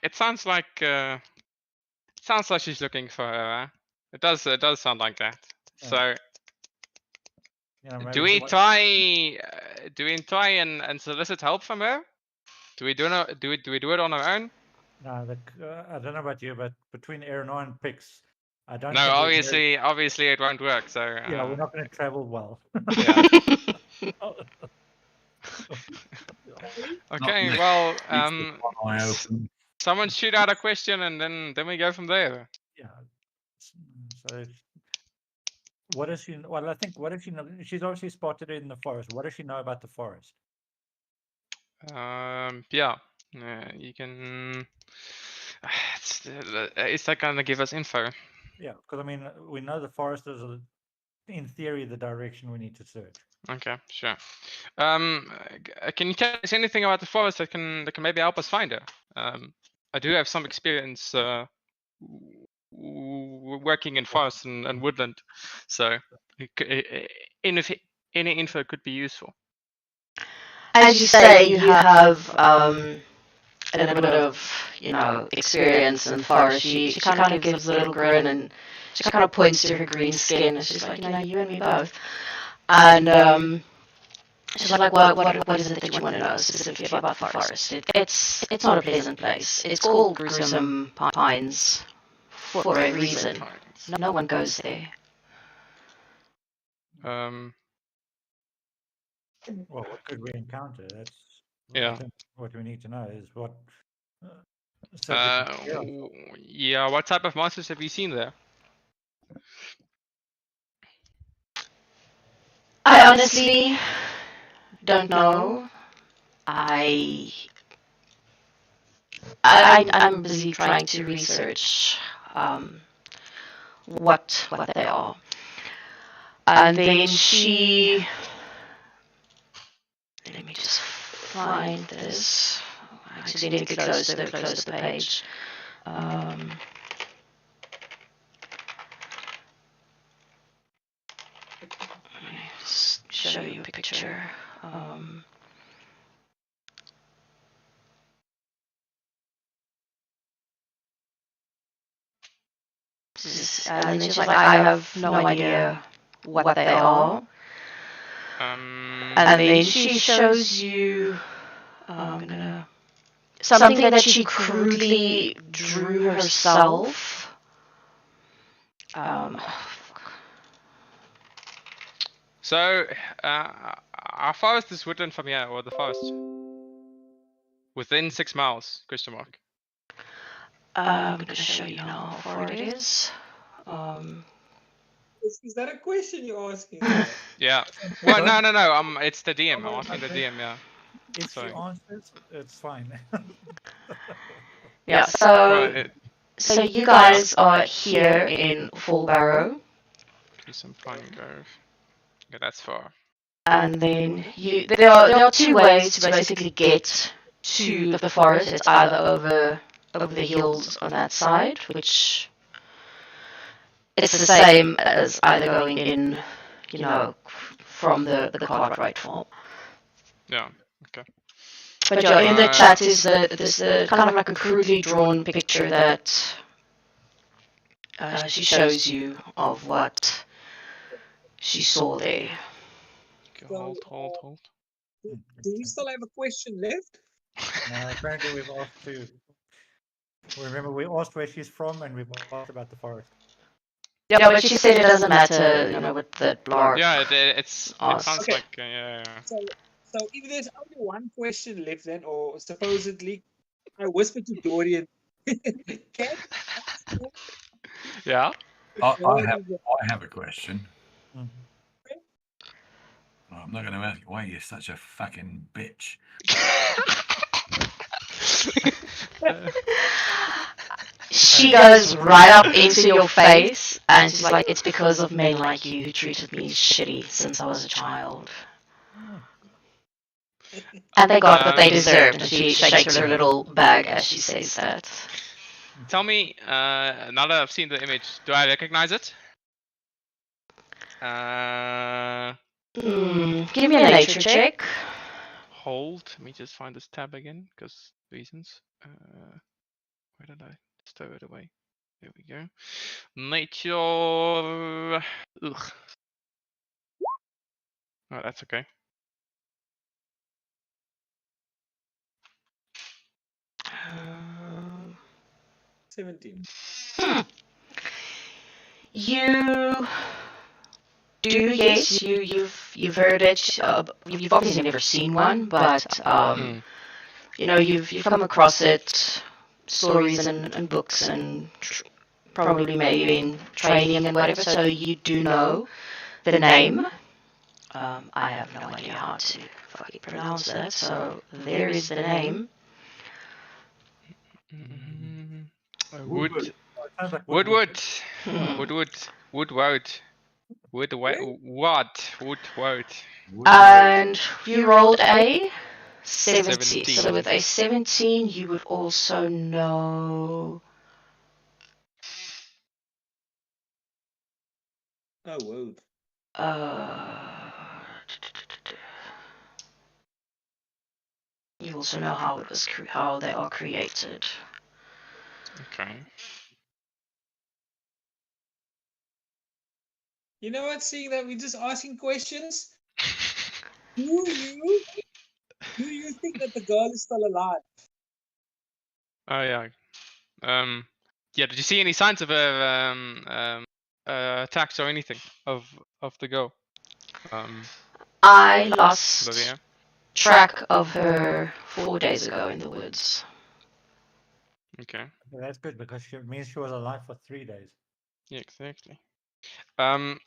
Speaker 1: she's looking for her. Huh? It does sound like that.
Speaker 3: Yeah.
Speaker 1: So
Speaker 3: Maybe
Speaker 1: do
Speaker 3: she
Speaker 1: we
Speaker 3: wants-
Speaker 1: try and solicit help from her? Do we do it on our own?
Speaker 3: No, I don't know about you, but between Aeronaut and Pix, I don't.
Speaker 1: No,
Speaker 3: think we're very-
Speaker 1: obviously it won't work. So
Speaker 3: yeah, we're not going to travel well.
Speaker 1: yeah.
Speaker 4: Not
Speaker 1: Okay,
Speaker 4: unless
Speaker 1: well,
Speaker 4: it's with one eye open.
Speaker 1: someone shoot out a question and then we go from there.
Speaker 3: Yeah. So, what does she? Well, I think what does she know? She's obviously spotted it in the forest. What does she know about the forest?
Speaker 1: Yeah, you can. It's not gonna give us info.
Speaker 3: Yeah, because I mean, we know the forest is, in theory, the direction we need to search.
Speaker 1: Okay, sure. Can you tell us anything about the forest that can maybe help us find her? I do have some experience working in forest and woodland, so any info could be useful.
Speaker 2: As you say, you have a little bit of, you know, experience in the forest. She kind of gives a little grin and she kind of points to her green skin and she's like, you know, you and me both. And she's like, what is it that you want to know specifically about the forest? It's not a pleasant place. It's called Gruesome Pines for a reason. No one goes there.
Speaker 3: Well, what could we encounter? That's
Speaker 1: Yeah.
Speaker 3: I think what we need to know is what.
Speaker 1: Yeah. What type of monsters have you seen there?
Speaker 2: I honestly don't know. I'm busy trying to research what they are. And then she, let me just find this. I accidentally closed the page. Let me just show you a picture. And then she's like, I have no idea what they are. And then she shows you something that she crudely drew herself.
Speaker 1: So, how far is this woodland from here, or the forest? Within 6 miles? Question mark.
Speaker 2: I'm going to show you now how far it is.
Speaker 6: Is that a question you're asking?
Speaker 1: Yeah. Well, no. It's the DM. I'm asking the DM. Yeah.
Speaker 3: If
Speaker 1: Sorry.
Speaker 3: she answers, it's fine.
Speaker 2: Yeah, so you guys are here in Fall Barrow.
Speaker 1: Some Pine Grove. Okay, that's far.
Speaker 2: And then there are two ways to basically get to the forest. It's either over the hills on that side, which it's the same as either going in, from the Cartwright farm.
Speaker 1: Yeah. Okay.
Speaker 2: But yeah, in the chat is there's kind of like a crudely drawn picture that she shows you of what she saw there.
Speaker 1: Okay, hold.
Speaker 6: Do we still have a question left?
Speaker 3: No, apparently we've asked to. Remember, we asked where she's from, and we've asked about the forest.
Speaker 2: Yeah, but she said it doesn't matter, what the blog.
Speaker 1: Yeah, it sounds
Speaker 6: Okay.
Speaker 1: like yeah.
Speaker 6: So if there's only one question left, then, or supposedly, I whispered to Dorian, can
Speaker 1: Yeah.
Speaker 4: I have a question.
Speaker 3: Mm.
Speaker 4: Oh, I'm not going to ask why you're such a fucking bitch.
Speaker 2: She goes right up into your face, and she's like, it's because of men like you who treated me shitty since I was a child. And they got what they deserved, and she shakes her little bag as she says that.
Speaker 1: Tell me, now that I've seen the image, do I recognize it?
Speaker 2: Give me a nature check.
Speaker 1: Hold. Let me just find this tab again, because reasons. Where did I stow it away? There we go. Nature. Ugh. Oh, that's okay.
Speaker 2: Um,
Speaker 6: 17.
Speaker 2: You do, yes, you've heard it. You've obviously never seen one, but you've come across it, stories and books and probably maybe in training and whatever. So you do know the name. I have no idea how to fucking pronounce that. So there is the name.
Speaker 1: Woodward.
Speaker 3: Sounds like
Speaker 1: Woodward.
Speaker 2: And you rolled a 17. So with a 17, you would also know.
Speaker 6: Oh, whoa.
Speaker 2: You also know how they are created.
Speaker 1: Okay.
Speaker 6: You know what? Seeing that we're just asking questions, do you think that the girl is still alive?
Speaker 1: Oh yeah. Yeah. Did you see any signs of attacks or anything of the girl?
Speaker 2: I lost
Speaker 1: Olivia?
Speaker 2: track of her 4 days ago in the woods.
Speaker 1: Okay.
Speaker 3: Yeah, that's good because it means she was alive for 3 days.
Speaker 1: Yeah, exactly. And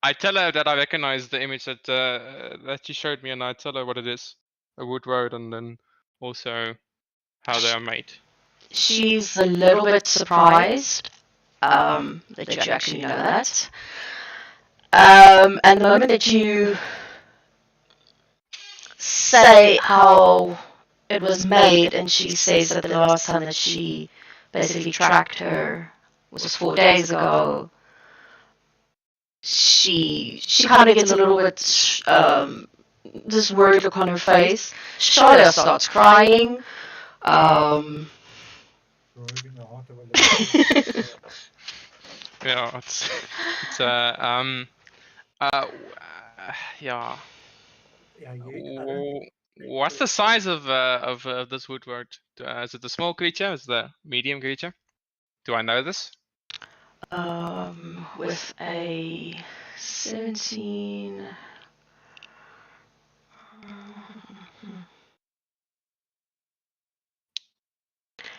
Speaker 1: I tell her that I recognize the image that she showed me, and I tell her what it is, a wood road, and then also how they are made.
Speaker 2: She's a little bit surprised that you actually know that. And the moment that you say how it was made, and she says that the last time that she basically tracked her was 4 days ago, she kind of gets a little bit this worried look on her face. Charlotte starts crying.
Speaker 3: heart of a little.
Speaker 1: Yeah, it's yeah.
Speaker 3: Yeah, I don't.
Speaker 1: What's the size of this woodward? Is it a small creature? Is it a medium creature? Do I know this?
Speaker 2: With a 17.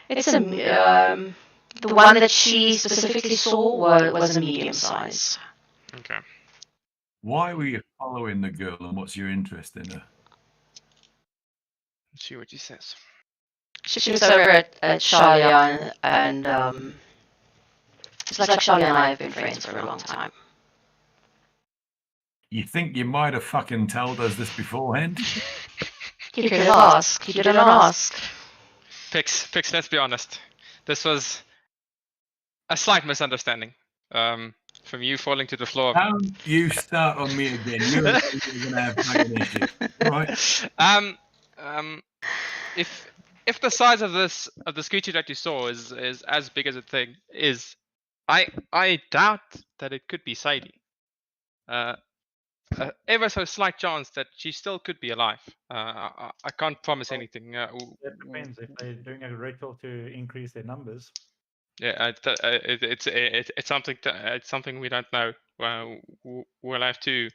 Speaker 2: It's the one that she specifically saw was a medium size.
Speaker 1: Okay.
Speaker 4: Why were you following the girl, and what's your interest in her?
Speaker 1: Let's see what she says.
Speaker 2: She was over at Shalia, and it's like Shalia and I have been friends for a long time.
Speaker 4: You think you might have fucking told us this beforehand?
Speaker 2: You could have asked. You didn't ask.
Speaker 1: Pix, let's be honest. This was a slight misunderstanding. From you falling to the floor.
Speaker 4: Don't you start on me again. You're gonna have fucking issues, right?
Speaker 1: If the size of this creature that you saw is as big as a thing is, I doubt that it could be Sadie. Ever so slight chance that she still could be alive. I can't promise anything.
Speaker 3: That depends if they're doing a ritual to increase their numbers.
Speaker 1: Yeah, it's something we don't know. We'll have to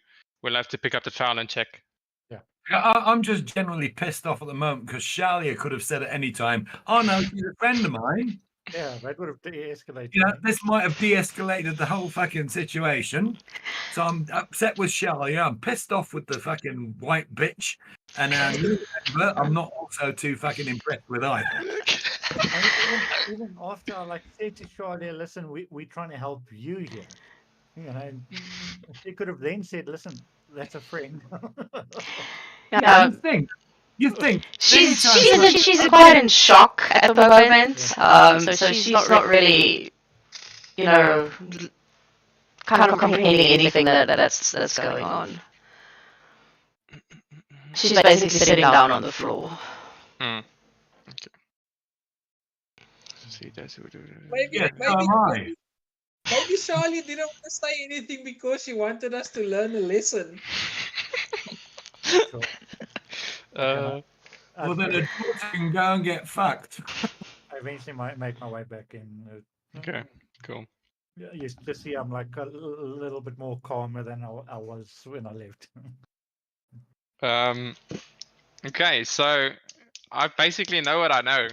Speaker 1: pick up the trial and check.
Speaker 3: Yeah.
Speaker 4: I'm just generally pissed off at the moment because Shalia could have said at any time, "Oh no, she's a friend of mine."
Speaker 3: Yeah, that would have de-escalated.
Speaker 4: You know, this might have de-escalated the whole fucking situation. So I'm upset with Shalia. I'm pissed off with the fucking white bitch, and I'm not also too fucking impressed with either.
Speaker 3: Even after I said to Charlie, listen, we're trying to help you here. You know, she could have then said, listen, that's a friend.
Speaker 4: You think
Speaker 2: she's quite in shock at the moment. So she's not really, kind of comprehending anything that's going on. She's basically sitting down on the floor.
Speaker 1: Okay.
Speaker 6: Maybe Charlie didn't want to say anything because she wanted us to learn a lesson.
Speaker 4: Well, then a can go and get fucked.
Speaker 3: I eventually might make my way back in.
Speaker 1: Okay, cool.
Speaker 3: You just see I'm a little bit more calmer than I was when I left.
Speaker 1: Okay, so I basically know what I know.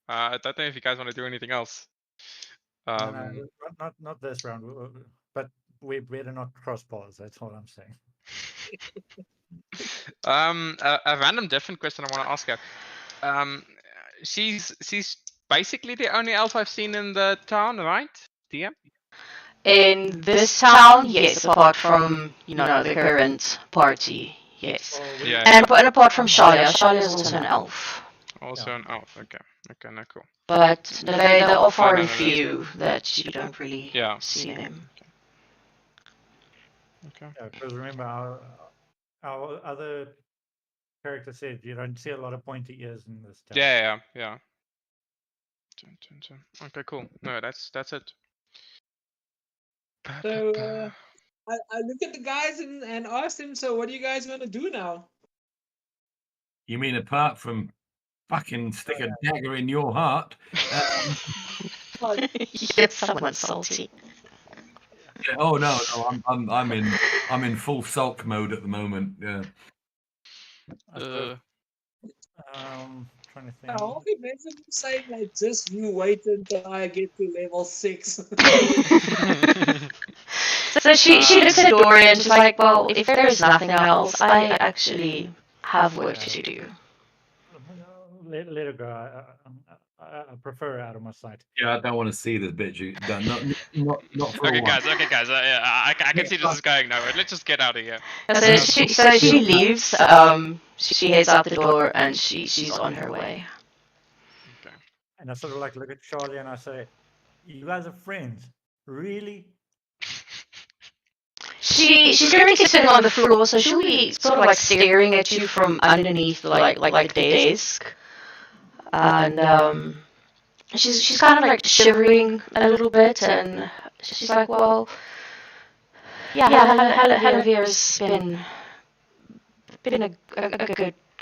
Speaker 1: I don't know if you guys want to do anything else.
Speaker 3: No, not this round, but we better not cross paths. That's all I'm saying.
Speaker 1: A random different question I want to ask her. She's basically the only elf I've seen in the town, right? DM?
Speaker 2: In this town, yes, apart from the current party, yes.
Speaker 1: Yeah.
Speaker 2: And apart from Shalia, Shalia is also an elf.
Speaker 1: Also an elf. Okay, no, cool.
Speaker 2: But they are far and few that you don't really see him.
Speaker 1: Okay.
Speaker 3: Yeah, because remember our other character said you don't see a lot of pointy ears in this town.
Speaker 1: Yeah. Okay, cool. No, that's it.
Speaker 6: So I look at the guys and ask them, so what are you guys going to do now?
Speaker 4: You mean apart from fucking stick a dagger in your heart?
Speaker 2: Get someone salty.
Speaker 4: Yeah, oh no, I'm in full sulk mode at the moment. Yeah.
Speaker 3: Trying to think.
Speaker 6: I hope imagine you saying just you wait until I get to level 6.
Speaker 2: So she looks at Dory and she's like, well, if there's nothing else, I actually have work to do.
Speaker 3: Let her go. I prefer her out of my sight.
Speaker 4: Yeah, I don't want to see this bitch. Not for
Speaker 1: Okay,
Speaker 4: a while.
Speaker 1: guys. I can see this is going nowhere. Let's just get out of here.
Speaker 2: So she leaves. She heads out the door and she's on her way.
Speaker 1: Okay.
Speaker 3: And I sort of look at Charlie and I say, "You guys are friends, really?"
Speaker 2: She's currently sitting on the floor, so she'll be sort of staring at you from underneath, like the desk. And she's kind of like shivering a little bit, and she's like, well, yeah, Halavir's been a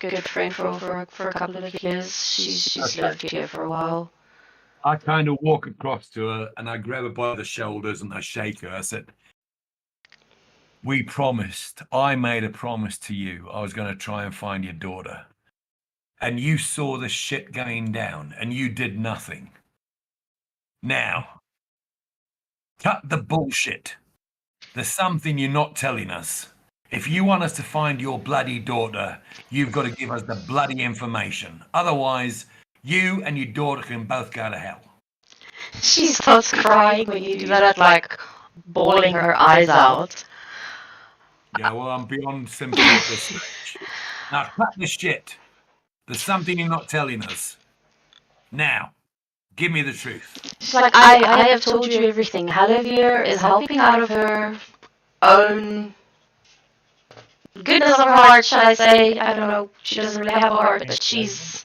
Speaker 2: good friend for a couple of years. She's lived here for a while.
Speaker 4: I kind of walk across to her and I grab her by the shoulders and I shake her. I said, I made a promise to you. I was going to try and find your daughter. And you saw the shit going down and you did nothing. Now, cut the bullshit. There's something you're not telling us. If you want us to find your bloody daughter, you've got to give us the bloody information. Otherwise, you and your daughter can both go to hell.
Speaker 2: She starts crying when you do that, like bawling her eyes out.
Speaker 4: Yeah, well, I'm beyond sympathy at this stage. Now, cut the shit. There's something you're not telling us. Now, give me the truth.
Speaker 2: She's like, I have told you everything. Halavir is helping out of her own goodness of her heart, should I say? I don't know. She doesn't really have a heart, but she's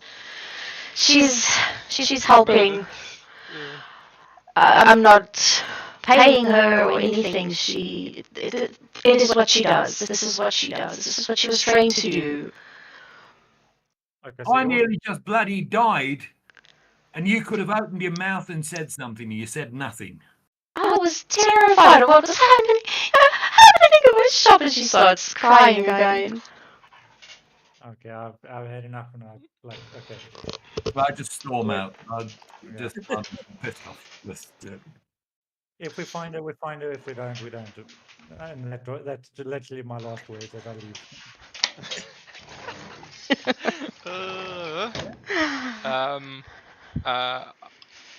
Speaker 2: helping. I'm not paying her or anything. It is what she does. This is what she does. This is what she was trained to do.
Speaker 3: Okay, so
Speaker 4: I nearly just bloody died, and you could have opened your mouth and said something, and you said nothing.
Speaker 2: I was terrified of what was happening in my shop, and she starts crying again.
Speaker 3: Okay, I've had enough now. Like, okay.
Speaker 4: But I just storm out. I'm
Speaker 3: Yeah.
Speaker 4: pissed off.
Speaker 3: If we find her, we find her. If we don't, we don't. And that's literally my last words as I leave.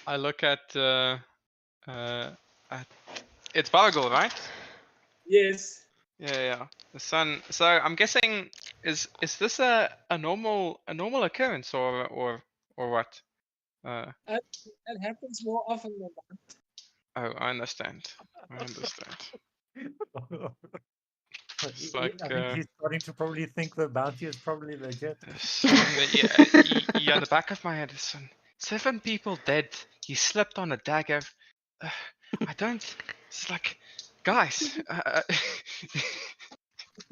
Speaker 1: I look at it's Bargle, right?
Speaker 6: Yes.
Speaker 1: Yeah. The sun. So I'm guessing is this a normal occurrence or what?
Speaker 6: It happens more often than not.
Speaker 1: Oh, I understand. It's like
Speaker 3: I think he's starting to probably think the bounty is probably legit.
Speaker 1: yeah, on the back of my head is 7 people dead. He slipped on a dagger. I don't. It's like, guys.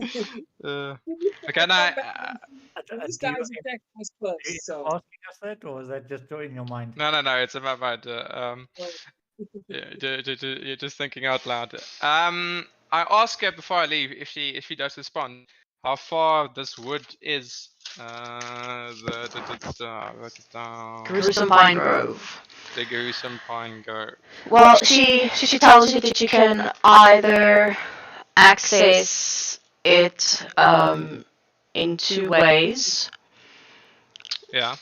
Speaker 1: Okay, now.
Speaker 6: This guy's attacked us
Speaker 3: Are you
Speaker 6: first, so.
Speaker 3: asking us that, or is that just in your mind?
Speaker 1: No. It's in my mind. Yeah, you're just thinking out loud. I ask her before I leave if she does respond. How far this wood is? Wrote it down.
Speaker 2: Gruesome Pine Grove.
Speaker 1: The Gruesome Pine Grove.
Speaker 2: Well, she tells you that you can either access it in 2 ways.
Speaker 1: Yeah.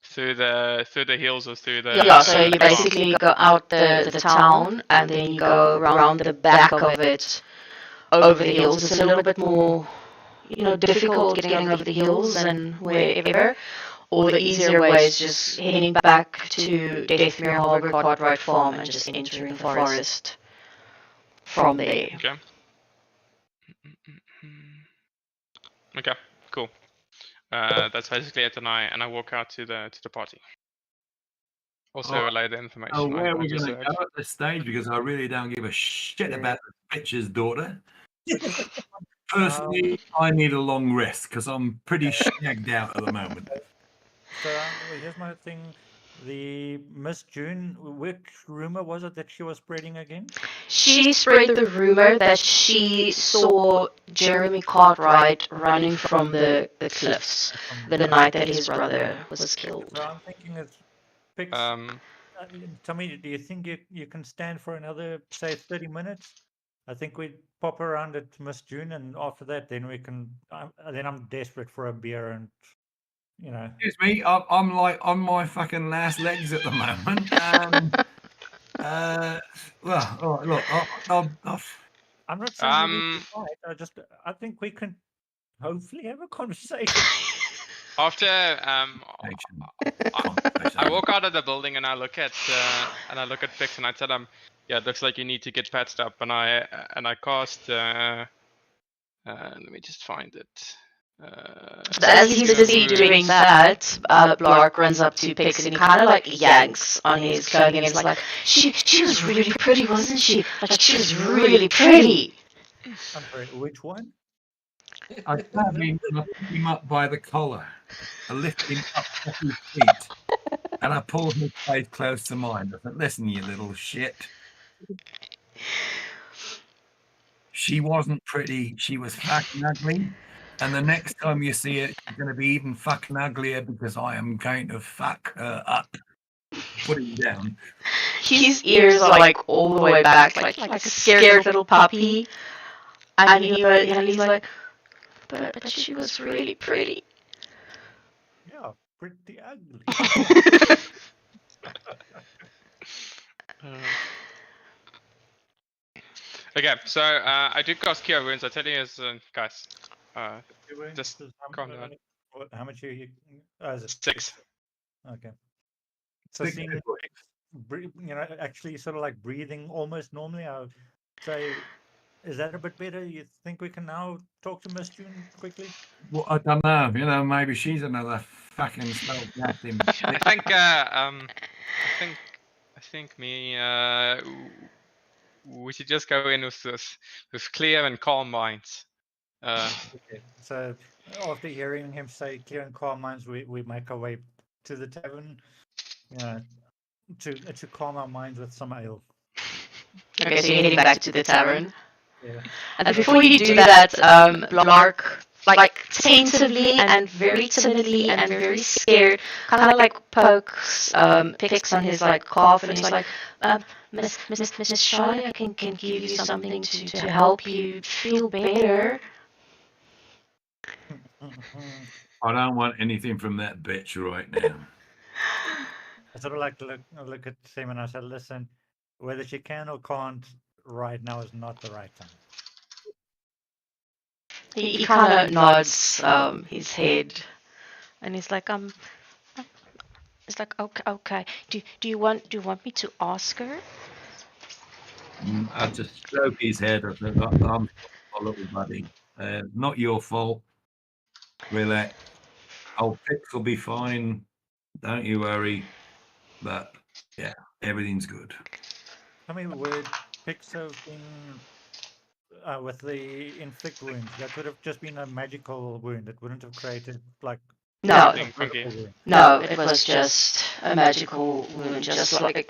Speaker 1: Through the hills or through the.
Speaker 2: Yeah, so you basically go out the town and then you go around the back of it over the hills. It's a little bit more, difficult getting over the hills and wherever. Or the easier way is just heading back to Deathmere Harbour Cartwright Farm and just entering the forest from there.
Speaker 1: Okay, cool. That's basically it, and I walk out to the party. Also relay the information.
Speaker 4: Oh, where are we going to go at this stage? Because I really don't give a shit about the bitch's daughter. Personally, I need a long rest because I'm pretty shagged out at the moment.
Speaker 3: So here's my thing. The Miss June, which rumor was it that she was spreading again?
Speaker 2: She spread the rumor that she saw Jeremy Cartwright running from the cliffs the night that his brother was killed.
Speaker 3: So I'm thinking it's Pix. Tell me, do you think you can stand for another, say, 30 minutes? I think we pop around at Miss June, and after that, then we can. Then I'm desperate for a beer, and
Speaker 4: Excuse me, I'm like on my fucking last legs at the moment. Well, all right, look,
Speaker 3: I'm not saying you need to fight. I think we can hopefully have a conversation.
Speaker 1: After I walk out of the building and I look at Pix and I tell him, yeah, it looks like you need to get patched up, and I cast. Let me just find it.
Speaker 2: So as he's busy doing that, Blark runs up to Pix and he kind of like yanks on his clothing and is like, she was really pretty, wasn't she? Like she was really pretty.
Speaker 3: I'm sorry, which one?
Speaker 4: I grabbed him and I picked him up by the collar. I lifted him up off his feet and I pulled his face close to mine. I said, listen, you little shit. She wasn't pretty. She was fucking ugly. And the next time you see her, she's going to be even fucking uglier because I am going to fuck her up. Put him down.
Speaker 2: His ears are like all the way back, like a scared little puppy. And he's like, but she was really pretty.
Speaker 3: Yeah, pretty ugly.
Speaker 1: Okay, so I do cast Cure Wounds. I tell you, as guys, just calm down.
Speaker 3: How much are you? Is it
Speaker 1: 6.
Speaker 3: Okay. So
Speaker 4: Six
Speaker 3: seeing
Speaker 4: hit points.
Speaker 3: actually sort of like breathing almost normally, I would say, is that a bit better? You think we can now talk to Miss June quickly?
Speaker 4: Well, I don't know. Maybe she's another fucking spellcasting.
Speaker 1: I think we should just go in with clear and calm minds.
Speaker 3: Okay. So after hearing him say clear and calm minds, we make our way to the tavern, to calm our minds with some ale.
Speaker 2: Okay, so you're heading back to the tavern.
Speaker 3: Yeah.
Speaker 2: And before you do that, Blark, like tentatively and very timidly and very scared, kind of like pokes Pix on his like calf, and he's like, Miss Charlie, I can give you something to help you feel better.
Speaker 4: I don't want anything from that bitch right now.
Speaker 3: I sort of like look at him and I said, listen, whether she can or can't right now is not the right time.
Speaker 2: He kind of nods his head, and he's like, it's like, okay. Do you want me to ask her?
Speaker 4: I just stroke his head. I said, I'm a little buddy. Not your fault. Relax. Old Pix will be fine. Don't you worry. But yeah, everything's good.
Speaker 3: Tell me, would Pix have been with the inflict wound? That would have just been a magical wound. It wouldn't have created like
Speaker 2: No,
Speaker 1: Something funky.
Speaker 3: wound.
Speaker 2: no, it was just a magical wound, just like,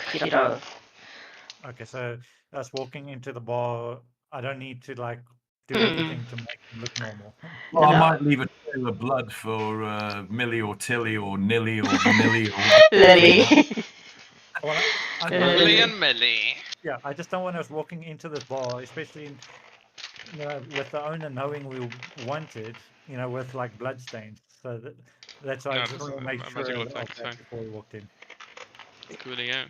Speaker 3: Okay, so us walking into the bar, I don't need to like do anything to make him look normal.
Speaker 4: Well,
Speaker 2: No.
Speaker 4: I might leave a trail of blood for Millie or Tilly or Nilly or Vanilly or
Speaker 2: Lily.
Speaker 3: Well, I
Speaker 1: Millie and Millie.
Speaker 3: yeah, I just don't want us walking into this bar, especially with the owner knowing we wanted, with like bloodstains. So that's why
Speaker 1: No,
Speaker 3: I just
Speaker 1: this
Speaker 3: want to
Speaker 1: is
Speaker 3: make
Speaker 1: a
Speaker 3: sure
Speaker 1: magical
Speaker 3: of
Speaker 1: effect,
Speaker 3: that
Speaker 1: so.
Speaker 3: before we walked in.
Speaker 1: Coolio.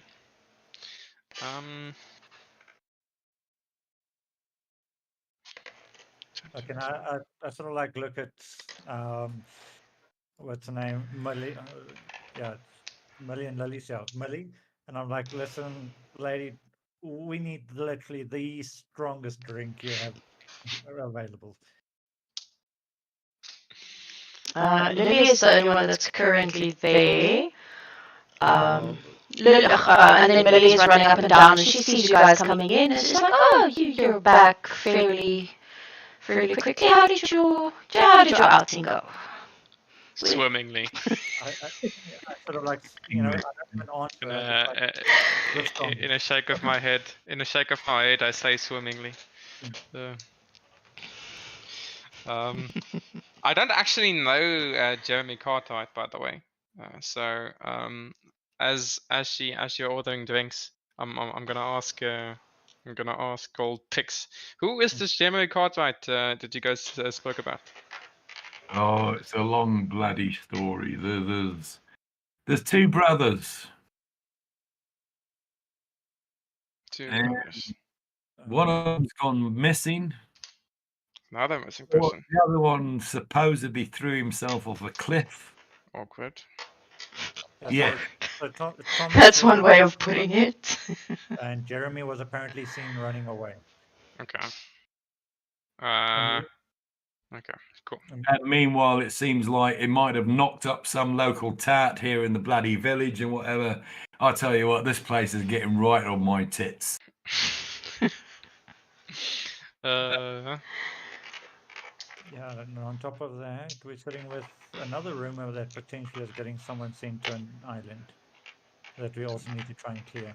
Speaker 3: Okay, now I sort of like look at what's her name, Millie, yeah, Millie and Lily's, yeah, Millie, and I'm like, listen, lady, we need literally the strongest drink you have available.
Speaker 2: Lily is the only one that's currently there. And then Millie is running up and down, and she sees you guys coming in, and she's like, "Oh, you're back fairly quickly. How did your outing go?"
Speaker 1: Swimmingly.
Speaker 3: I sort of like, I don't even answer. I just like,
Speaker 1: In a shake of my head, I say swimmingly. So, I don't actually know Jeremy Cartwright, by the way. So as you're ordering drinks, I'm gonna ask old Pix. Who is this Jeremy Cartwright that you guys spoke about?
Speaker 4: Oh, it's a long bloody story. There's two brothers.
Speaker 1: Two
Speaker 4: And
Speaker 1: brothers.
Speaker 4: one of them's gone missing.
Speaker 1: Another missing
Speaker 4: The
Speaker 1: person.
Speaker 4: other one supposedly threw himself off a cliff.
Speaker 1: Awkward.
Speaker 4: Yeah.
Speaker 3: So Tom
Speaker 2: That's one way of putting it.
Speaker 3: And Jeremy was apparently seen running away.
Speaker 1: Okay. Okay, cool.
Speaker 4: And meanwhile, it seems like it might have knocked up some local tat here in the bloody village and whatever. I tell you what, this place is getting right on my tits.
Speaker 1: Uh,
Speaker 3: Yeah, and on top of that, we're sitting with another rumor that potentially is getting someone sent to an island that we also need to try and clear.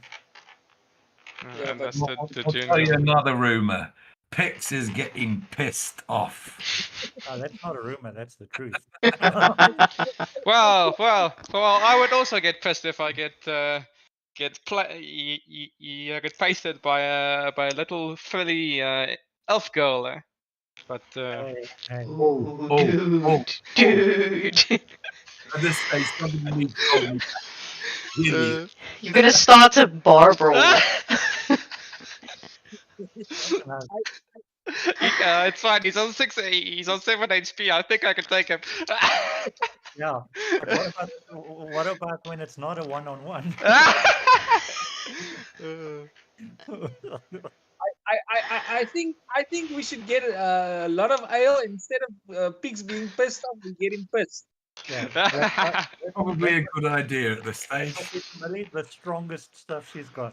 Speaker 6: Yeah,
Speaker 1: and
Speaker 6: but-
Speaker 1: that's the
Speaker 4: I'll tell you
Speaker 1: junior.
Speaker 4: another rumor. Pix is getting pissed off.
Speaker 3: Oh, that's not a rumor, that's the truth.
Speaker 1: Well, I would also get pissed if I get get pasted by a little frilly elf girl. But
Speaker 3: Hey, hey.
Speaker 2: Ooh,
Speaker 4: oh,
Speaker 2: dude,
Speaker 4: oh,
Speaker 2: dude.
Speaker 4: At this stage, somebody needs to tell me that. Really?
Speaker 2: You're gonna start a bar brawl.
Speaker 3: No,
Speaker 1: it's fine. He's on 6. He's on 7 HP. I think I can take him.
Speaker 3: yeah, but what about when it's not a one-on-one?
Speaker 6: I think we should get a lot of ale instead of pigs being pissed off. We get him pissed.
Speaker 3: Yeah,
Speaker 4: Probably a good idea at this stage.
Speaker 3: Millie, the strongest stuff she's got.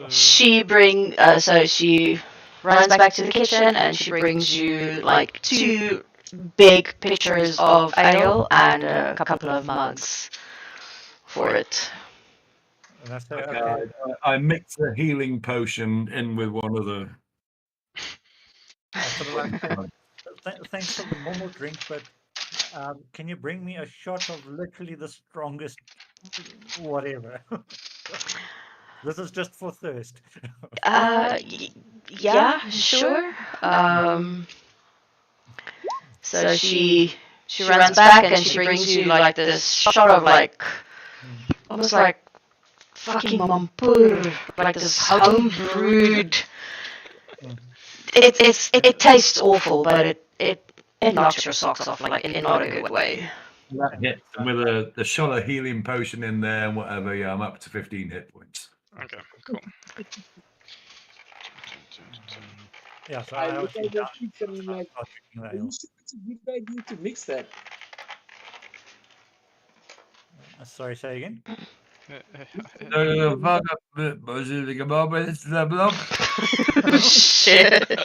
Speaker 2: She so she runs back to the kitchen and she brings you like 2 big pitchers of ale and a couple of mugs for it.
Speaker 3: And I say,
Speaker 4: Okay,
Speaker 3: okay,
Speaker 4: I mix a healing potion in with one of the.
Speaker 3: I sort of like, thanks for the normal drink, but can you bring me a shot of literally the strongest whatever? This is just for thirst.
Speaker 2: Yeah, sure. So she runs back and she brings you like this shot of like almost like fucking mampur, like this home brewed. It tastes awful, but it knocks your socks off like in not a good way.
Speaker 4: That hits. And with the shot of healing potion in there and whatever, yeah, I'm up to 15 hit points.
Speaker 1: Okay, cool.
Speaker 3: Yeah, so
Speaker 6: I
Speaker 3: I
Speaker 6: look
Speaker 3: obviously
Speaker 6: at the pigs and I'm like,
Speaker 3: start drinking the
Speaker 6: are you
Speaker 3: ale.
Speaker 6: sure it's a good idea to mix that?
Speaker 3: Sorry, say again.
Speaker 2: Shit.
Speaker 6: I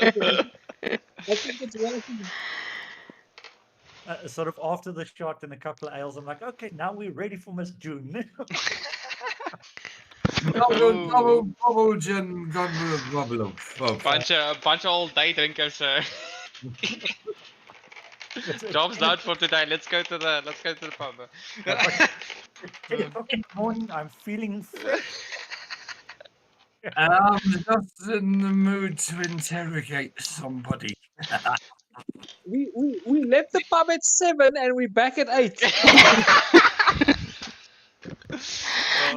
Speaker 6: think it's one of the
Speaker 3: Sort of after the shot and a couple of ales, I'm like, okay, now we're ready for Miss June.
Speaker 1: Bunch of old day drinkers. Job's done for today. Let's go to the pub.
Speaker 3: 10 o'clock in the morning, I'm feeling fresh.
Speaker 4: I'm just in the mood to interrogate somebody.
Speaker 6: we left the pub at 7 and we're back at 8.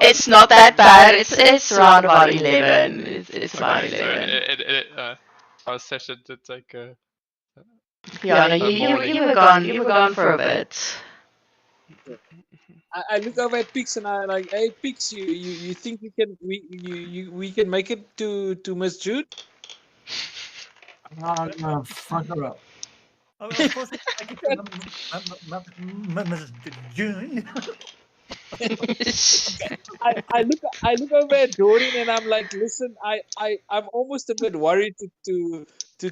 Speaker 2: It's not that bad. It's around about 11. It's about 11.
Speaker 1: Our session did take.
Speaker 2: Yeah, no, you were gone for a bit.
Speaker 6: I look over at Pix and I like, hey Pix, you think we can make it to Miss Jude?
Speaker 4: No, fuck her up.
Speaker 3: Oh, of course, Miss June.
Speaker 6: I look over at Dorian and I'm like, listen, I'm almost a bit worried to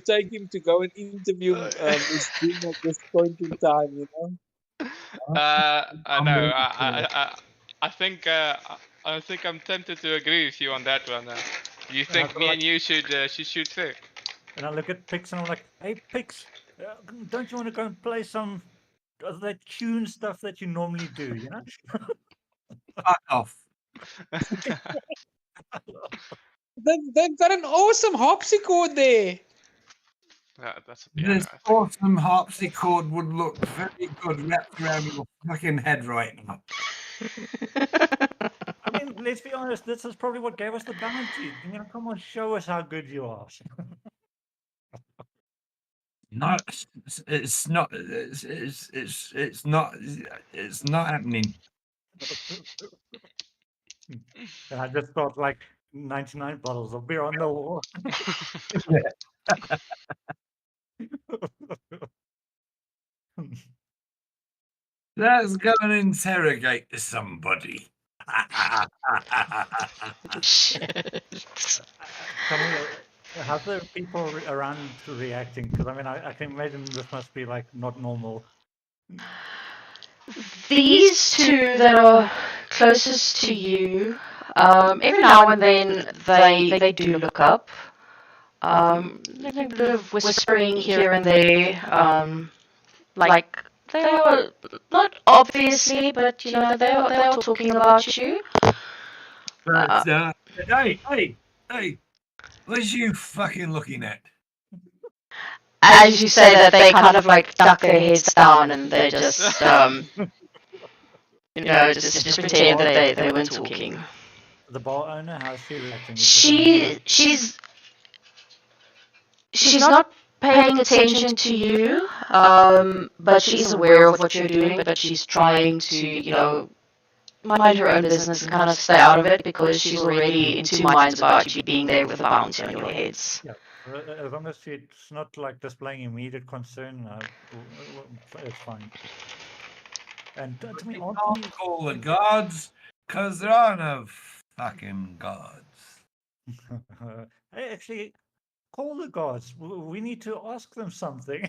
Speaker 6: take him to go and interview Miss June at this point in time, you know.
Speaker 1: I know. I think I'm tempted to agree with you on that one. You think me and you should shoot through?
Speaker 3: And I look at Pix and I'm like, hey Pix, don't you want to go and play some of that tune stuff that you normally do, you know?
Speaker 4: Fuck off.
Speaker 6: They've got an awesome harpsichord there.
Speaker 1: That's a piano.
Speaker 4: This awesome harpsichord would look very good wrapped around your fucking head right now.
Speaker 3: I mean, let's be honest, this is probably what gave us the bounty. You know, come on, show us how good you are.
Speaker 4: No, it's not. It's not happening.
Speaker 3: And I just thought like 99 bottles of beer on the wall.
Speaker 4: Let's go and interrogate somebody.
Speaker 2: Shit.
Speaker 3: Tell me, how's the people around reacting? Because I mean, I can imagine this must be like not normal.
Speaker 2: These two that are closest to you, every now and then they do look up. There's a bit of whispering here and there. Like they are not obviously, but you know they are talking about you.
Speaker 4: But, hey, what are you fucking looking at?
Speaker 2: As you say that, they kind of like duck their heads down and they just you know just pretend that they weren't talking.
Speaker 3: The bar owner, how's she reacting?
Speaker 2: She's not paying attention to you, but she's aware of what you're doing, but she's trying to, you know, mind her own business and kind of stay out of it because she's already in two minds about you being there with a bounty on your heads.
Speaker 3: Yeah, as long as it's not like displaying immediate concern, it's fine. And to me,
Speaker 4: Don't call the gods, because there are no fucking gods.
Speaker 3: Hey, actually, call the gods. We need to ask them something.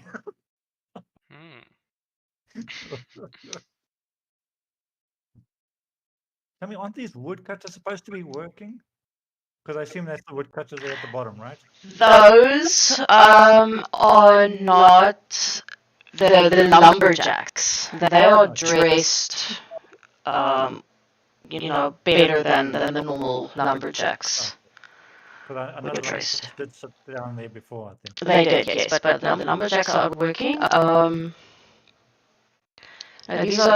Speaker 3: Tell me, aren't these woodcutters supposed to be working? Because I assume that's the woodcutters there at the bottom, right?
Speaker 2: Those are not the lumberjacks. They are dressed, you know, better than the normal lumberjacks.
Speaker 3: Because I know the lumberjacks did sit down there before, I think.
Speaker 2: They did, yes, but the lumberjacks are working.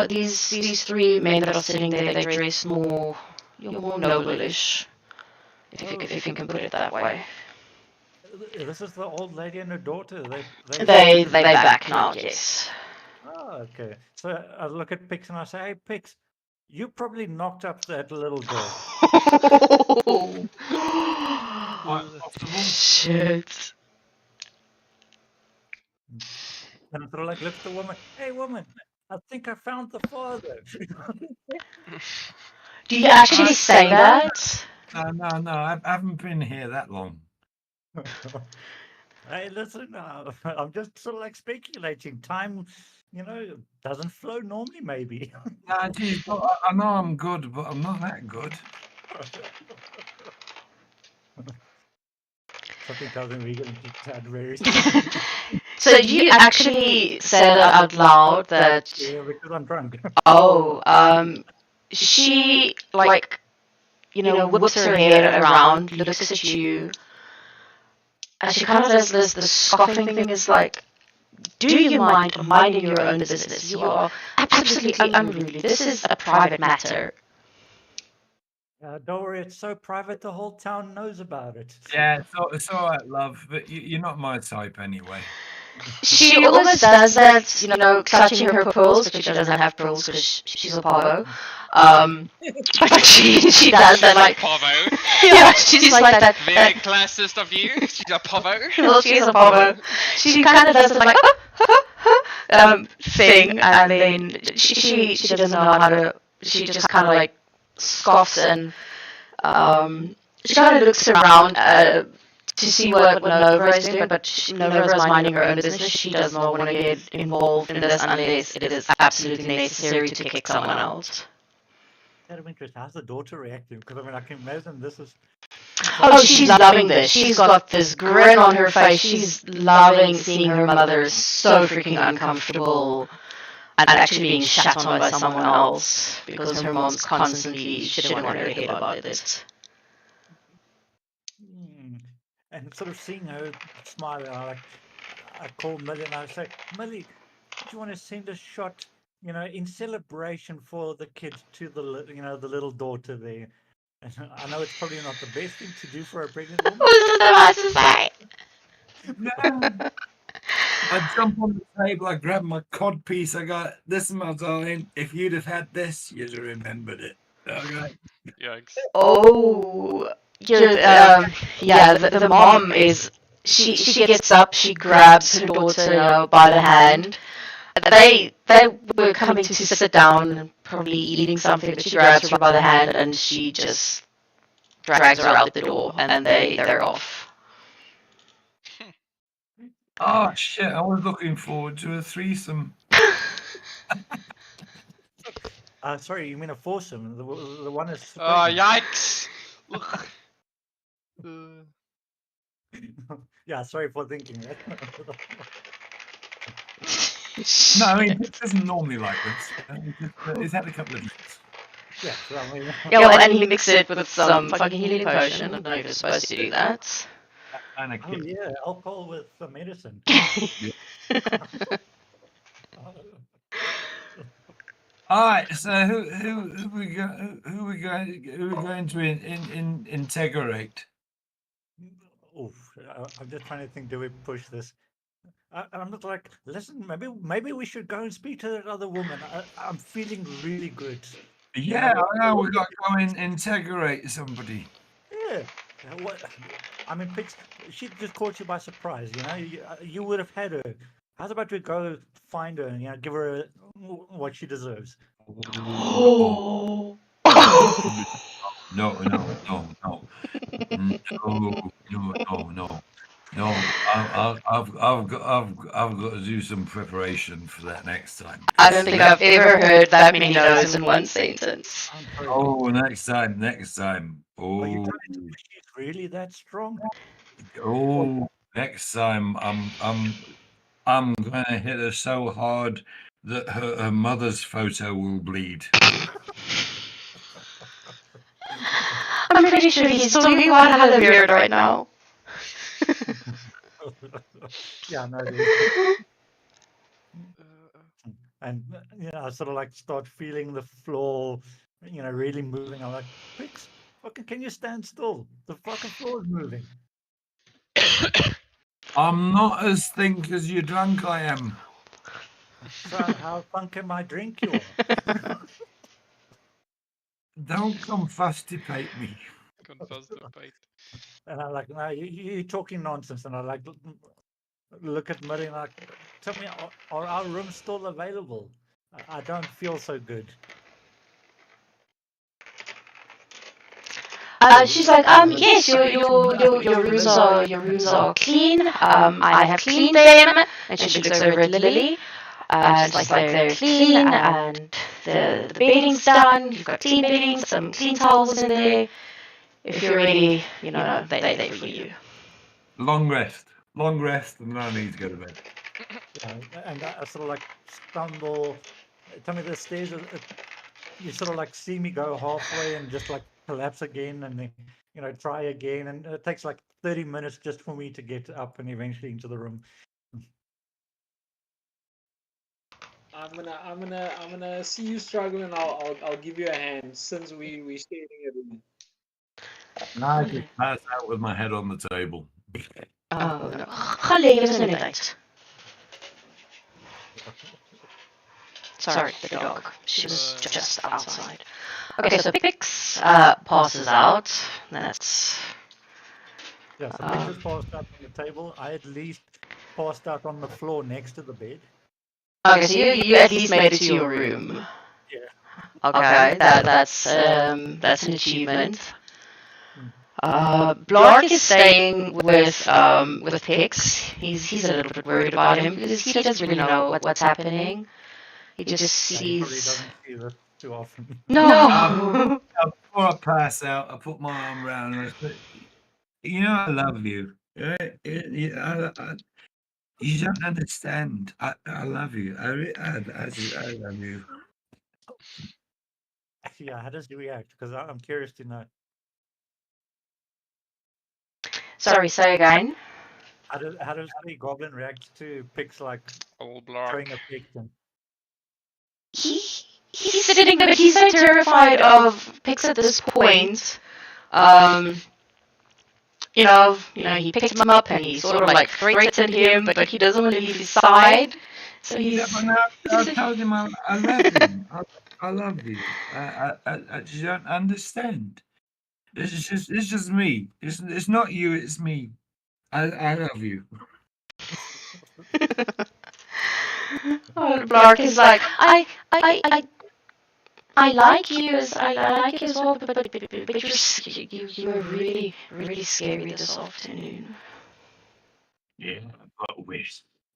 Speaker 2: These three men that are sitting there, they dress more noble-ish, if you can put it that way.
Speaker 3: This is the old lady and her daughter.
Speaker 2: They back now, yes.
Speaker 3: Oh, okay. So I look at Pix and I say, "Hey, Pix, you probably knocked up that little girl."
Speaker 2: Shit.
Speaker 3: And I sort of like look at the woman. "Hey, woman, I think I found the father."
Speaker 2: Do you actually say that?
Speaker 4: No, I haven't been here that long.
Speaker 3: Hey, listen, I'm just sort of like speculating. Time, you know, doesn't flow normally, maybe.
Speaker 4: Nah, geez, I know I'm good, but I'm not that good.
Speaker 3: Something tells me we're going to get sad very
Speaker 2: So you actually said out loud that...
Speaker 3: Yeah, because I'm drunk.
Speaker 2: She, like, you know, whips her head around, looks at you, and she kind of does this scoffing thing, is like, do you mind minding your own business? You are absolutely unruly. This is a private matter.
Speaker 3: Don't worry, it's so private the whole town knows about it.
Speaker 4: Yeah, it's all right, love, but you're not my type anyway.
Speaker 2: She almost does that, you know, clutching her pearls, but she doesn't have pearls because she's a pavo. But she does that, like...
Speaker 1: Pavo.
Speaker 2: Yeah, she's like that.
Speaker 1: Very classist of you. She's a pavo.
Speaker 2: Well, she's a pavo. She kind of does it like, thing, and then she doesn't know how to... She just kind of like scoffs and she kind of looks around to see what Nova is doing, but Nova is minding her own business. She does not want to get involved in this unless it is absolutely necessary to kick someone else.
Speaker 3: Out of interest, how's the daughter reacting? Because I mean, I can imagine this is...
Speaker 2: Oh, she's loving this. She's got this grin on her face. She's loving seeing her mother so freaking uncomfortable and actually being shat on by someone else because her mom's constantly shitting on her head about this.
Speaker 3: And sort of seeing her smiling, I call Millie and I say, "Millie, do you want to send a shot, you know, in celebration for the kid to the, you know, the little daughter there?" And I know it's probably not the best thing to do for a pregnant woman.
Speaker 4: No. I jump on the table, I grab my cod piece, I got, "This is my darling. If you'd have had this, you'd have remembered it." Okay.
Speaker 1: Yikes.
Speaker 2: Oh, yeah. The mom is. She gets up. She grabs her daughter by the hand. They they were coming to sit down and probably eating something, but she grabs her by the hand and she just drags her out the door, and they're off.
Speaker 4: Oh shit! I was looking forward to a threesome.
Speaker 3: Sorry, you mean a foursome? The one is.
Speaker 1: Oh, yikes! Ugh.
Speaker 3: Yeah, sorry for thinking that.
Speaker 4: No, I mean, it doesn't normally like this. He's had a couple of drinks.
Speaker 3: Yeah, so I mean,
Speaker 2: Yeah, well, and he mixed it with some fucking healing potion. I don't know if you're supposed to do that.
Speaker 4: And a
Speaker 3: oh
Speaker 4: kid.
Speaker 3: yeah, alcohol with medicine.
Speaker 4: All right. So who we going to integrate?
Speaker 3: Oof, I'm just trying to think. Do we push this? I'm not like, listen. Maybe we should go and speak to that other woman. I'm feeling really good.
Speaker 4: Yeah, I know. We got to go and integrate somebody.
Speaker 3: Yeah. What? I mean, Pix, she just caught you by surprise. You know, you would have had her. How's about we go find her and give her what she deserves?
Speaker 2: Oh.
Speaker 4: No. I've got to do some preparation for that next time.
Speaker 2: I don't think I've ever heard that many no's in one sentence.
Speaker 4: Oh, next time.
Speaker 3: Are you
Speaker 4: Oh,
Speaker 3: telling me she's really that strong?
Speaker 4: oh, next time I'm gonna hit her so hard that her mother's photo will bleed.
Speaker 2: I'm pretty sure he's talking about another beard right now.
Speaker 3: Yeah, no. And I sort of like start feeling the floor, really moving. I'm like, Pix, fucking, can you stand still? The fucking floor is moving.
Speaker 4: I'm not as think as you drunk I am.
Speaker 3: So how fun can my drink you are?
Speaker 4: Don't constipate me.
Speaker 1: Constipate.
Speaker 3: And I'm like, no, you're talking nonsense. And I like look at Murray and like, tell me, are our rooms still available? I don't feel so good.
Speaker 2: She's like, yes, your rooms are clean. I have cleaned them, and she looks over at Lily. She's like, they're clean, and the bedding's done. You've got clean bedding, some clean towels in there. If you're ready, they're there for you.
Speaker 4: Long rest, and then I need to go to bed.
Speaker 3: And I sort of like stumble. Tell me the stairs. You sort of like see me go halfway and just like collapse again, and then try again, and it takes like 30 minutes just for me to get up and eventually into the room.
Speaker 6: I'm gonna see you struggle, and I'll give you a hand since we sharing it.
Speaker 4: I just pass out with my head on the table.
Speaker 2: Oh, no. Holly, give us an invite. Sorry, the dog. She was just outside. Okay, so Pix passes out. That's...
Speaker 3: Yeah, so Pix has passed out on the table. I at least passed out on the floor next to the bed.
Speaker 2: Okay, so you at least made it to your room.
Speaker 3: Yeah.
Speaker 2: Okay, that's an achievement. Blark is staying with Pix. He's a little bit worried about him because he doesn't really know what's happening. He just sees.
Speaker 3: He probably doesn't see this too often.
Speaker 2: No.
Speaker 4: Before I pass out, I put my arm around her and I say, I love you. You don't understand. I love you. I love you.
Speaker 3: Yeah, how does he react? Because I'm curious to know.
Speaker 2: Sorry, say again.
Speaker 3: How does the goblin react to Pix like
Speaker 1: Old
Speaker 3: throwing
Speaker 1: Blark.
Speaker 3: a pig?
Speaker 2: He's sitting there, but he's so terrified of Pix at this point. He picked him up and he sort of like threatened him, but he doesn't want to leave his side. So he's.
Speaker 4: Yeah, but now I told him I love him. I love you. I just don't understand. It's just me. It's not you. It's me. I love you.
Speaker 2: Oh, Blark is like, I like you as I like you as well, but you were really really scary this afternoon.
Speaker 4: Yeah, but we're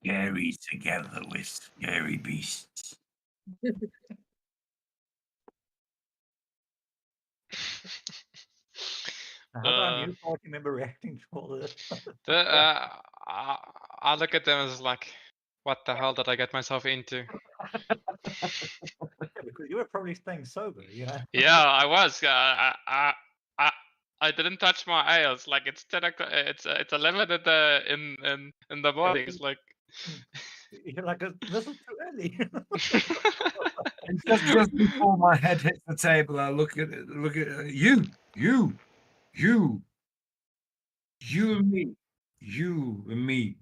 Speaker 4: scary together. We're scary beasts.
Speaker 3: How about you, party member, reacting to all this?
Speaker 1: I look at them as like, what the hell did I get myself into?
Speaker 3: Yeah, because you were probably staying sober, you know.
Speaker 1: Yeah, I was. I didn't touch my ales. Like it's 10 o'clock. It's 11 in the morning. It's like.
Speaker 3: You're like, this is too early.
Speaker 4: And just before my head hits the table, I look at you and me, you and me,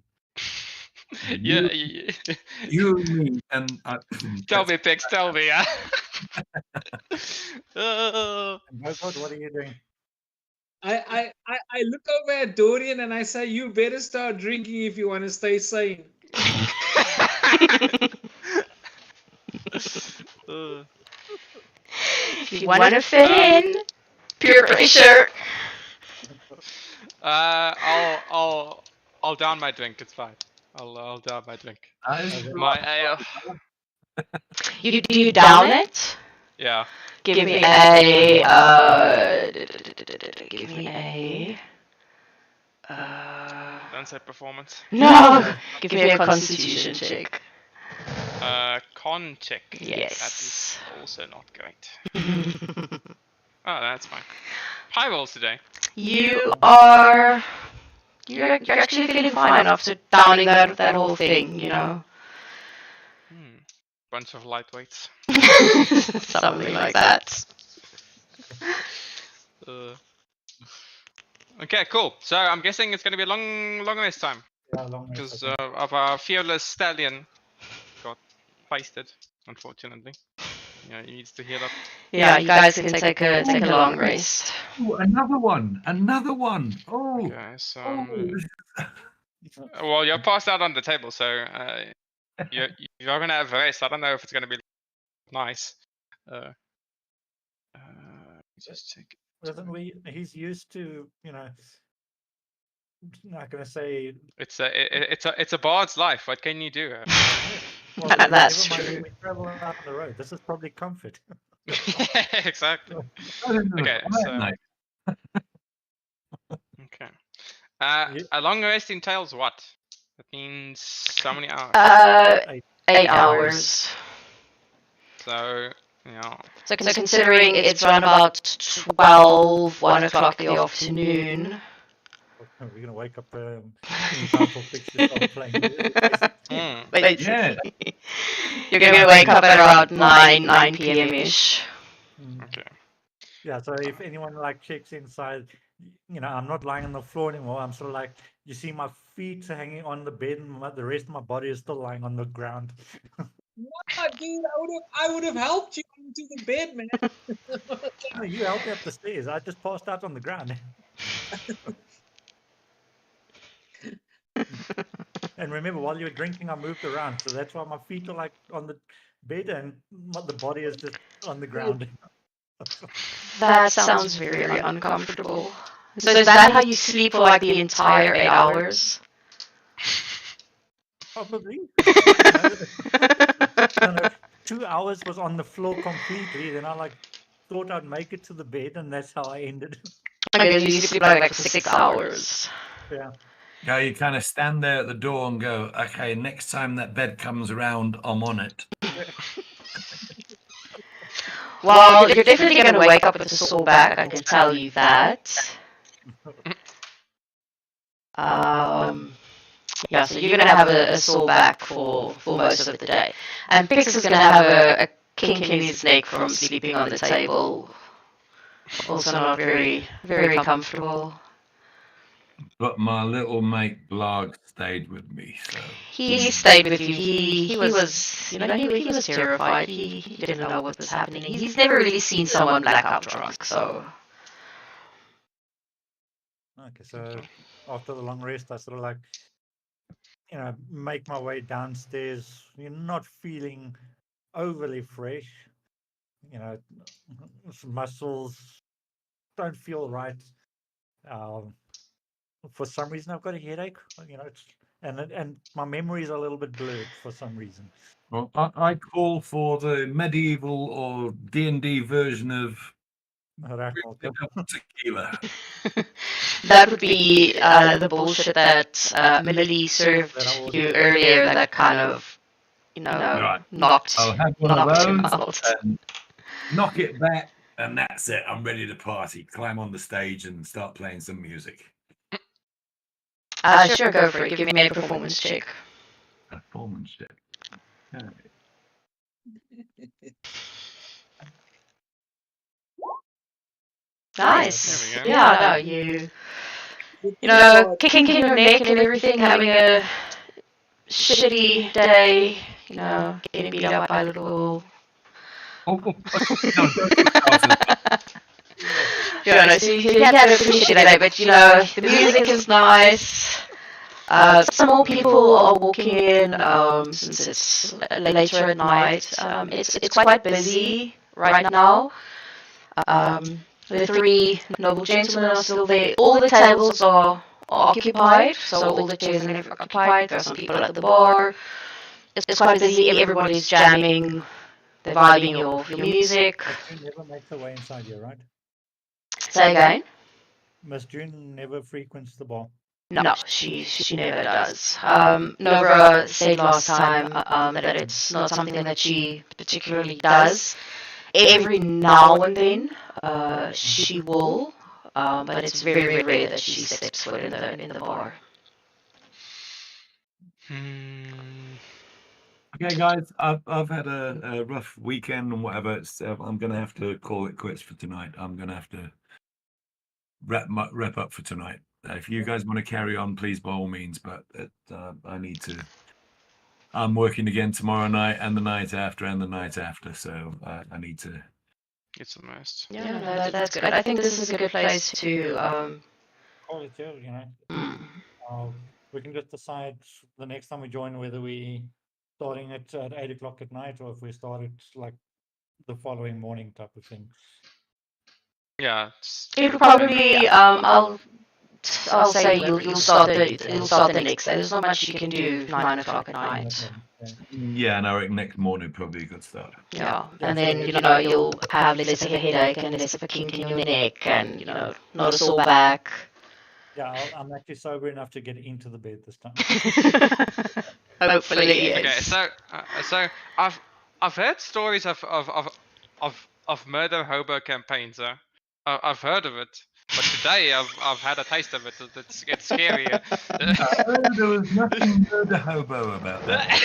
Speaker 1: Yeah.
Speaker 4: you and me, and
Speaker 1: Tell me, Pix. Tell me. Yeah.
Speaker 3: And God, what are you doing?
Speaker 6: I look over at Dorian and I say, you better start drinking if you want to stay sane.
Speaker 2: If you want to fit in, peer pressure.
Speaker 1: I'll down my drink. It's fine. I'll down my drink. My ale.
Speaker 2: Do you down it?
Speaker 1: Yeah.
Speaker 2: Give me a give me a
Speaker 1: Don't say performance.
Speaker 2: no. Give me a constitution check.
Speaker 1: Con check.
Speaker 2: Yes.
Speaker 1: That is also not great. Oh, that's fine. High rolls today.
Speaker 2: You're actually feeling fine after downing that whole thing, you know.
Speaker 1: Bunch of lightweights.
Speaker 2: Something like that.
Speaker 1: Okay, cool. So I'm guessing it's gonna be a long rest time
Speaker 3: Yeah, long rest,
Speaker 1: because
Speaker 3: I think.
Speaker 1: of our fearless stallion got pasted, unfortunately. Yeah, he needs to heal up.
Speaker 2: Yeah, you guys can take a long rest.
Speaker 4: Ooh, another one. Oh,
Speaker 1: Okay, so well, you're passed out on the table, so you're gonna have a rest. I don't know if it's gonna be nice. Just check.
Speaker 3: He's used to, you know, not gonna say.
Speaker 1: It's a bard's life. What can you do?
Speaker 3: Well,
Speaker 2: That's
Speaker 3: never mind
Speaker 2: true.
Speaker 3: when we travel out on the road. This is probably comfort.
Speaker 1: Exactly.
Speaker 4: okay.
Speaker 1: Okay.
Speaker 3: Yeah.
Speaker 1: A long rest entails what? That means how many hours?
Speaker 2: 8 hours.
Speaker 1: So, you know.
Speaker 2: So considering it's around about 12, 1 o'clock in the afternoon.
Speaker 3: We're gonna wake up in time for Fix to start playing music.
Speaker 2: Basically. You're gonna wake up at around 9 p.m. ish.
Speaker 1: Okay.
Speaker 3: Yeah, so if anyone like checks inside, you know, I'm not lying on the floor anymore. I'm sort of like, you see my feet are hanging on the bed and the rest of my body is still lying on the ground.
Speaker 6: Nah, dude, I would have helped you into the bed, man.
Speaker 3: No, you helped me up the stairs. I just passed out on the ground. And remember, while you were drinking, I moved around. So that's why my feet are like on the bed and the body is just on the ground.
Speaker 2: That sounds very uncomfortable. So is that how you sleep for like the entire 8 hours?
Speaker 3: Probably. No, 2 hours was on the floor completely. Then I like thought I'd make it to the bed, and that's how I ended.
Speaker 2: Okay, so you sleep like 6 hours.
Speaker 3: Yeah.
Speaker 4: Yeah, you kind of stand there at the door and go, okay, next time that bed comes around, I'm on it.
Speaker 2: Well, you're definitely going to wake up with a sore back, I can tell you that. Yeah, so you're going to have a sore back for most of the day. And Pix is going to have a kink in his neck from sleeping on the table. Also not very, very comfortable.
Speaker 4: But my little mate Blarg stayed with me, so.
Speaker 2: He stayed with you. He was, you know, he was terrified. He didn't know what was happening. He's never really seen someone blackout drunk, so.
Speaker 3: Okay, so after the long rest, I sort of like make my way downstairs. You're not feeling overly fresh. You know, muscles don't feel right. Um, for some reason, I've got a headache. And my memory is a little bit blurred for some reason.
Speaker 4: Well, I call for the medieval or D&D version of tequila.
Speaker 2: That would be the bullshit that Millie served you earlier. That kind of,
Speaker 4: Right.
Speaker 2: knocked
Speaker 4: I'll have one of
Speaker 2: him
Speaker 4: those
Speaker 2: out.
Speaker 4: and knock it back, and that's it. I'm ready to party. Climb on the stage and start playing some music.
Speaker 2: Sure, go for it. Give me a performance check.
Speaker 4: Performance check. Okay.
Speaker 2: Nice.
Speaker 1: There we go.
Speaker 2: Yeah, no, kicking your neck and everything, having a shitty day, getting beat up by a little.
Speaker 4: Oh, no, don't start it.
Speaker 2: Yeah, no, so you had a pretty shitty day, but the music is nice. Some more people are walking in since it's later at night. It's quite busy right now. The three noble gentlemen are still there. All the tables are occupied, so all the chairs are occupied. There are some people at the bar. It's quite busy. Everybody's jamming. They're vibing your music.
Speaker 3: Miss June never makes her way inside here, right?
Speaker 2: Say again?
Speaker 3: Miss June never frequents the bar.
Speaker 2: No, she never does. Nova said last time that it's not something that she particularly does. Every now and then she will, but it's very rare that she steps foot in the bar.
Speaker 4: Okay, guys, I've had a rough weekend and whatever. I'm gonna have to call it quits for tonight. I'm gonna have to wrap up for tonight. If you guys want to carry on, please, by all means. But I need to. I'm working again tomorrow night and the night after and the night after, so I need to
Speaker 1: Get some rest.
Speaker 2: Yeah, no, that's good. I think this is a good place to.
Speaker 3: Call it too, we can just decide the next time we join whether we starting at 8 o'clock at night or if we start it like the following morning type of thing.
Speaker 1: Yeah.
Speaker 2: It'll probably I'll say you'll start the next day. There's not much you can do 9 o'clock at night.
Speaker 4: Yeah, and I reckon next morning probably a good start.
Speaker 2: Yeah, and then you'll have less of a headache and less of a kink in your neck, and not a sore back.
Speaker 3: Yeah, I'm actually sober enough to get into the bed this time.
Speaker 2: Hopefully, yes.
Speaker 1: Okay, so I've heard stories of murder hobo campaigns. I've heard of it, but today I've had a taste of it. It's scarier.
Speaker 4: There was nothing murder hobo about that.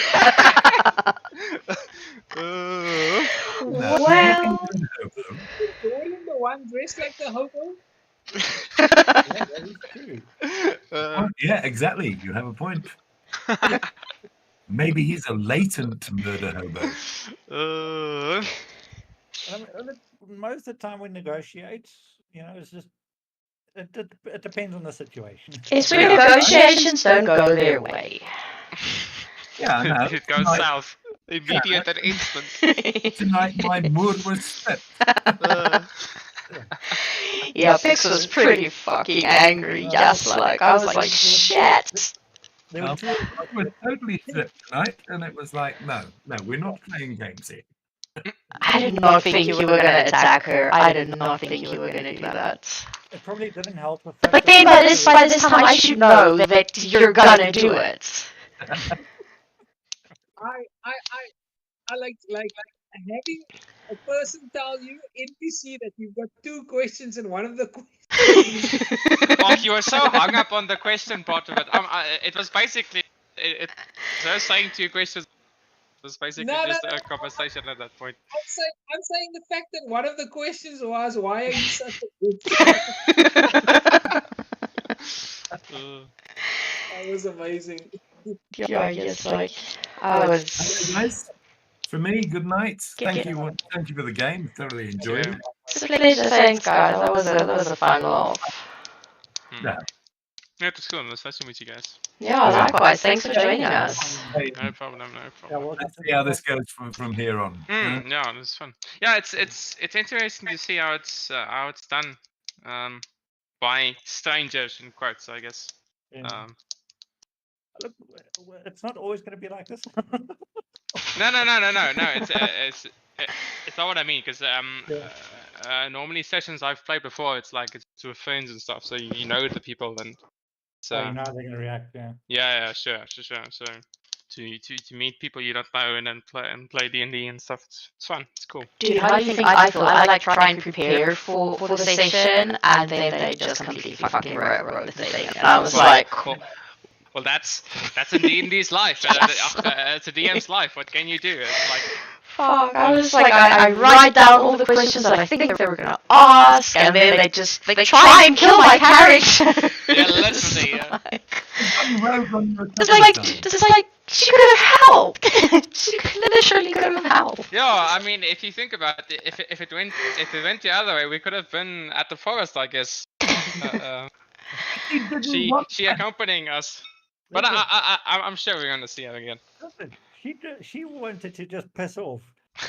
Speaker 2: Well,
Speaker 6: Jordan the one dressed like the hobo?
Speaker 3: Yeah, that is true.
Speaker 4: Yeah, exactly. You have a point. Maybe he's a latent murder hobo.
Speaker 3: Most of the time we negotiate, it's just it depends on the situation.
Speaker 2: it's when negotiations don't go their way.
Speaker 4: Yeah, I know.
Speaker 1: It goes south. Immediate and instant.
Speaker 4: Tonight my mood was split.
Speaker 2: Yeah, Pix was pretty fucking angry. Yes, like I was like, shit.
Speaker 3: There were
Speaker 4: I
Speaker 3: two,
Speaker 4: was totally stripped tonight, and it was like, no, we're not playing games here.
Speaker 2: I did not think you were gonna attack her. I did not think you were gonna do that.
Speaker 3: it probably didn't help the fact
Speaker 2: But then by this time, I should know that you're gonna do it.
Speaker 6: I like having a person tell you NPC that you've got 2 questions and one of the questions.
Speaker 1: Mark, you were so hung up on the question part of it. It was basically so saying 2 questions was basically just a conversation at that point.
Speaker 6: I'm saying the fact that one of the questions was, why are you such a good That was amazing.
Speaker 2: Yeah, just like I was.
Speaker 4: Guys, for me, good night. Thank you for the game. Thoroughly enjoyed it.
Speaker 2: It's a pleasure. Thanks, guys. That was a fun laugh.
Speaker 4: Yeah.
Speaker 1: Yeah, it was cool. It was nice to meet you guys.
Speaker 2: Yeah, likewise. Thanks for joining us.
Speaker 4: Hey,
Speaker 1: No problem. No
Speaker 3: Yeah,
Speaker 1: problem.
Speaker 3: welcome
Speaker 4: let's
Speaker 3: to
Speaker 4: see
Speaker 3: the
Speaker 4: how this
Speaker 3: club.
Speaker 4: goes from here on.
Speaker 1: Yeah, this is fun. Yeah, it's interesting to see how it's done, by strangers in quotes, I guess.
Speaker 3: Yeah. Look, it's not always going to be like this.
Speaker 1: No. It's not what I mean, because normally sessions I've played before, it's like it's with friends and stuff, so you know the people, and
Speaker 3: So you know how they're going to react. Yeah.
Speaker 1: yeah, sure. So to meet people you don't know and then play D&D and stuff, it's fun. It's cool.
Speaker 2: Dude, how do you think I feel? I like try and prepare for the session, and then they just completely fucking wrote the thing. And I was like,
Speaker 1: Well, that's a D&D's life. It's a DM's life. What can you do? It's like,
Speaker 2: fuck. I was like, I write down all the questions that I think they were gonna ask, and then they try and kill my character.
Speaker 1: yeah, literally. Yeah.
Speaker 2: It's like she could have helped. She literally could have helped.
Speaker 1: Yeah, I mean, if you think about it, if it went the other way, we could have been at the forest, I guess. She accompanying us. But I'm sure we're gonna see her again.
Speaker 3: Listen, she wanted to just piss off.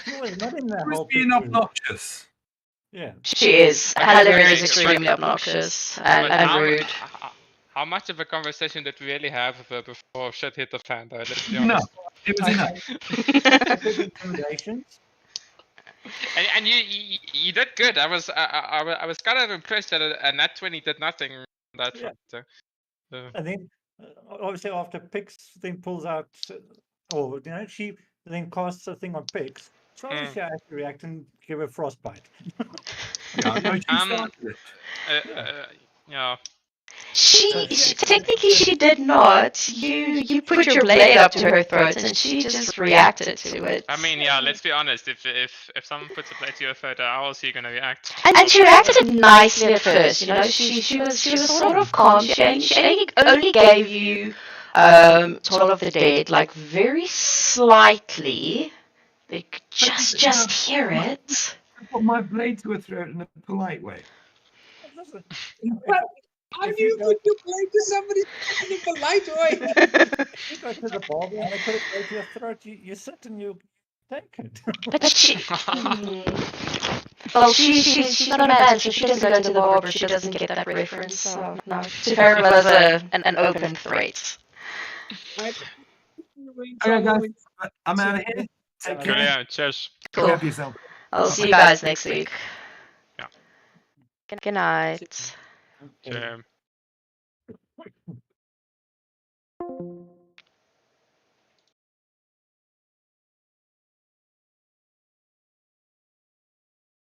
Speaker 3: She was not in the
Speaker 4: Who's
Speaker 3: whole
Speaker 4: being
Speaker 3: picture.
Speaker 4: obnoxious?
Speaker 3: Yeah.
Speaker 2: She is. Heather is extremely obnoxious and rude.
Speaker 1: How much of a conversation did we really have with her before shit hit the fan, though? Let's be
Speaker 4: No,
Speaker 1: honest.
Speaker 4: it was enough.
Speaker 3: Intimidations.
Speaker 1: And you did good. I was kind of impressed that a nat 20 did nothing on that
Speaker 3: Yeah.
Speaker 1: front.
Speaker 3: And then, obviously, after Pix then pulls out, or she then casts a thing on Pix. So obviously, I have to react and give her frostbite.
Speaker 4: Yeah, no, she started it.
Speaker 1: Yeah.
Speaker 2: She technically she did not. You put your blade up to her throat and she just reacted to it.
Speaker 1: I mean, yeah. Let's be honest. If someone puts a blade to your throat, how else are you gonna react?
Speaker 2: And she reacted nicely at first. You know, she was sort of calm. She only gave you Toll of the Dead like very slightly. They could just hear it.
Speaker 4: I put my blade to her throat in a polite way.
Speaker 6: How
Speaker 3: If
Speaker 6: do
Speaker 3: you
Speaker 6: you
Speaker 3: go-
Speaker 6: put your blade to somebody in a polite way?
Speaker 3: You go to the barber and they put it right to your throat. You sit and you take it.
Speaker 2: But she. Well, she's not a man, so she doesn't go to the barber. She doesn't get that reference. So no, to her it was an open threat.
Speaker 4: Okay, guys, I'm out of here. Take
Speaker 1: Cool,
Speaker 4: care.
Speaker 1: yeah. Cheers.
Speaker 2: Cool.
Speaker 4: Help yourself.
Speaker 2: I'll see you guys next week.
Speaker 1: Yeah.
Speaker 2: Good night.
Speaker 1: Okay.